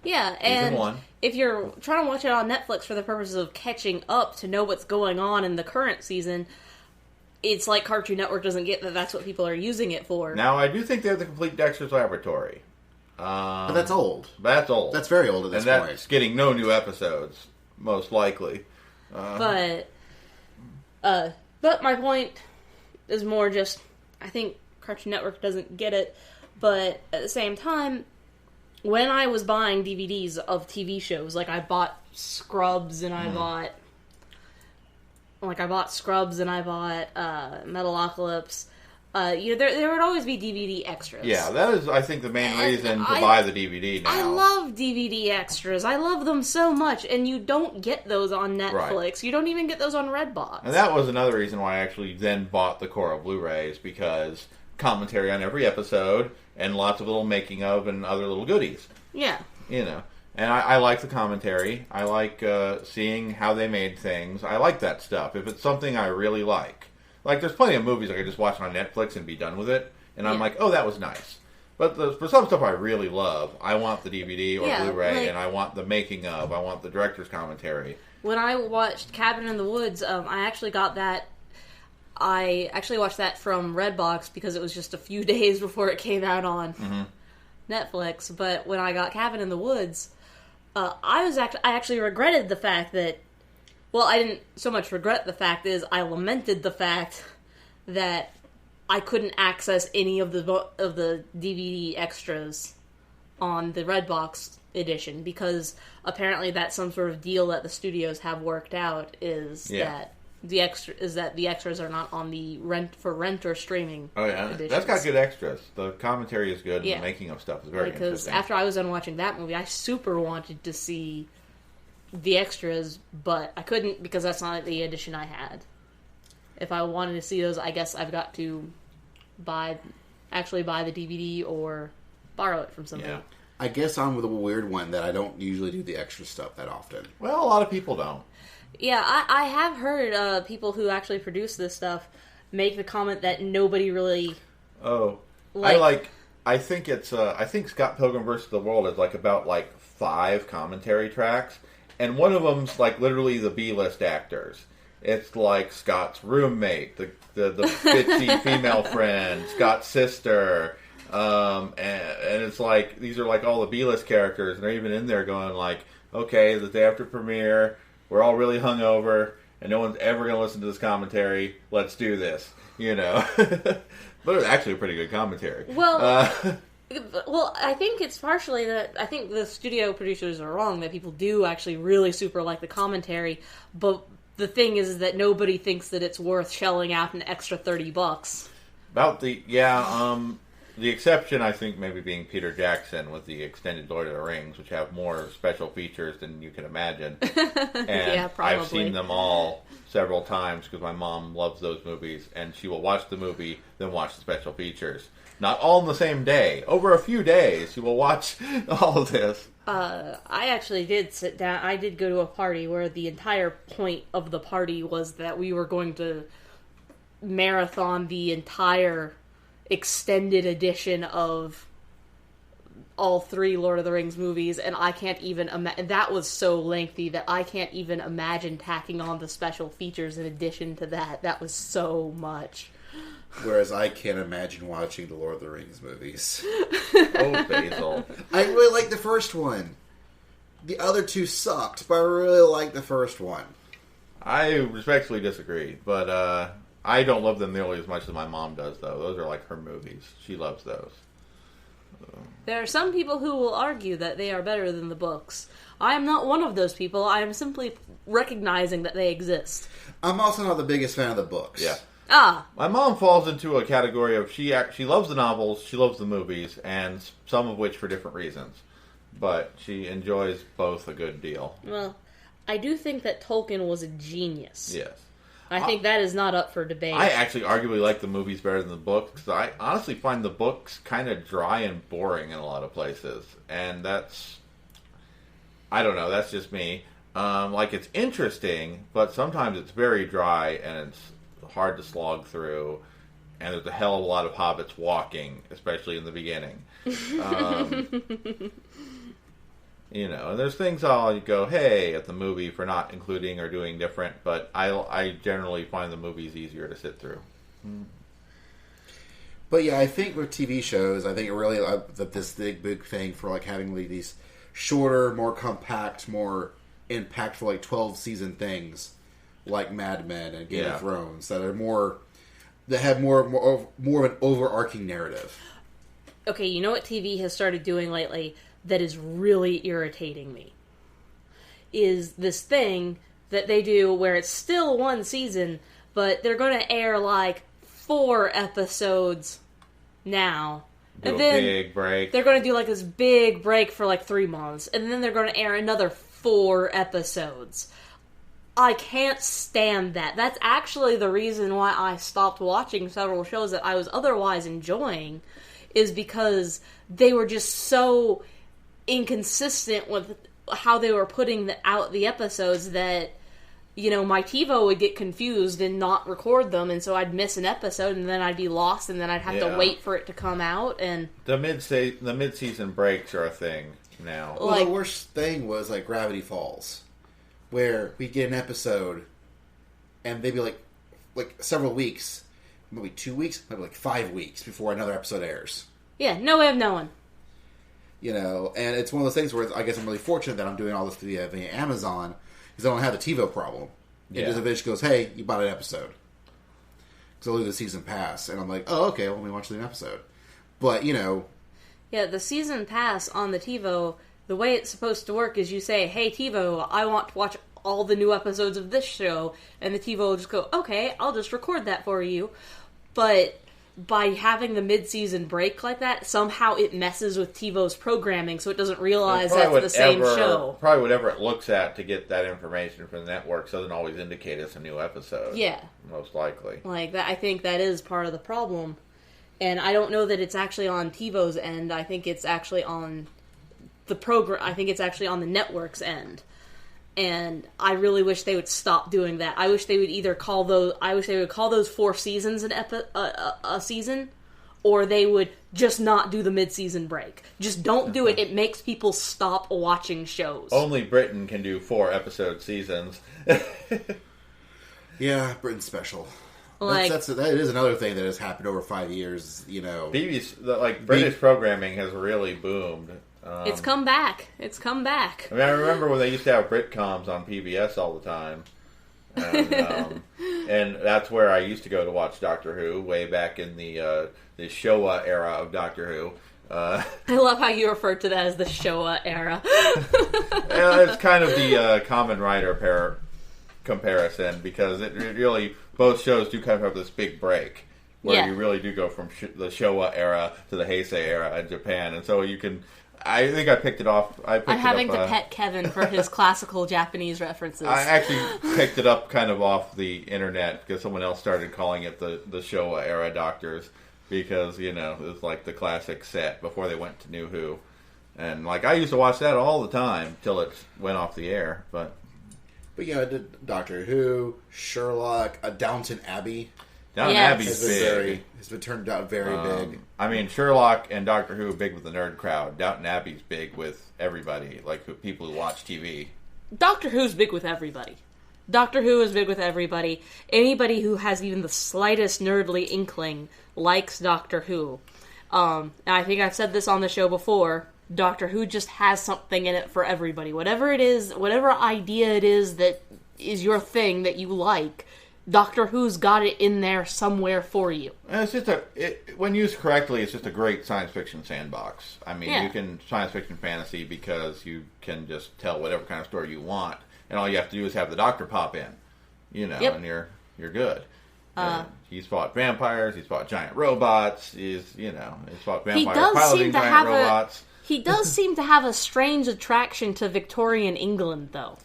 Yeah, and if you're trying to watch it on Netflix for the purposes of catching up to know what's going on in the current season, it's like Cartoon Network doesn't get that that's what people are using it for. Now, I do think they have the complete Dexter's Laboratory. But that's old. That's old. That's very old at this point. And that's getting no new episodes, most likely. But my point is more just, I think Cartoon Network doesn't get it, but at the same time, when I was buying DVDs of TV shows, I bought Scrubs and I bought Metalocalypse, There would always be DVD extras. Yeah, that is, I think, the main reason to buy the DVD now. I love DVD extras. I love them so much, and you don't get those on Netflix. Right. You don't even get those on Redbox. And that was another reason why I actually then bought the Cora Blu-rays, because commentary on every episode, and lots of little making of and other little goodies. Yeah. And I like the commentary. I like seeing how they made things. I like that stuff. If it's something I really like. Like, there's plenty of movies I could just watch on Netflix and be done with it. And I'm like, oh, that was nice. But for some stuff I really love, I want the DVD or Blu-ray, and I want the making of. I want the director's commentary. When I watched Cabin in the Woods, I actually got that. I actually watched that from Redbox because it was just a few days before it came out on Netflix. But when I got Cabin in the Woods, I actually regretted the fact that. Well, I didn't so much regret the fact is I lamented the fact that I couldn't access any of the DVD extras on the Redbox edition, because apparently that's some sort of deal that the studios have worked out that the extras are not on the rent or streaming. Oh yeah, editions. That's got good extras. The commentary is good. And the making of stuff is very interesting. Because after I was done watching that movie, I super wanted to see the extras, but I couldn't because that's not the edition I had. If I wanted to see those, I guess I've got to buy the DVD or borrow it from somebody. Yeah. I guess I'm with a weird one that I don't usually do the extra stuff that often. Well, a lot of people don't. Yeah, I have heard people who actually produce this stuff make the comment that nobody really. Oh, I think Scott Pilgrim vs. the World is about 5 commentary tracks. And one of them's literally the B-list actors. It's like Scott's roommate, the bitchy female friend, Scott's sister, and it's these are all the B-list characters, and they're even in there going okay, the day after premiere, we're all really hungover, and no one's ever going to listen to this commentary. Let's do this, But it's actually a pretty good commentary. Well, I think it's partially that I think the studio producers are wrong, that people do actually really super like the commentary, but the thing is that nobody thinks that it's worth shelling out an extra $30. About the exception, I think, maybe being Peter Jackson with the extended Lord of the Rings, which have more special features than you can imagine. And yeah, probably. I've seen them all several times because my mom loves those movies, and she will watch the movie, then watch the special features. Not all in the same day. Over a few days, you will watch all of this. I actually did sit down. I did go to a party where the entire point of the party was that we were going to marathon the entire extended edition of all 3 Lord of the Rings movies, and I can't even imagine. That was so lengthy that I can't even imagine tacking on the special features in addition to that. That was so much. Whereas I can't imagine watching the Lord of the Rings movies. Oh, Basil. I really liked the first one. The other 2 sucked, but I really liked the first one. I respectfully disagree, but I don't love them nearly as much as my mom does, though. Those are her movies. She loves those. There are some people who will argue that they are better than the books. I am not one of those people. I am simply recognizing that they exist. I'm also not the biggest fan of the books. Yeah. Ah. My mom falls into a category of she loves the novels, she loves the movies, and some of which for different reasons. But she enjoys both a good deal. Well, I do think that Tolkien was a genius. Yes. I think that is not up for debate. I actually arguably like the movies better than the books, because I honestly find the books kind of dry and boring in a lot of places. And that's... I don't know, that's just me. It's interesting, but sometimes it's very dry, and it's hard to slog through, and there's a hell of a lot of hobbits walking, especially in the beginning. And there's things I'll go, hey, at the movie for not including or doing different, but I generally find the movies easier to sit through. But yeah, I think with TV shows, I think it really that this big thing for having these shorter, more compact, more impactful 12-season things like Mad Men and Game of Thrones that have more of an overarching narrative. Okay, you know what TV has started doing lately that is really irritating me? Is this thing that they do where it's still one season, but they're going to air 4 episodes now. Do And a then big break. they're going to do like this big break for like 3 months. And then they're going to air another 4 episodes. I can't stand that. That's actually the reason why I stopped watching several shows that I was otherwise enjoying, is because they were just so inconsistent with how they were putting out the episodes that, you know, my TiVo would get confused and not record them, and so I'd miss an episode, and then I'd be lost, and then I'd have to wait for it to come out. And the mid-season breaks are a thing now. Well, the worst thing was like Gravity Falls, where we get an episode, and maybe like several weeks, maybe 2 weeks, maybe like 5 weeks before another episode airs. Yeah, no way of knowing. You know, and it's one of those things where I guess I'm really fortunate that I'm doing all this via Amazon, because I don't have the TiVo problem. It just eventually goes, hey, you bought an episode. Because I'll do the season pass, and I'm like, oh, okay, well, let me watch the episode. But, you know... Yeah, the season pass on the TiVo, the way it's supposed to work is you say, hey, TiVo, I want to watch all the new episodes of this show, and the TiVo will just go, okay, I'll just record that for you. But by having the mid-season break like that, somehow it messes with TiVo's programming, so it doesn't realize that's the same show. Probably whatever it looks at to get that information from the networks doesn't always indicate it's a new episode. Yeah. Most likely. Like, that, I think that is part of the problem. And I don't know that it's actually on TiVo's end. I think it's actually on the I think it's actually on the network's end. And I really wish they would stop doing that. I wish they would either call those 4 seasons a season, or they would just not do the mid-season break. Just don't do it. It makes people stop watching shows. Only Britain can do 4-episode seasons. Yeah, Britain's special. Like, that is another thing that has happened over 5 years, you know. British programming has really boomed. It's come back. It's come back. I mean, I remember when they used to have Britcoms on PBS all the time. And, and that's where I used to go to watch Doctor Who, way back in the Showa era of Doctor Who. I love how you refer to that as the Showa era. It's kind of the Kamen Rider comparison, because it really, both shows do kind of have this big break where you really do go from the Showa era to the Heisei era in Japan, and so you can. I think I picked it off. I'm having to pet Kevin for his classical Japanese references. I actually picked it up kind of off the internet because someone else started calling it the Showa era Doctors, because, you know, it was like the classic set before they went to New Who. And like, I used to watch that all the time till it went off the air. But yeah, I did Doctor Who, Sherlock, Downton Abbey. Downton Abbey's big. Has been turned out very big. I mean, Sherlock and Doctor Who are big with the nerd crowd. Downton Abbey's big with everybody, like people who watch TV. Doctor Who's big with everybody. Doctor Who is big with everybody. Anybody who has even the slightest nerdly inkling likes Doctor Who. And I think I've said this on the show before. Doctor Who just has something in it for everybody. Whatever it is, whatever idea it is that is your thing that you like, Doctor Who's got it in there somewhere for you. And it's just when used correctly, it's just a great science fiction sandbox. I mean, you can science fiction fantasy because you can just tell whatever kind of story you want, and all you have to do is have the Doctor pop in, you know, and you're good. He's fought vampires. He's fought giant robots. He's fought vampires piloting giant robots. He does seem to have a strange attraction to Victorian England, though.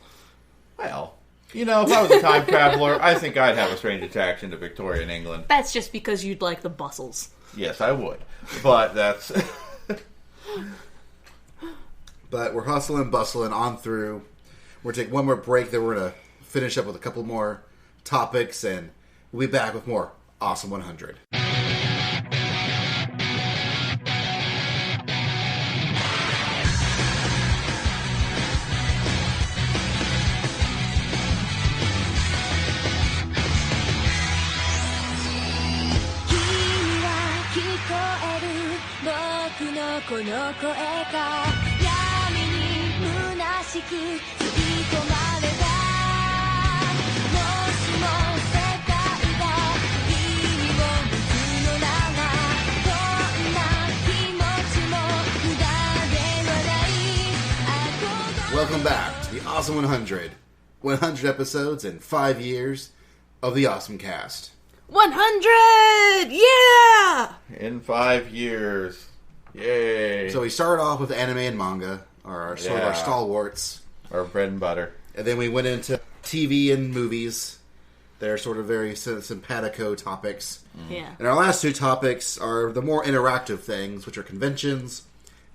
Well, you know, if I was a time traveler, I think I'd have a strange attraction to Victorian England. That's just because you'd like the bustles. Yes, I would. But that's... But we're hustling, bustling on through. We're going to take one more break, then we're going to finish up with a couple more topics, and we'll be back with more Awesome 100. Welcome back to the Awesome 100. 100 episodes and 5 years of the OSMcast. 100! Yeah! In 5 years. Yay. So we started off with anime and manga, sort of our Yeah. stalwarts. Our bread and butter. And then we went into TV and movies. They're sort of very simpatico topics. Yeah. And our last two topics are the more interactive things, which are conventions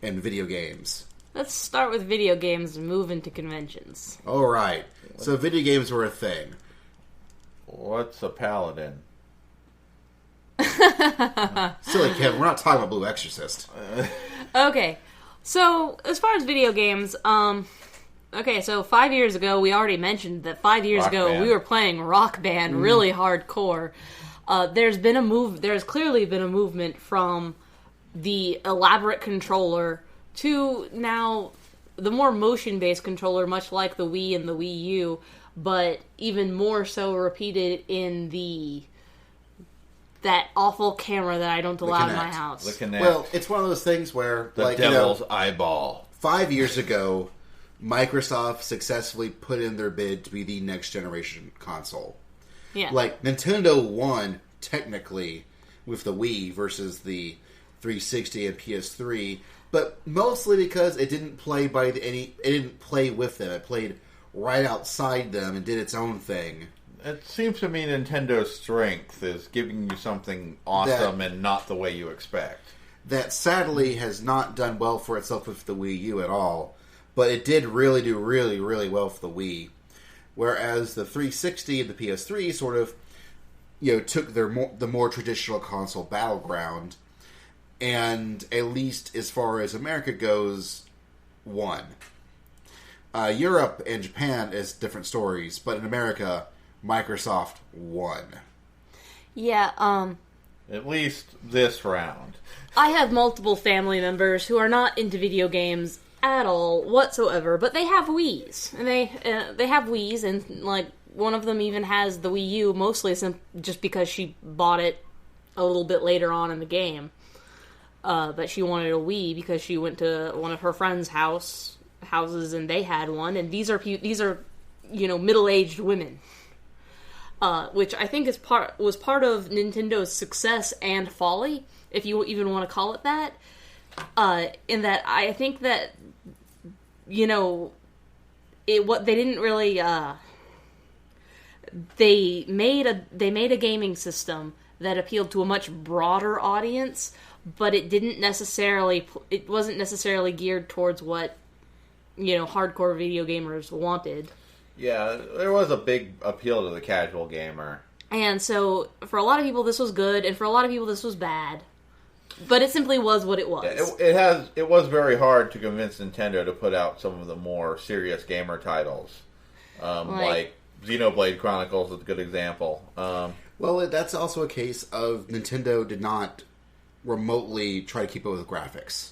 and video games. Let's start with video games and move into conventions. All right. So video games were a thing. What's a paladin? Silly Kevin, we're not talking about Blue Exorcist. Okay. So, as far as video games, so 5 years ago, we already mentioned that 5 years Rock ago Band. we were playing Rock Band really hardcore. There's clearly been a movement from the elaborate controller to now the more motion-based controller, much like the Wii and the Wii U, but even more so repeated in that awful camera that I don't allow in my Kinect. house. The Kinect. Well, it's one of those things where, the like, devil's eyeball. 5 years ago, Microsoft successfully put in their bid to be the next generation console. Yeah. Like, Nintendo won, technically, with the Wii versus the 360 and PS3, but mostly because it didn't play it didn't play with them. It played right outside them and did its own thing. It seems to me Nintendo's strength is giving you something awesome and not the way you expect. That sadly has not done well for itself with the Wii U at all, but it did really do really, really well for the Wii. Whereas the 360 and the PS3 sort of, took the more traditional console battleground, and at least as far as America goes, won. Europe and Japan is different stories, but in America, Microsoft won. Yeah, At least this round. I have multiple family members who are not into video games at all whatsoever, but they have Wiis, and they have Wiis, and like one of them even has the Wii U, mostly just because she bought it a little bit later on in the game. But she wanted a Wii because she went to one of her friends' houses, and they had one. And these are middle-aged women, which I think was part of Nintendo's success and folly, if you even want to call it that. In that I think that they made a gaming system that appealed to a much broader audience, but it wasn't necessarily geared towards what hardcore video gamers wanted. Yeah, there was a big appeal to the casual gamer. And so for a lot of people this was good, and for a lot of people this was bad. But it simply was what it was. Yeah, it was very hard to convince Nintendo to put out some of the more serious gamer titles. Like Xenoblade Chronicles is a good example. Well, that's also a case of Nintendo did not remotely try to keep up with graphics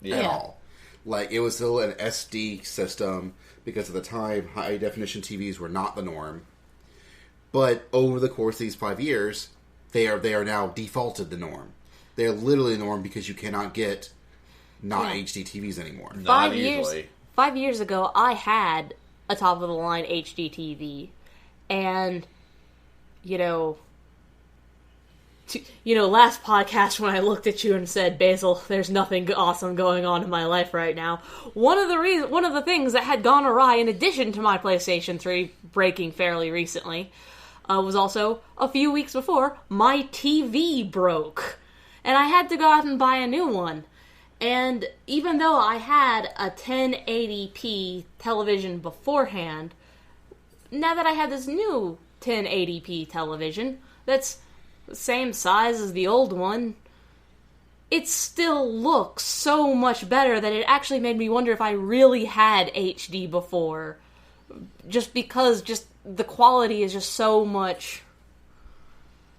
at all. Like, it was still an SD system, because at the time, high-definition TVs were not the norm. But over the course of these 5 years, they are now defaulted the norm. They're literally the norm because you cannot get not HD TVs anymore. Not easily. 5 years ago, I had a top-of-the-line HD TV, and last podcast when I looked at you and said, Basil, there's nothing awesome going on in my life right now. One of the things that had gone awry, in addition to my PlayStation 3 breaking fairly recently, was also a few weeks before my TV broke, and I had to go out and buy a new one. And even though I had a 1080p television beforehand, now that I had this new 1080p television that's the same size as the old one, it still looks so much better that it actually made me wonder if I really had HD before. Just because the quality is just so much...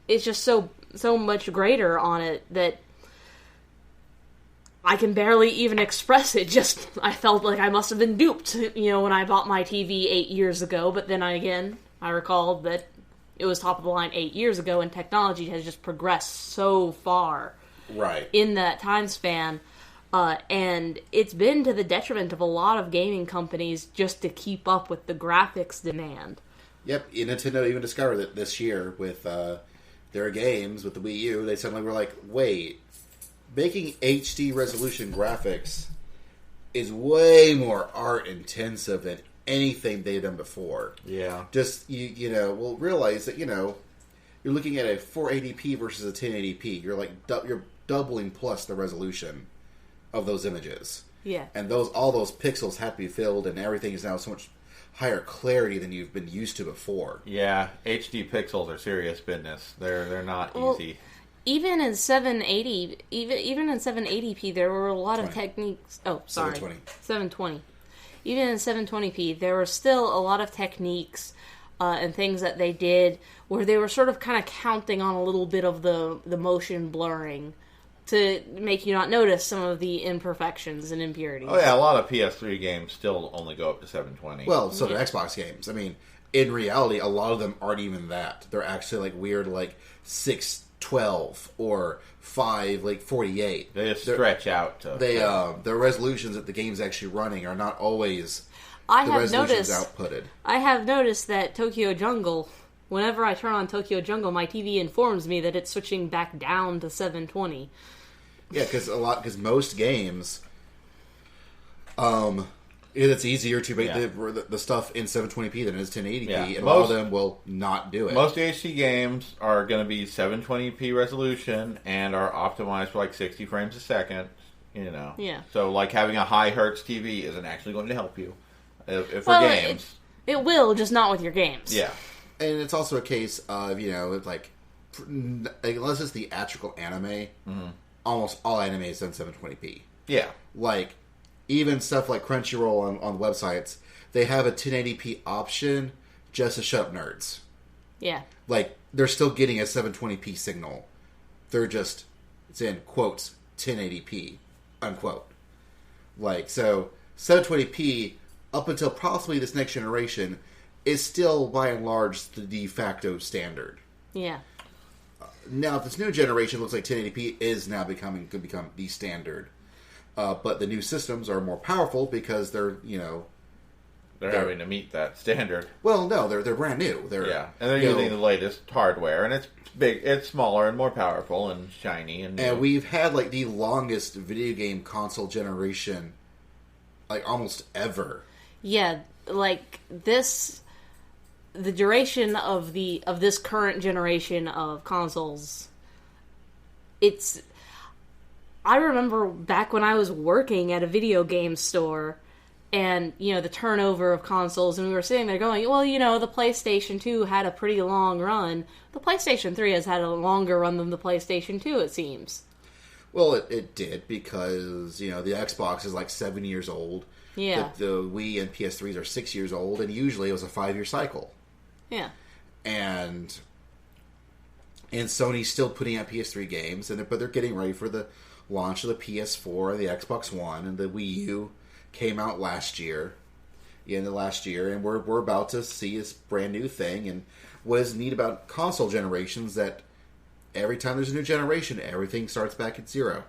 It's just so much greater on it that I can barely even express it. I felt like I must have been duped, when I bought my TV 8 years ago. But then again, I recalled that it was top of the line 8 years ago, and technology has just progressed so far in that time span. And it's been to the detriment of a lot of gaming companies just to keep up with the graphics demand. Yep, Nintendo even discovered it this year with their games with the Wii U, they suddenly were like, wait, making HD resolution graphics is way more art intensive than anything they've done before. Yeah. Just, we'll realize that, you're looking at a 480p versus a 1080p. You're like, you're doubling plus the resolution of those images. Yeah. And all those pixels have to be filled, and everything is now so much higher clarity than you've been used to before. Yeah, HD pixels are serious business. They're not easy. Even in 780, even in 780p, there were a lot of techniques. Oh, sorry, 720. Even in 720p, there were still a lot of techniques and things that they did where they were sort of kind of counting on a little bit of the motion blurring to make you not notice some of the imperfections and impurities. Oh yeah, a lot of PS3 games still only go up to 720. Well, so do Xbox games. I mean, in reality, a lot of them aren't even that. They're actually like weird, like 612 or 548. They just stretch out. The resolutions that the game's actually running are not always outputted. I have noticed that Tokyo Jungle, whenever I turn on Tokyo Jungle, my TV informs me that it's switching back down to 720. Yeah, because most games, it's easier to make the stuff in 720p than it is 1080p, and a lot of them will not do it. Most HD games are going to be 720p resolution and are optimized for like 60 frames a second. Yeah. So like having a high hertz TV isn't actually going to help you if for games. It will, just not with your games. Yeah. And it's also a case of, like, unless it's theatrical anime, almost all anime is done 720p. Yeah. Like, even stuff like Crunchyroll on websites, they have a 1080p option just to shut up nerds. Yeah. Like, they're still getting a 720p signal. They're just, it's in quotes, 1080p, unquote. Like, so, 720p, up until possibly this next generation, is still, by and large, the de facto standard. Yeah. Now, if this new generation looks like 1080p is now could become the standard. But the new systems are more powerful because they're having to meet that standard. Well, no, they're brand new. And they're using the latest hardware, and it's big, it's smaller and more powerful and shiny. And we've had like the longest video game console generation, like almost ever. Yeah, like the duration of this current generation of consoles, I remember back when I was working at a video game store and, the turnover of consoles, and we were sitting there going, well, the PlayStation 2 had a pretty long run. The PlayStation 3 has had a longer run than the PlayStation 2, it seems. Well, it did because, the Xbox is like 7 years old. Yeah. The Wii and PS3s are 6 years old, and usually it was a 5-year cycle. Yeah. And Sony's still putting out PS3 games, but they're getting ready for the launch of the PS4 and the Xbox One, and the Wii U came out last year, and we're about to see this brand new thing. And what is neat about console generations that every time there's a new generation, everything starts back at zero.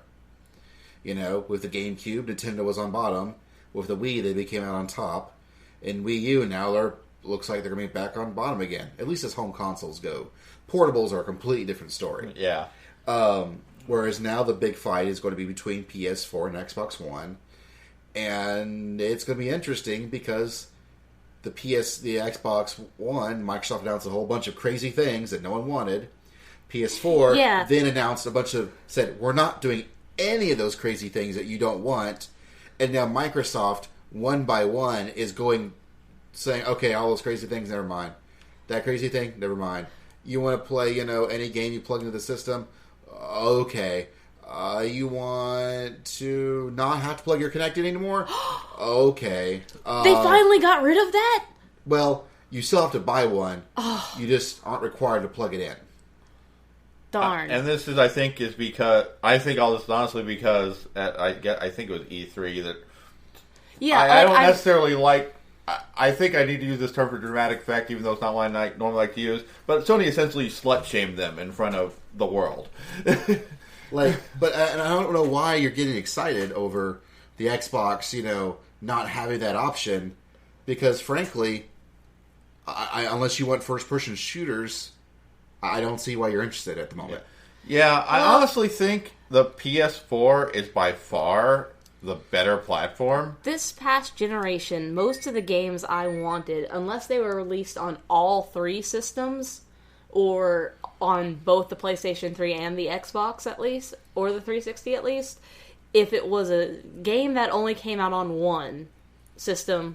With the GameCube, Nintendo was on bottom. With the Wii, they became out on top. And Wii U now looks like they're going to be back on bottom again. At least as home consoles go. Portables are a completely different story. Yeah. Whereas now the big fight is going to be between PS4 and Xbox One. And it's going to be interesting because the Xbox One, Microsoft announced a whole bunch of crazy things that no one wanted. PS4 then announced said, we're not doing any of those crazy things that you don't want. And now Microsoft, one by one, is saying, okay, all those crazy things, never mind. That crazy thing, never mind. You want to play, any game you plug into the system? Okay. You want to not have to plug your Kinect in anymore? Okay. They finally got rid of that? Well, you still have to buy one. You just aren't required to plug it in. Darn. And this is, I think all this is honestly because I think it was E3 that. Yeah, I don't necessarily like. I think I need to use this term for dramatic effect, even though it's not one I normally like to use. But Sony essentially slut-shamed them in front of the world. And I don't know why you're getting excited over the Xbox, not having that option, because frankly, unless you want first-person shooters, I don't see why you're interested at the moment. Yeah, I honestly think the PS4 is by far the better platform. This past generation, most of the games I wanted, unless they were released on all three systems, or on both the PlayStation 3 and the Xbox at least, or the 360 at least, if it was a game that only came out on one system,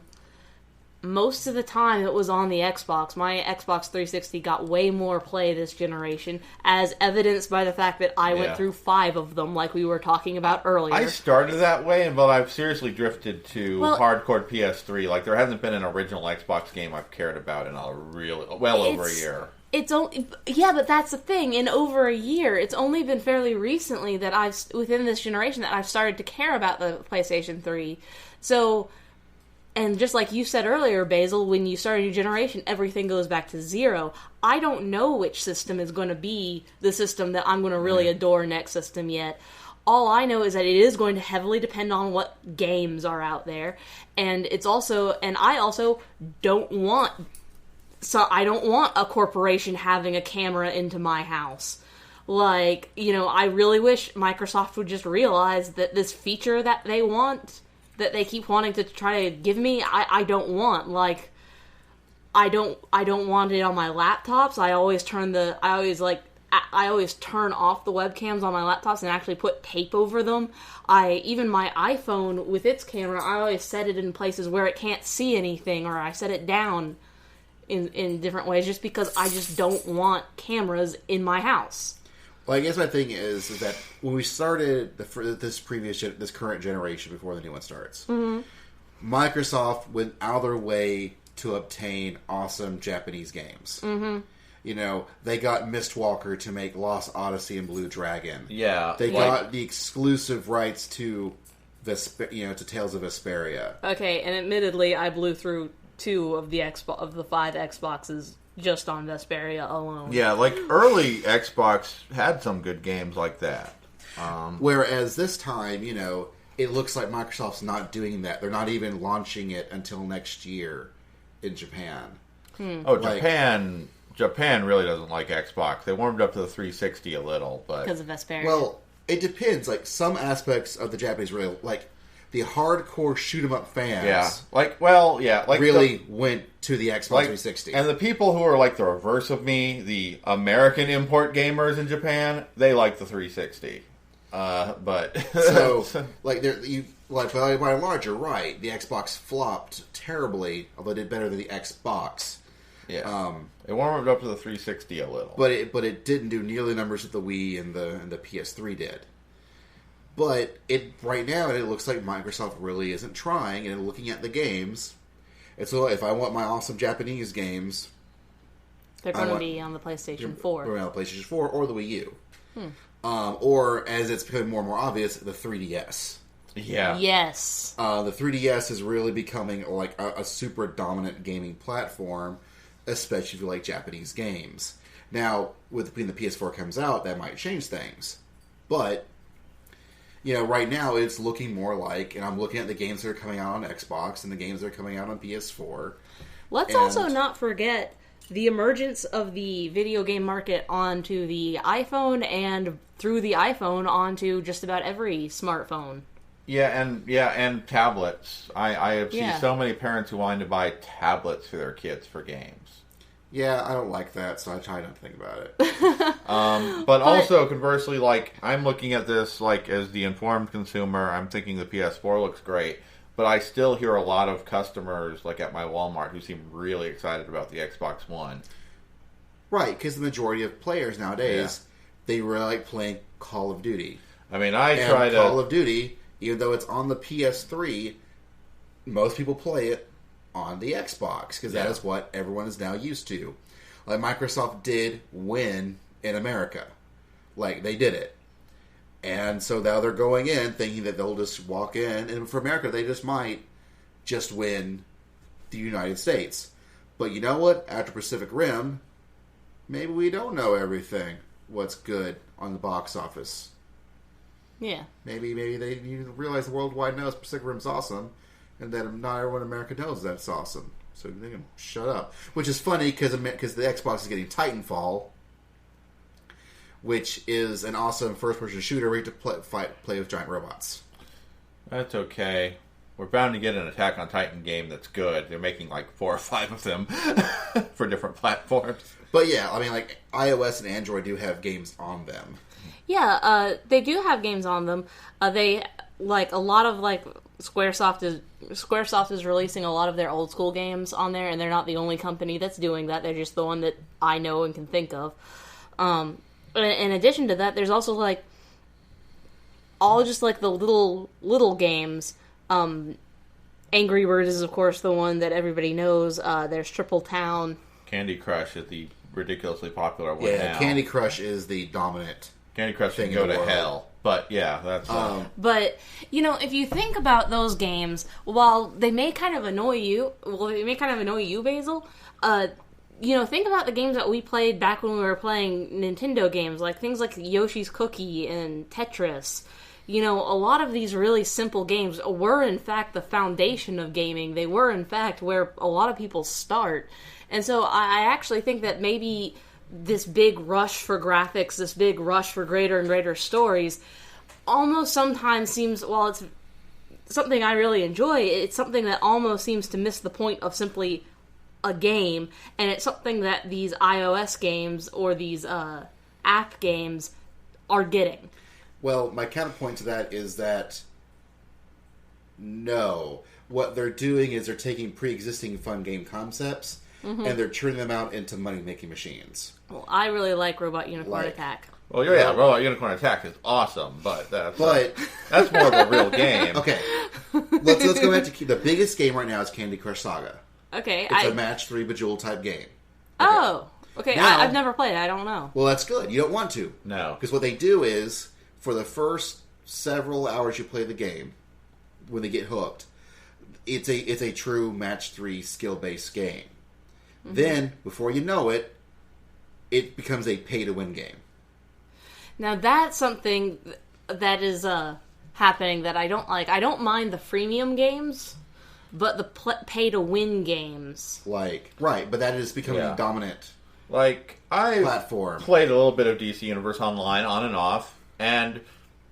most of the time it was on the Xbox. My Xbox 360 got way more play this generation, as evidenced by the fact that I went through 5 of them, like we were talking about earlier. I started that way, but I've seriously drifted to hardcore PS3. Like, there hasn't been an original Xbox game I've cared about in a over a year. It's only, but that's the thing. In over a year, it's only been fairly recently that within this generation, that I've started to care about the PlayStation 3. So, and just like you said earlier, Basil, when you start a new generation, everything goes back to zero. I don't know which system is going to be the system that I'm going to really adore next system yet. All I know is that it is going to heavily depend on what games are out there. And I also don't want a corporation having a camera into my house. Like, I really wish Microsoft would just realize that this feature that they want, that they keep wanting to try to give me, I don't want. Like, I don't want it on my laptops. I always turn off the webcams on my laptops and actually put tape over them. Even my iPhone with its camera, I always set it in places where it can't see anything, or I set it down in different ways, just because I just don't want cameras in my house. Well, I guess my thing is that when we started this current generation before the new one starts, Microsoft went out of their way to obtain awesome Japanese games. They got Mistwalker to make Lost Odyssey and Blue Dragon. Yeah, they got the exclusive rights to to Tales of Vesperia. Okay, and admittedly, I blew through 2 of the 5 Xboxes just on Vesperia alone. Yeah, like early Xbox had some good games like that. Whereas this time, it looks like Microsoft's not doing that. They're not even launching it until next year in Japan. Japan really doesn't like Xbox. They warmed up to the 360 a little, but because of Vesperia. Well, it depends. Like, some aspects of the Japanese really, like the hardcore shoot 'em up fans, really went to the Xbox 360. And the people who are like the reverse of me, the American import gamers in Japan, they like the 360. But so, by and large, you're right. The Xbox flopped terribly, although it did better than the Xbox. Yeah, it warmed up to the 360 a little, but it didn't do nearly the numbers that the Wii and the PS3 did. But right now it looks like Microsoft really isn't trying, and looking at the games, it's if I want my awesome Japanese games, they're going to be on the PlayStation 4. Or on the PlayStation 4 or the Wii U. Or, as it's becoming more and more obvious, the 3DS. Yeah. Yes. The 3DS is really becoming like a super dominant gaming platform, especially if you like Japanese games. Now, when the PS4 comes out, that might change things. But, right now it's looking more like, and I'm looking at the games that are coming out on Xbox and the games that are coming out on PS4. Let's also not forget the emergence of the video game market onto the iPhone, and through the iPhone onto just about every smartphone. And tablets. I have seen so many parents who wanted to buy tablets for their kids for games. Yeah, I don't like that, so I try not to think about it. But also, conversely, like, I'm looking at this, like, as the informed consumer, I'm thinking the PS4 looks great, but I still hear a lot of customers, like at my Walmart, who seem really excited about the Xbox One. Right, because the majority of players nowadays, they really like playing Call of Duty. I mean, Call of Duty, even though it's on the PS3, most people play it on the Xbox, because that is what everyone is now used to. Like, Microsoft did win in America. Like, they did it. And so now they're going in thinking that they'll just walk in, and for America, they just might just win the United States. But you know what? After Pacific Rim, maybe we don't know everything what's good on the box office. Yeah. Maybe they realize the worldwide knows Pacific Rim's awesome, and that not everyone in America knows that's awesome. So they can shut up. Which is funny, because the Xbox is getting Titanfall which is an awesome first-person shooter where you have to play with giant robots. That's okay. We're bound to get an Attack on Titan game that's good. They're making like 4 or 5 of them for different platforms. But yeah, I mean, like, iOS and Android do have games on them. Yeah, they do have games on them. They, like, a lot of, like, Squaresoft is releasing a lot of their old school games on there, and they're not the only company that's doing that. They're just the one that I know and can think of. In addition to that, there's also, like, all just, like, the little games. Angry Birds is, of course, the one that everybody knows. There's Triple Town. Candy Crush is the ridiculously popular one now. Yeah, Candy Crush is the dominant Candy Crush can go to hell. But, yeah, that's... But, you know, if you think about those games, while they may kind of annoy you, Basil, you know, think about the games that we played back when we were playing Nintendo games, like things like Yoshi's Cookie and Tetris. You know, a lot of these really simple games were, in fact, the foundation of gaming. They were, in fact, where a lot of people start. And so I actually think that maybe this big rush for graphics, this big rush for greater and greater stories, almost sometimes seems, while it's something I really enjoy, it's something that almost seems to miss the point of simply a game, and it's something that these iOS games or these app games are getting. Well, my counterpoint to that is that no. What they're doing is they're taking pre-existing fun game concepts and they're turning them out into money-making machines. Well, I really like Robot Unicorn Attack. Well, yeah, Robot Unicorn Attack is awesome, but that's more of a real game. Okay, let's go back to the biggest game right now is Candy Crush Saga. Okay, it's a match 3 Bejeweled type game. Okay. Oh, okay. Now, I've never played it. I don't know. Well, that's good. You don't want to. No, because what they do is for the first several hours you play the game, when they get hooked, it's a true match 3 skill based game. Mm-hmm. Then, before you know it, it becomes a pay to win game. Now that's something that is happening that I don't like. I don't mind the freemium games, but the pay to win games, right? But that is becoming a dominant. Like I platform. Played a little bit of DC Universe Online on and off, and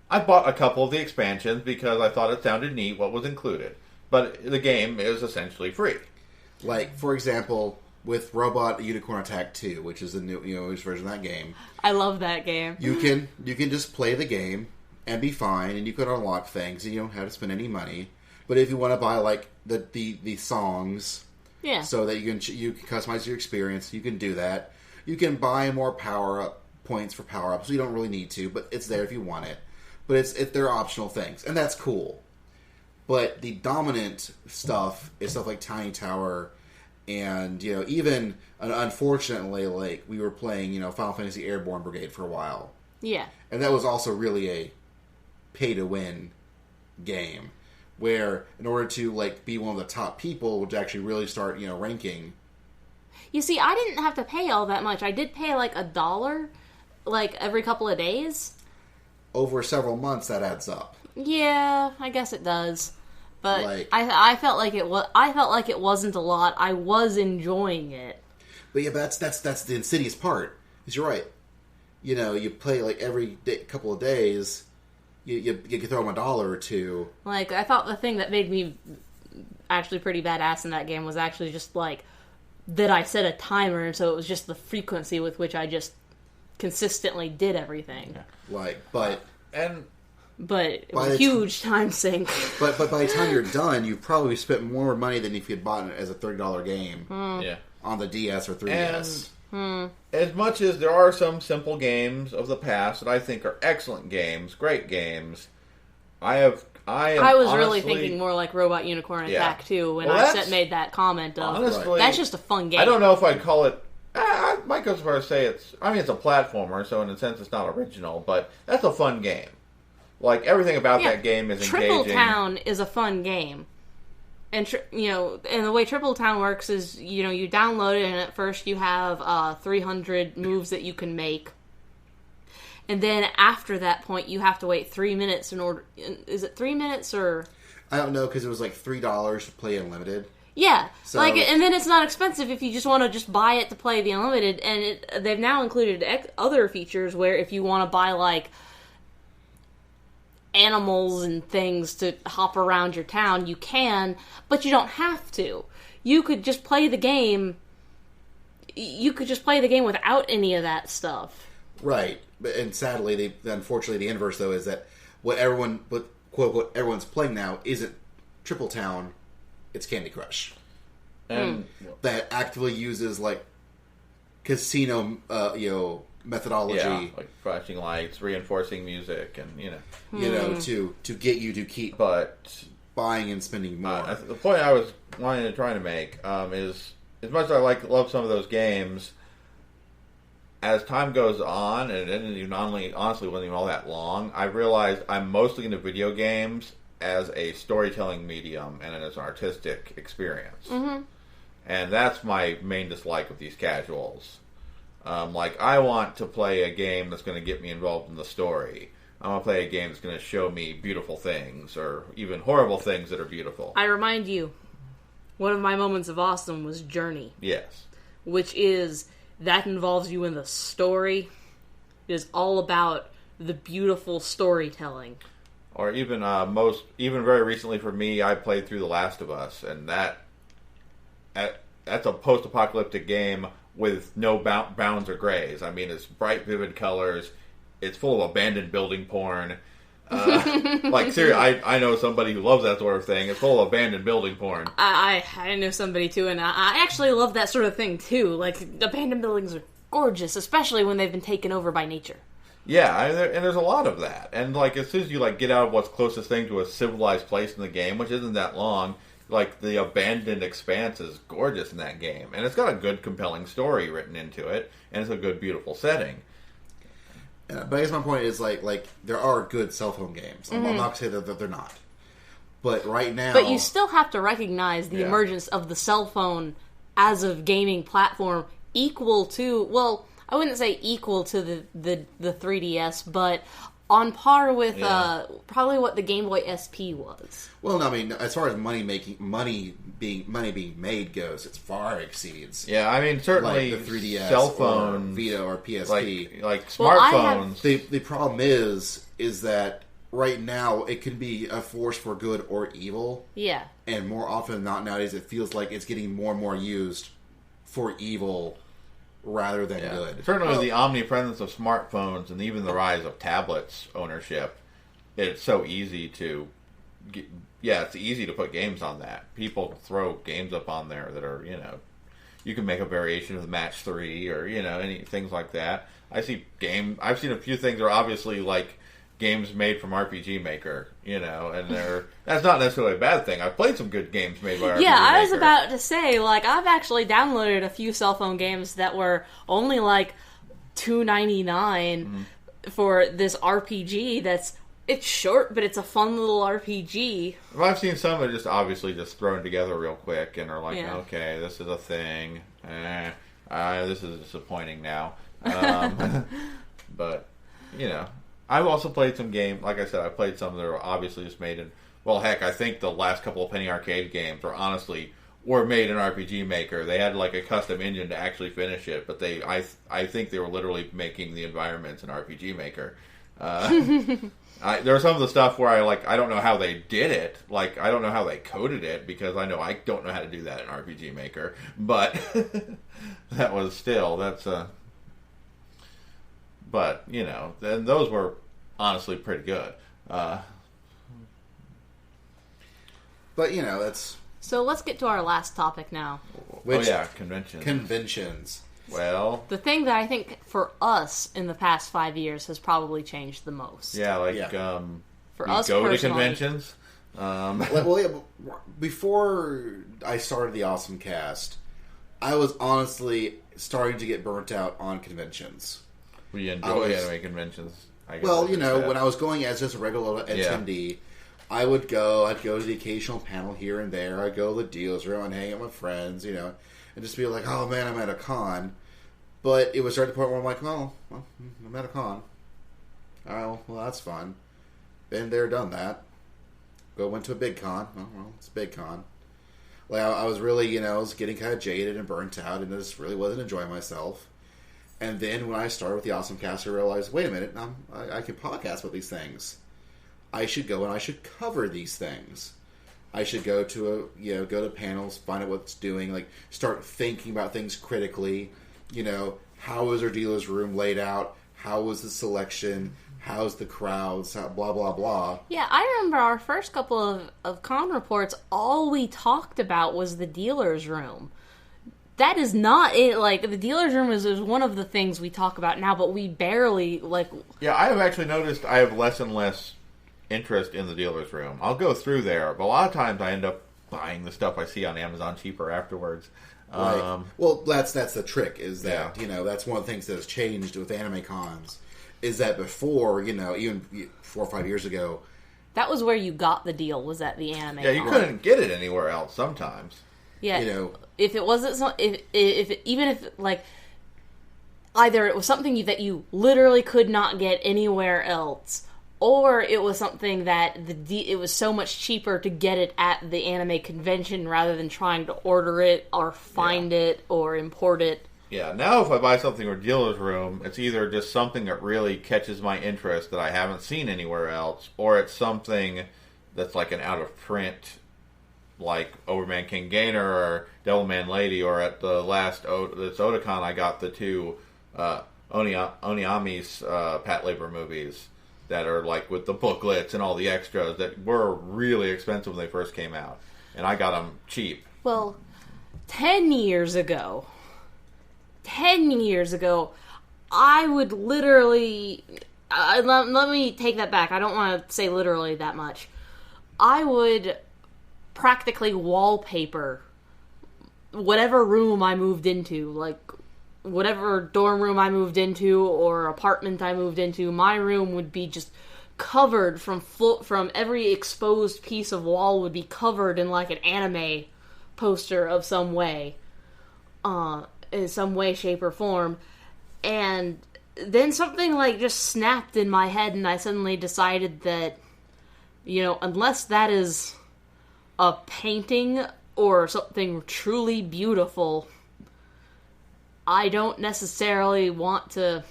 I bought a couple of the expansions because I thought it sounded neat what was included. But the game is essentially free. Like, for example, with Robot Unicorn Attack 2, which is the newest version of that game. I love that game. You can just play the game and be fine, and you can unlock things, and you don't have to spend any money. But if you want to buy like the songs, so that you can customize your experience, you can do that. You can buy more points for power ups. So you don't really need to, but it's there if you want it. But they're optional things, and that's cool. But the dominant stuff is stuff like Tiny Tower, and even unfortunately, like we were playing Final Fantasy Airborne Brigade for a while. Yeah, and that was also really a pay to win game, where in order to like be one of the top people, would actually really start ranking. You see, I didn't have to pay all that much. I did pay like $1, like every couple of days. Over several months, that adds up. Yeah, I guess it does. But I felt like it was. I felt like it wasn't a lot. I was enjoying it. But yeah, but that's the insidious part. Is you're right. You play like every couple of days. You can throw them $1 or $2. Like I thought the thing that made me actually pretty badass in that game was actually just like that I set a timer, and so it was just the frequency with which I just consistently did everything. Yeah. But it was a huge time sink. But by the time you're done, you've probably spent more money than if you had bought it as a $30 game on the DS or 3DS. As much as there are some simple games of the past that I think are excellent games, great games, I was honestly, really thinking more like Robot Unicorn Attack 2 when I made that comment of, honestly, that's just a fun game. I don't know if I'd call it... I might go as far as say it's a platformer, so in a sense it's not original, but that's a fun game. Like, everything about that game is engaging. Triple Town is a fun game. And, and the way Triple Town works is, you download it, and at first you have 300 moves that you can make. And then after that point, you have to wait 3 minutes in order... Is it 3 minutes, or... I don't know, because it was like $3 to play unlimited. Yeah, So- and then it's not expensive if you just want to just buy it to play the unlimited. And they've now included other features where if you want to buy like animals and things to hop around your town, you can, but you don't have to. You could just play the game. You could just play the game without any of that stuff. Right, and sadly, unfortunately, the inverse though is that what quote unquote everyone's playing now isn't Triple Town, it's Candy Crush, And that actively uses like casino, methodology, like flashing lights, reinforcing music, and to get you to keep But buying and spending more. the point I was trying to make is, as much as I love some of those games, as time goes on, and it didn't even honestly wasn't even all that long, I realized I'm mostly into video games as a storytelling medium and as an artistic experience. Mm-hmm. And that's my main dislike of these casuals. I want to play a game that's going to get me involved in the story. I want to play a game that's going to show me beautiful things, or even horrible things that are beautiful. I remind you, one of my moments of awesome was Journey. Yes. Which is, that involves you in the story. It is all about the beautiful storytelling. Or even very recently for me, I played through The Last of Us, and that's a post-apocalyptic game with no bounds or grays. I mean, it's bright, vivid colors. It's full of abandoned building porn. Seriously, I know somebody who loves that sort of thing. It's full of abandoned building porn. I know somebody too, and I actually love that sort of thing too. Like, abandoned buildings are gorgeous, especially when they've been taken over by nature. Yeah, and there's a lot of that. And as soon as you get out of what's closest thing to a civilized place in the game, which isn't that long, the abandoned expanse is gorgeous in that game, and it's got a good, compelling story written into it, and it's a good, beautiful setting. But I guess my point is there are good cell phone games. I'm not going to say that they're not, but right now, but you still have to recognize the emergence of the cell phone as a gaming platform, equal to, well, I wouldn't say equal to the 3DS, but on par with probably what the Game Boy SP was. Well, no, I mean, as far as money being made goes, it far exceeds. Yeah, I mean, certainly the 3DS, cell phone, or Vita, or PSP, smartphones. The problem is that right now it can be a force for good or evil. Yeah, and more often than not nowadays, it feels like it's getting more and more used for evil rather than good. Certainly, the omnipresence of smartphones and even the rise of tablets ownership, it's so easy to it's easy to put games on that. People throw games up on there that are, you can make a variation of the Match 3 or, any things like that. I've seen a few things that are obviously games made from RPG Maker, and that's not necessarily a bad thing. I've played some good games made by RPG Maker. Yeah, I was about to say, I've actually downloaded a few cell phone games that were only $2.99 for this RPG it's short, but it's a fun little RPG. Well, I've seen some that just obviously just thrown together real quick and are okay, this is a thing. This is disappointing now. But, I've also played some games. Like I said, I played some that are obviously just made in... Well, heck, I think the last couple of Penny Arcade games were made in RPG Maker. They had a custom engine to actually finish it, but I think they were literally making the environments in RPG Maker. There are some of the stuff where I don't know how they did it. I don't know how they coded it, because I know I don't know how to do that in RPG Maker. But But, then those were honestly pretty good. But, that's... So let's get to our last topic now. Conventions. Well... The thing that I think, for us, in the past 5 years, has probably changed the most. Yeah, for us go personally. to conventions. Before I started the OSMcast, I was honestly starting to get burnt out on conventions. We enjoy anime conventions. When I was going as just a regular attendee, I'd go to the occasional panel here and there. I'd go to the deals room and hang out with friends, and just be like, oh man, I'm at a con. But it was starting to the point where I'm like, well, I'm at a con. Oh, well, that's fun. Been there, done that. Went to a big con. Oh, well, it's a big con. Like, I was really, I was getting kind of jaded and burnt out, and just really wasn't enjoying myself. And then when I started with the OSMcast, I realized, wait a minute, I can podcast about these things. I should go and I should cover these things. I should go to go to panels, find out what's doing, like start thinking about things critically. How is our dealer's room laid out? How was the selection? How's the crowds? Blah, blah, blah. Yeah, I remember our first couple of con reports, all we talked about was the dealer's room. That is not it. Like, the dealer's room is one of the things we talk about now, but we barely, like... Yeah, I have actually noticed I have less and less interest in the dealer's room. I'll go through there, but a lot of times I end up buying the stuff I see on Amazon cheaper afterwards. Right. Well, that's the trick, is that, that's one of the things that has changed with anime cons, is that before, even 4 or 5 years ago... That was where you got the deal, was at the anime Yeah, you con. couldn't get it anywhere else sometimes. Yeah, if it wasn't even if like either it was something that you literally could not get anywhere else, or it was something that it was so much cheaper to get it at the anime convention rather than trying to order it or find it or import it. Yeah, now if I buy something for dealer's room, it's either just something that really catches my interest that I haven't seen anywhere else, or it's something that's like an out of print, like Overman King Gainer or Devilman Lady, or at the last this Otakon I got the two Oniami's Pat Labor movies that are like with the booklets and all the extras that were really expensive when they first came out, and I got them cheap. Well, 10 years ago, I would literally... let me take that back. I don't want to say literally that much. I would practically wallpaper whatever room I moved into, like whatever dorm room I moved into or apartment I moved into. My room would be just covered from every exposed piece of wall would be covered in like an anime poster of some way, in some way, shape, or form. And then something like just snapped in my head, and I suddenly decided that, unless that is a painting or something truly beautiful, I don't necessarily want to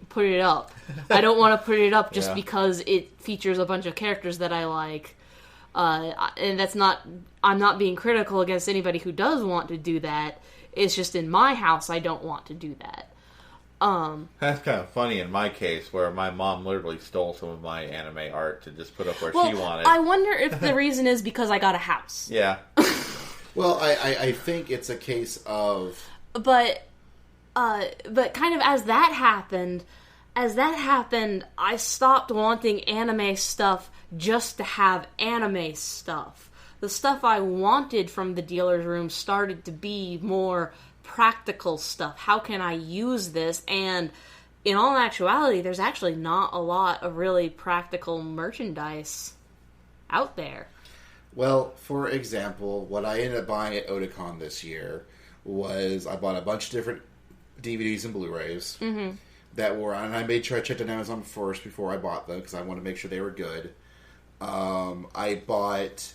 put it up. I don't want to put it up just because it features a bunch of characters that I like. And that's not... I'm not being critical against anybody who does want to do that. It's just in my house, I don't want to do that. That's kind of funny in my case, where my mom literally stole some of my anime art to just put up where she wanted. I wonder if the reason is because I got a house. Yeah. Well, I think it's a case of... But kind of as that happened, I stopped wanting anime stuff just to have anime stuff. The stuff I wanted from the dealer's room started to be more practical stuff. How can I use this? And in all actuality, there's actually not a lot of really practical merchandise out there. Well, for example, what I ended up buying at Otakon this year was I bought a bunch of different DVDs and Blu-rays that were on, and I made sure I checked on Amazon first before I bought them because I wanted to make sure they were good. I bought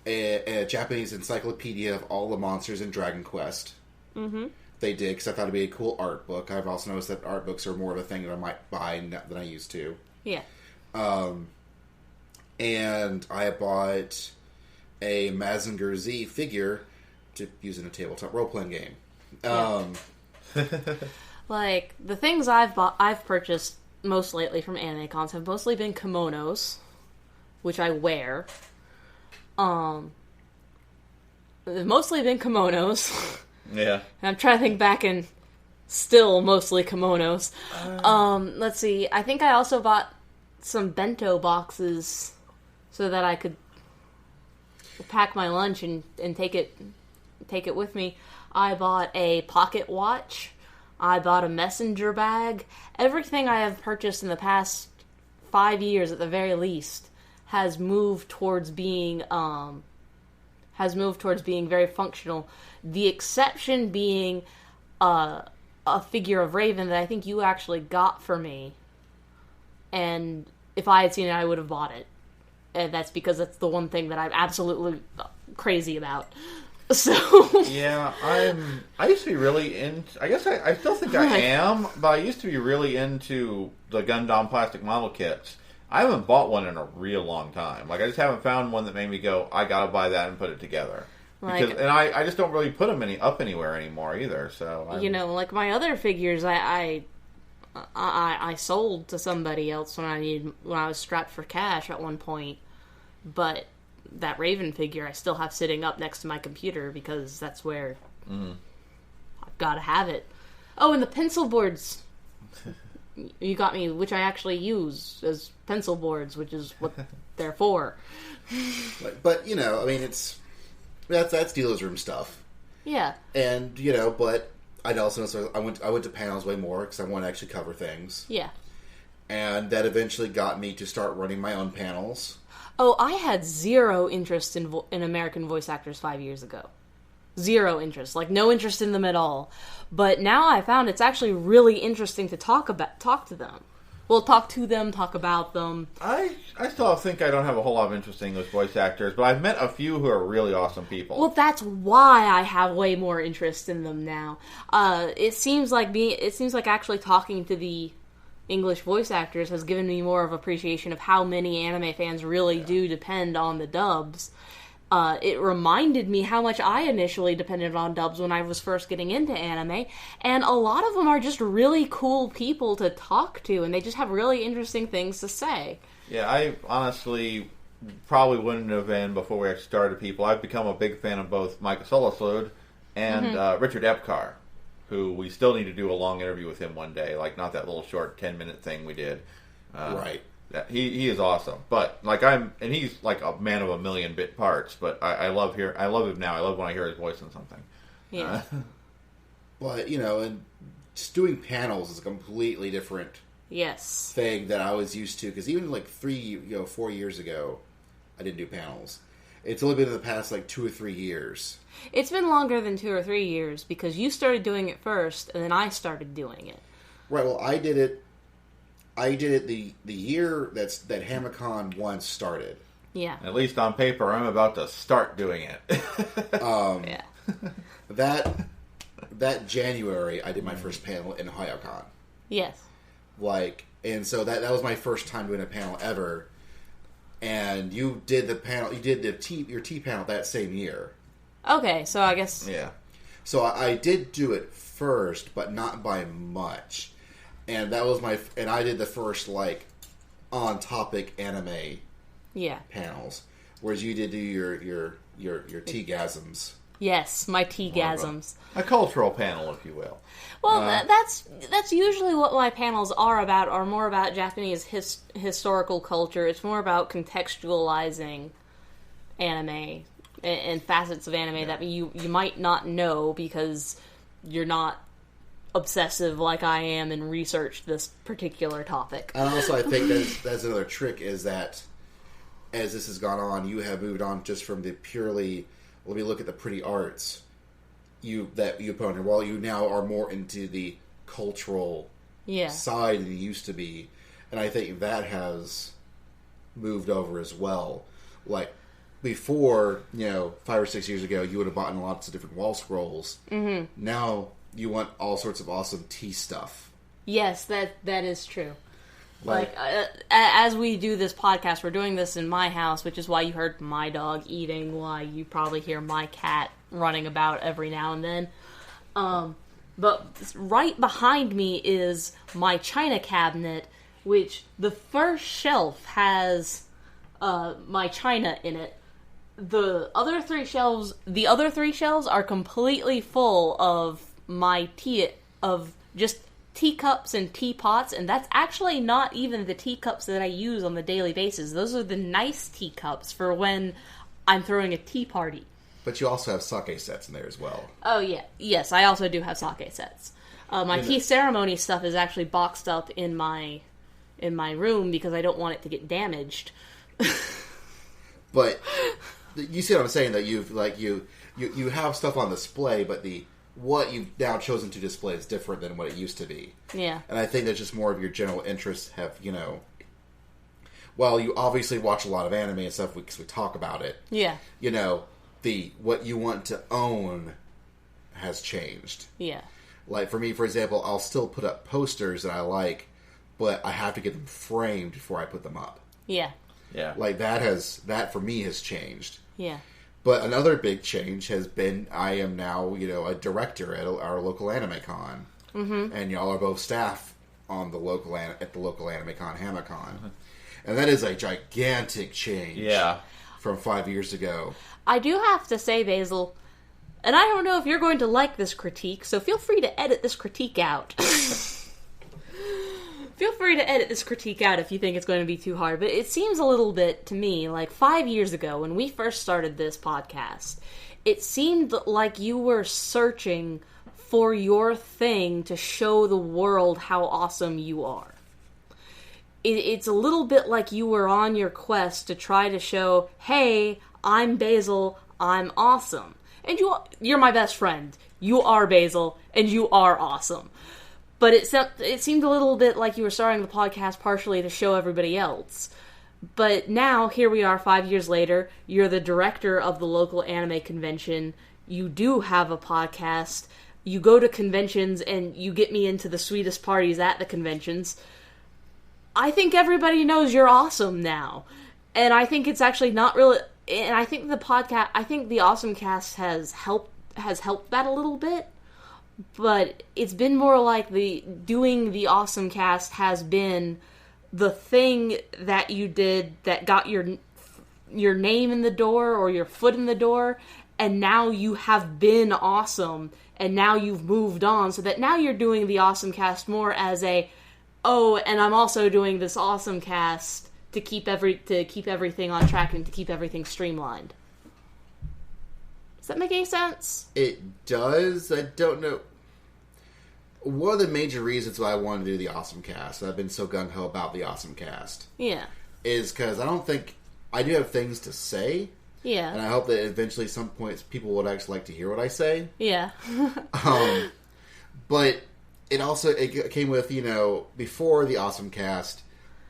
a Japanese encyclopedia of all the monsters in Dragon Quest. Mm-hmm. They did, because I thought it'd be a cool art book. I've also noticed that art books are more of a thing that I might buy than I used to. Yeah. And I bought a Mazinger Z figure to use in a tabletop role-playing game. Like, the things I've purchased most lately from anime cons have mostly been kimonos, which I wear. They've mostly been kimonos. Yeah. And I'm trying to think back, and still mostly kimonos. Let's see. I think I also bought some bento boxes so that I could pack my lunch and take it with me. I bought a pocket watch. I bought a messenger bag. Everything I have purchased in the past 5 years, at the very least, has moved towards being very functional. The exception being a figure of Raven that I think you actually got for me. And if I had seen it, I would have bought it. And that's because that's the one thing that I absolutely crazy about. So yeah, I used to be really I guess I still think I am, but I used to be really into the Gundam plastic model kits. I haven't bought one in a real long time. Like, I just haven't found one that made me go, I gotta buy that and put it together. Because, and I just don't really put them up anywhere anymore either. So like my other figures, I sold to somebody else when I was strapped for cash at one point, but that Raven figure I still have sitting up next to my computer because that's where I've got to have it. Oh, and the pencil boards you got me, which I actually use as pencil boards, which is what they're for. But I mean, that's dealer's room stuff. Yeah, and but I'd also I went to panels way more because I want to actually cover things. Yeah, and that eventually got me to start running my own panels. Oh, I had zero interest in American voice actors 5 years ago. Zero interest. Like, no interest in them at all. But now I found it's actually really interesting to talk to them. Well, talk to them, talk about them. I still think I don't have a whole lot of interest in English voice actors, but I've met a few who are really awesome people. Well, that's why I have way more interest in them now. It seems like actually talking to the English voice actors has given me more of appreciation of how many anime fans really do depend on the dubs. It reminded me how much I initially depended on dubs when I was first getting into anime, and a lot of them are just really cool people to talk to, and they just have really interesting things to say. Yeah, I honestly probably wouldn't have been before we actually started people. I've become a big fan of both Micah Solasud and Richard Epcar, who we still need to do a long interview with him one day, like not that little short 10-minute thing we did. Right. He is awesome, but he's like a man of a million bit parts. But I love him now. I love when I hear his voice in something. Yeah. But and just doing panels is a completely different thing that I was used to. Because even like 4 years ago, I didn't do panels. It's only been in the past like 2 or 3 years. It's been longer than 2 or 3 years because you started doing it first, and then I started doing it. Right. Well, I did it the year that Hamicon 1 started. Yeah. At least on paper, I'm about to start doing it. Yeah. That January, I did my first panel in Hayakon. Yes. And so that was my first time doing a panel ever. And you did the panel. You did your T panel that same year. Okay, so I guess. Yeah. So I did do it first, but not by much. And that was and I did the first on topic anime. Panels, whereas you did do your T-gasms. Yes, my T-gasms. A cultural panel, if you will. Well, that's usually what my panels are more about Japanese historical culture. It's more about contextualizing anime and facets of anime that you might not know because you're not obsessive like I am and research this particular topic. And also I think that's another trick is that as this has gone on, you have moved on just from the purely, let me look at the pretty arts you put on here, while you now are more into the cultural side than you used to be. And I think that has moved over as well. Like before, 5 or 6 years ago, you would have bought lots of different wall scrolls. Mm-hmm. Now you want all sorts of awesome tea stuff. Yes, that is true. As we do this podcast, we're doing this in my house, which is why you heard my dog eating, why you probably hear my cat running about every now and then. But right behind me is my china cabinet, which the first shelf has my china in it. The other three shelves are completely full of my just teacups and teapots, and that's actually not even the teacups that I use on the daily basis. Those are the nice teacups for when I'm throwing a tea party. But you also have sake sets in there as well. Oh, yeah. Yes, I also do have sake sets. My tea ceremony stuff is actually boxed up in my room because I don't want it to get damaged. But you see what I'm saying? That you have stuff on display, but what you've now chosen to display is different than what it used to be. Yeah. And I think that's just more of your general interests have, while you obviously watch a lot of anime and stuff because we talk about it. Yeah. what you want to own has changed. Yeah. Like, for me, for example, I'll still put up posters that I like, but I have to get them framed before I put them up. Yeah. Yeah. Like, that for me has changed. Yeah. But another big change has been I am now, a director at our local Anime Con. Mm-hmm. And y'all are both staff on the local at the local Anime Con, HamaCon. Mm-hmm. And that is a gigantic change. Yeah. From 5 years ago. I do have to say, Basil, and I don't know if you're going to like this critique, so feel free to edit this critique out. Feel free to edit this critique out if you think it's going to be too hard, but it seems a little bit, to me, like 5 years ago, when we first started this podcast, it seemed like you were searching for your thing to show the world how awesome you are. It's a little bit like you were on your quest to try to show, hey, I'm Basil, I'm awesome. And you're my best friend. You are Basil, and you are awesome. But it seemed a little bit like you were starting the podcast partially to show everybody else. But now, here we are 5 years later, you're the director of the local anime convention, you do have a podcast, you go to conventions, and you get me into the sweetest parties at the conventions. I think everybody knows you're awesome now. And I think it's actually not really... And I think the OSMcast has helped that a little bit. But it's been more like doing the OSMcast has been the thing that you did that got your name in the door or your foot in the door. And now you have been awesome. And now you've moved on. So that now you're doing the OSMcast more as and I'm also doing this OSMcast to keep everything on track and to keep everything streamlined. Does that make any sense? It does. I don't know. One of the major reasons why I wanted to do the OSMcast, I've been so gung-ho about the OSMcast, is because I do have things to say. Yeah. And I hope that eventually at some points people would actually like to hear what I say. Yeah. But it came with, before the OSMcast,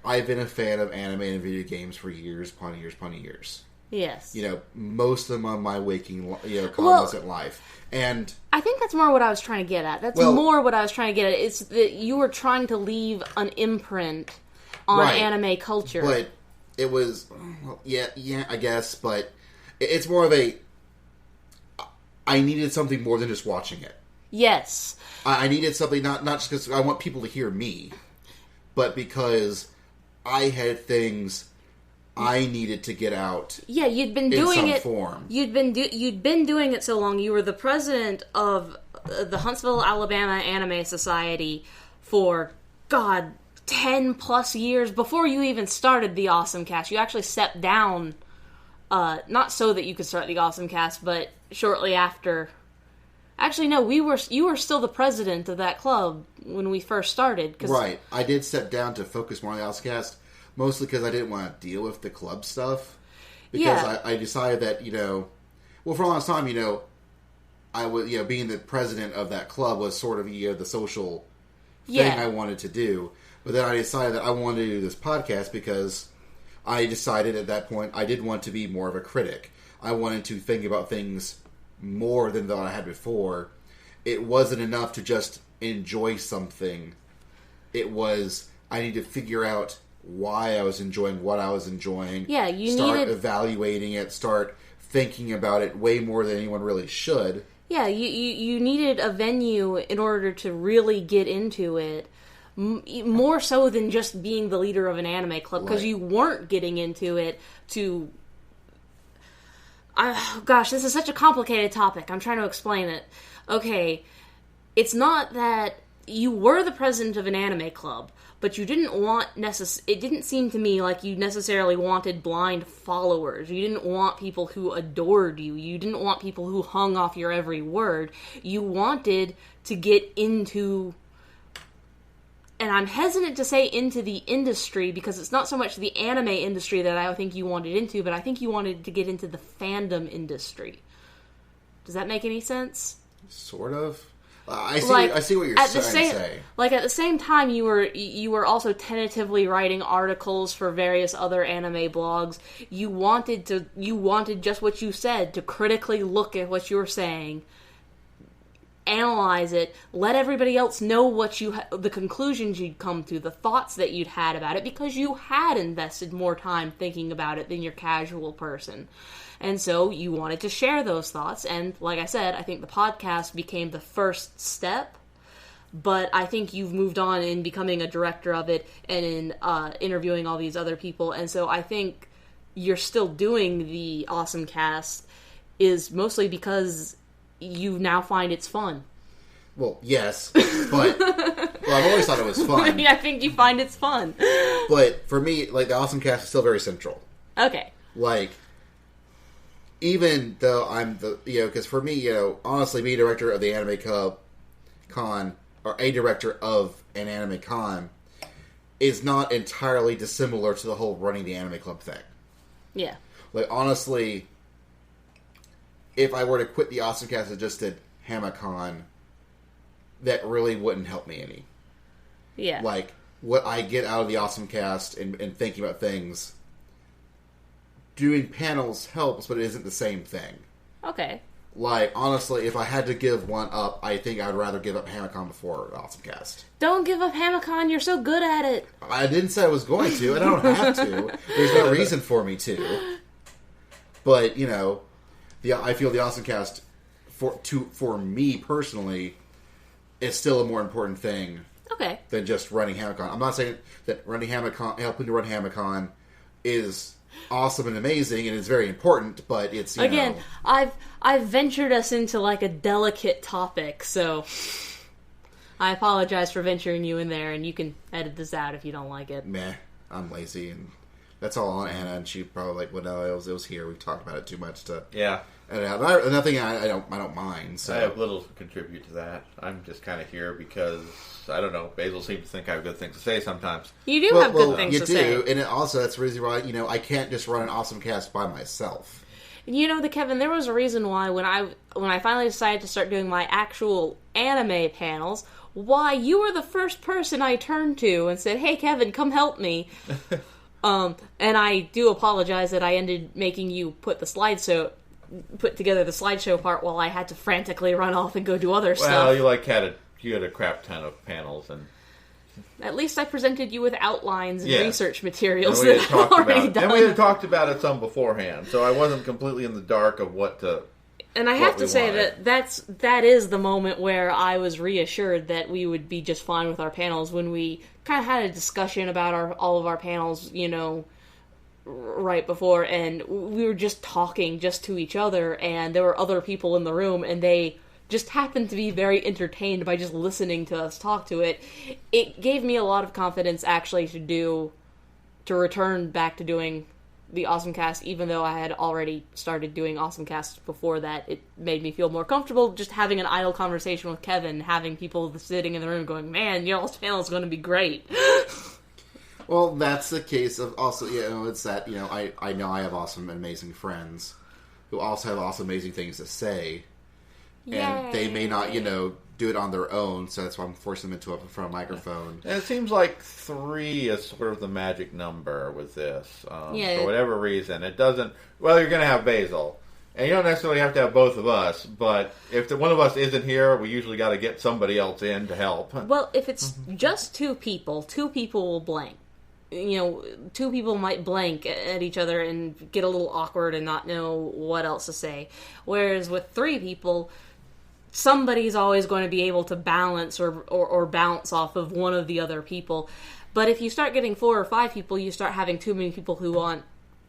I've been a fan of anime and video games for years upon years. Yes. Most of them on my waking, cognizant life. And I think that's more what I was trying to get at. More what I was trying to get at. It's that you were trying to leave an imprint on anime culture. But it was, I guess, but it's more of I needed something more than just watching it. Yes. I needed something, not just because I want people to hear me, but because I had things I needed to get out. Yeah, you'd been doing it. Form. You'd been doing it so long. You were the president of the Huntsville, Alabama Anime Society for 10 plus years before you even started the OSMcast. You actually stepped down, not so that you could start the OSMcast, but shortly after. Actually, no, you were still the president of that club when we first started. Right. I did step down to focus more on the OSMcast, mostly because I didn't want to deal with the club stuff. Because I decided that, for a long time, I was, being the president of that club was sort of, the social thing I wanted to do. But then I decided that I wanted to do this podcast because I decided at that point I did want to be more of a critic. I wanted to think about things more than I had before. It wasn't enough to just enjoy something. It was, I need to figure out why I was enjoying what I was enjoying. Yeah, you start evaluating it, start thinking about it way more than anyone really should. Yeah, you needed a venue in order to really get into it. More so than just being the leader of an anime club, because you weren't getting into it to... gosh, this is such a complicated topic. I'm trying to explain it. Okay, it's not that you were the president of an anime club, but you didn't want it didn't seem to me like you necessarily wanted blind followers. You didn't want people who adored you. You didn't want people who hung off your every word. You wanted to get into... And I'm hesitant to say into the industry because it's not so much the anime industry that I think you wanted into, but I think you wanted to get into the fandom industry. Does that make any sense? Sort of. I like, see what you're trying to say. Like, at the same time, you were also tentatively writing articles for various other anime blogs. You wanted just what you said, to critically look at what you were saying, analyze it, let everybody else know what the conclusions you'd come to, the thoughts that you'd had about it, because you had invested more time thinking about it than your casual person. And so you wanted to share those thoughts, and like I said, I think the podcast became the first step, but I think you've moved on in becoming a director of it and in interviewing all these other people, and so I think you're still doing the OSMcast is mostly because you now find it's fun. Well, yes, but I've always thought it was fun. I think you find it's fun. But for me, like, the OSMcast is still very central. Okay. Like, even though I'm because for me, honestly, being director of the Anime Con, or a director of an anime con, is not entirely dissimilar to the whole running the anime club thing. Yeah. Like, honestly, if I were to quit the OSMcast and just did HamaCon, that really wouldn't help me any. Yeah. Like, what I get out of the OSMcast and thinking about things, doing panels helps, but it isn't the same thing. Okay. Like, honestly, if I had to give one up, I think I'd rather give up HamaCon before OSMcast. Don't give up HamaCon, you're so good at it. I didn't say I was going to, and I don't have to. There's no reason for me to. But, I feel the OSMcast, for me personally, is still a more important thing. Okay. Than just running HamaCon. I'm not saying that helping to run HamaCon is awesome and amazing, and it's very important, but it's, Again, I've ventured us into, like, a delicate topic, so I apologize for venturing you in there, and you can edit this out if you don't like it. Meh. I'm lazy, and that's all on Anna, and she probably like, well, no, it was here. We've talked about it too much to edit out. Nothing I don't mind. So I have little to contribute to that. I'm just kind of here because, I don't know, Basil seems to think I have good things to say sometimes. You do have good things to say. You do, and also that's the reason why, I can't just run an OSMcast by myself. Kevin, there was a reason why when I finally decided to start doing my actual anime panels, why you were the first person I turned to and said, "Hey, Kevin, come help me." And I do apologize that I ended making you put together the slideshow part while I had to frantically run off and go do other stuff. Well, you had a crap ton of panels, and at least I presented you with outlines and research materials and we that I've already done. And we had talked about it some beforehand, so I wasn't completely in the dark of what to. And I have to say that is the moment where I was reassured that we would be just fine with our panels when we kind of had a discussion about all of our panels, right before, and we were just talking just to each other, and there were other people in the room, and they just happened to be very entertained by just listening to us talk to it. It gave me a lot of confidence actually to return back to doing the OSMcast, even though I had already started doing OSMcast before that. It made me feel more comfortable just having an idle conversation with Kevin, having people sitting in the room going, "Man, y'all's panel is going to be great." Well, that's the case of also, it's that, I know I have awesome and amazing friends who also have awesome, amazing things to say. Yay. And they may not, do it on their own, so that's why I'm forcing them into up in front of a microphone. And it seems like 3 is sort of the magic number with this. For whatever reason. It doesn't... Well, you're going to have Basil. And you don't necessarily have to have both of us, but if one of us isn't here, we usually got to get somebody else in to help. Well, if it's just 2 people will blank. 2 people might blank at each other and get a little awkward and not know what else to say. Whereas with 3 people, somebody's always going to be able to balance or bounce off of one of the other people. But if you start getting 4 or 5 people, you start having too many people who want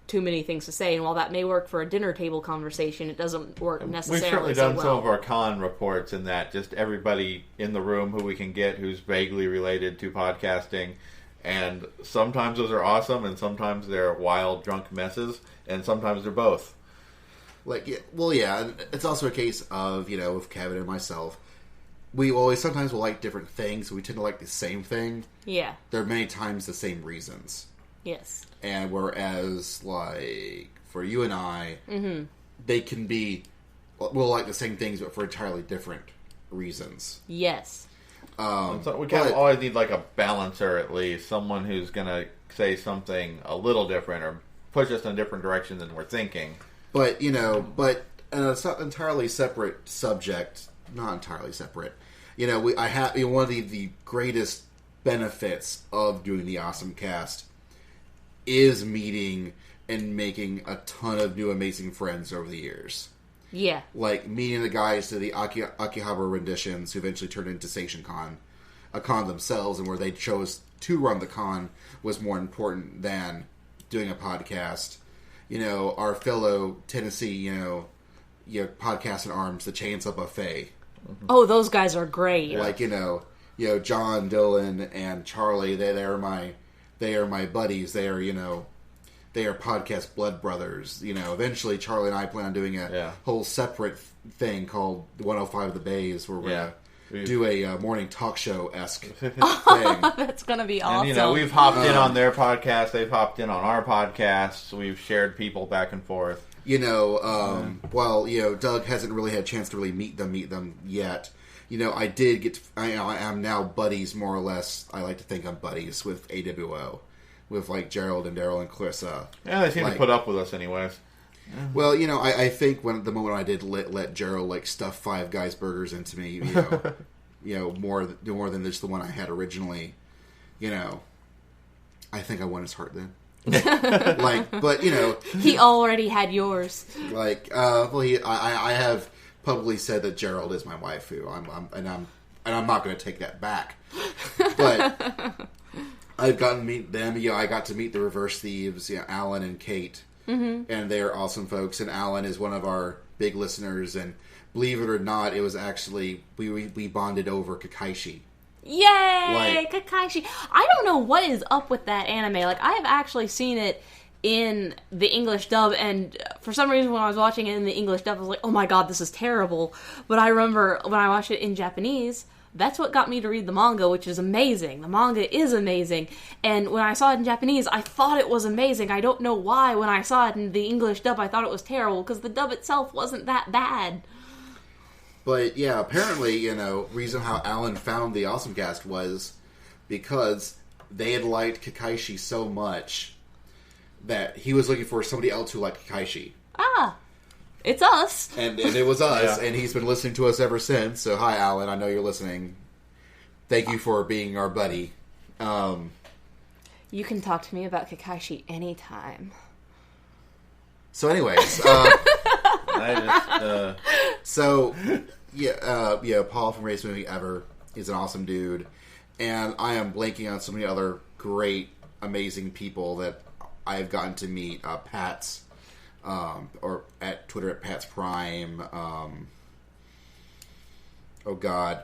too many things to say. And while that may work for a dinner table conversation, it doesn't work necessarily. We've certainly done some of our con reports in that just everybody in the room who we can get who's vaguely related to podcasting. And sometimes those are awesome, and sometimes they're wild, drunk messes, and sometimes they're both. And it's also a case of, with Kevin and myself, sometimes we'll like different things, we tend to like the same thing. Yeah. There are many times the same reasons. Yes. And whereas, for you and I, they can be, we'll like the same things, but for entirely different reasons. Yes. So we kind of always need like a balancer at least, someone who's going to say something a little different or push us in a different direction than we're thinking. But, it's not entirely separate subject. Not entirely separate. I have one of the greatest benefits of doing the OSMcast is meeting and making a ton of new amazing friends over the years. Yeah. Like meeting the guys to the Akihabara renditions who eventually turned into Seishin Con, a con themselves, and where they chose to run the con was more important than doing a podcast. Our fellow Tennessee, podcast in arms, the Chainsaw Buffet. Oh, those guys are great. Like, John, Dylan, and Charlie, they are my buddies. They are, they are podcast blood brothers. Eventually Charlie and I plan on doing a whole separate thing called 105 of the Bays, where we're going to do a morning talk show-esque thing. That's going to be awesome. And, we've hopped in on their podcast. They've hopped in on our podcasts. We've shared people back and forth. Doug hasn't really had a chance to really meet them yet. I did get I am now buddies, more or less. I like to think I'm buddies with AWO. With, like, Gerald and Daryl and Clarissa. Yeah, they seem to put up with us anyways. Well, I think the moment I did let Gerald, like, stuff Five Guys burgers into me, more than just the one I had originally, I think I won his heart then. He already had yours. I have publicly said that Gerald is my waifu. I'm not going to take that back. But I've gotten to meet them. I got to meet the Reverse Thieves, Alan and Kate, and they're awesome folks. And Alan is one of our big listeners. And believe it or not, it was actually we bonded over Kakaishi. Yay, Kakaishi! I don't know what is up with that anime. Like, I have actually seen it in the English dub, and for some reason when I was watching it in the English dub, I was like, oh my god, this is terrible. But I remember when I watched it in Japanese, that's what got me to read the manga, which is amazing. The manga is amazing. And when I saw it in Japanese, I thought it was amazing. I don't know why when I saw it in the English dub, I thought it was terrible, because the dub itself wasn't that bad. But yeah, apparently, reason how Alan found the OSMcast was because they had liked Kakaishi so much that he was looking for somebody else who liked Kakaishi. Ah, it's us. And it was us, Yeah. and he's been listening to us ever since. So hi, Alan, I know you're listening. Thank you for being our buddy. You can talk to me about Kakaishi anytime. So anyways, Paul from Race Movie Ever is an awesome dude, and I am blanking on so many other great, amazing people that I've gotten to meet. Pat's, or at Twitter at Pat's Prime. Oh God,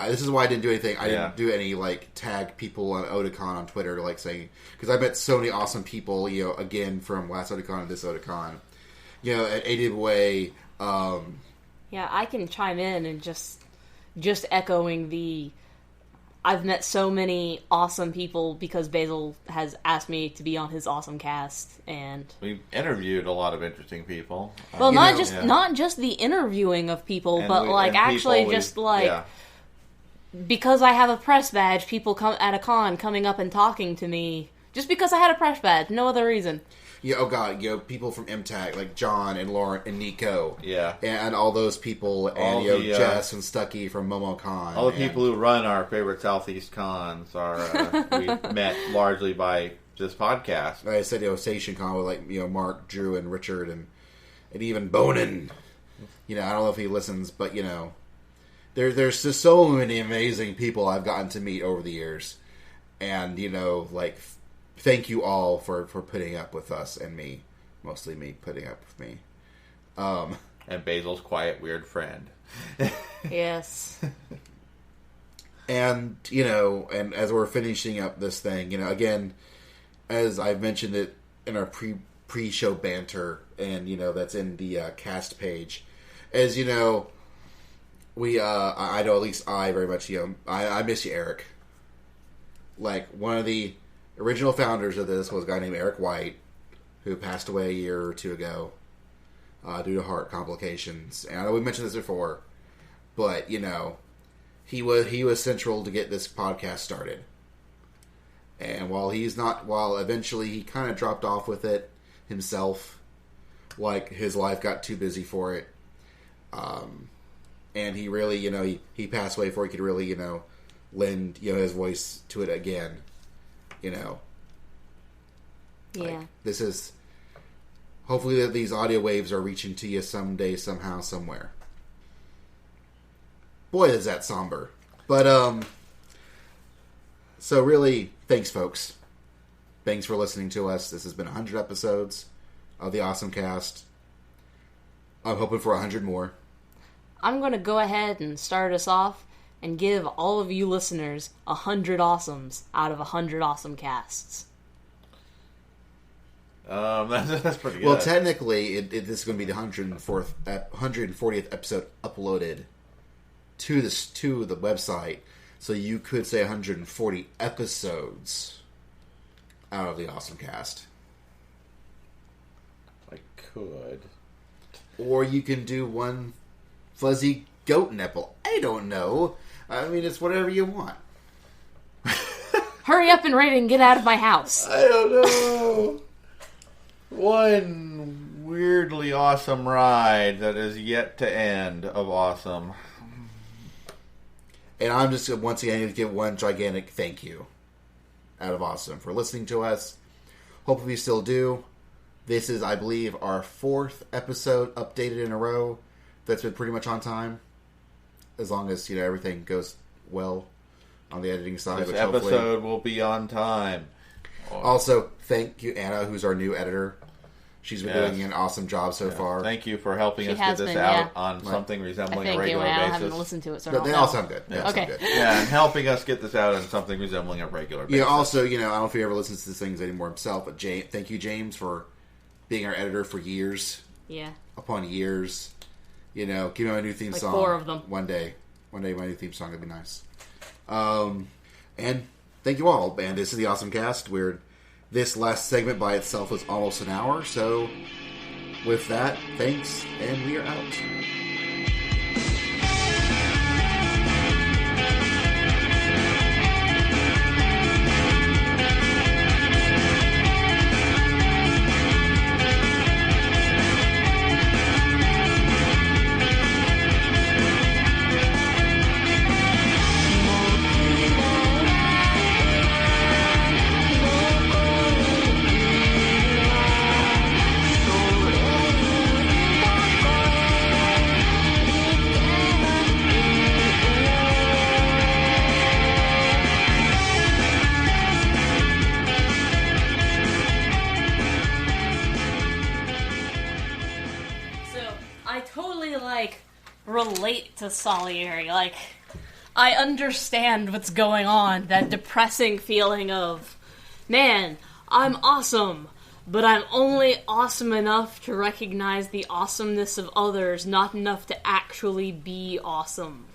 this is why I didn't do anything. I didn't do any tag people on Otakon on Twitter, saying, because I met so many awesome people. Again from last Otakon and this Otakon. At AWA. Yeah, I can chime in and just echoing I've met so many awesome people because Basil has asked me to be on his OSMcast, and we've interviewed a lot of interesting people. Well, not just the interviewing of people, but because I have a press badge, people come at a con coming up and talking to me just because I had a press badge, no other reason. Yeah, oh God, people from MTAC, like John and Lauren and Nico. Yeah. And all those people, and Jess and Stucky from MomoCon. All the people who run our favorite Southeast cons are, we met largely by this podcast. Like I said, Station Con with Mark, Drew, and Richard, and even Bonin. I don't know if he listens, but there's just so many amazing people I've gotten to meet over the years. And, thank you all for putting up with us and me. Mostly me putting up with me. And Basil's quiet, weird friend. Yes. And, and as we're finishing up this thing, again, as I've mentioned it in our pre-show banter, and, that's in the cast page, as we, I know at least I very much, I miss you, Eric. One of the original founders of this was a guy named Eric White, who passed away a year or two ago due to heart complications. And I know we mentioned this before, but he was central to get this podcast started. And while eventually he kind of dropped off with it himself, like his life got too busy for it, and he really, he passed away before he could really, lend, his voice to it again, Yeah. This is, hopefully that these audio waves are reaching to you someday, somehow, somewhere. Boy, is that somber. But, so really, thanks, folks. Thanks for listening to us. This has been 100 episodes of the OSMcast. I'm hoping for 100 more. I'm going to go ahead and start us off and give all of you listeners 100 awesomes out of 100 OSMcasts. That's pretty good. Well, technically, this is going to be the 140th episode uploaded to the website. So you could say 140 episodes out of the OSMcast. I could. Or you can do one fuzzy goat nipple. I don't know. I mean, it's whatever you want. Hurry up and rate and get out of my house. I don't know. One weirdly awesome ride that is yet to end of awesome. And I'm just, once again, going to give one gigantic thank you out of awesome for listening to us. Hopefully you still do. This is, I believe, our 4th episode updated in a row that's been pretty much on time. As long as, everything goes well on the editing side. This episode will be on time. Also, thank you, Anna, who's our new editor. She's been doing an awesome job so far. Thank you for helping us get this out on something resembling a regular basis. I haven't listened to it, so But they all sound good. Okay. Yeah, and helping us get this out on something resembling a regular basis. Also, I don't know if he ever listens to these things anymore himself, but thank you, James, for being our editor for years. Yeah. Upon years. Give me my new theme song. 4 of them. One day my new theme song would be nice. And thank you all. And this is the OSMcast, where this last segment by itself was almost an hour. So with that, thanks, and we are out. Relate to Salieri. I understand what's going on. That depressing feeling of, man, I'm awesome, but I'm only awesome enough to recognize the awesomeness of others, not enough to actually be awesome.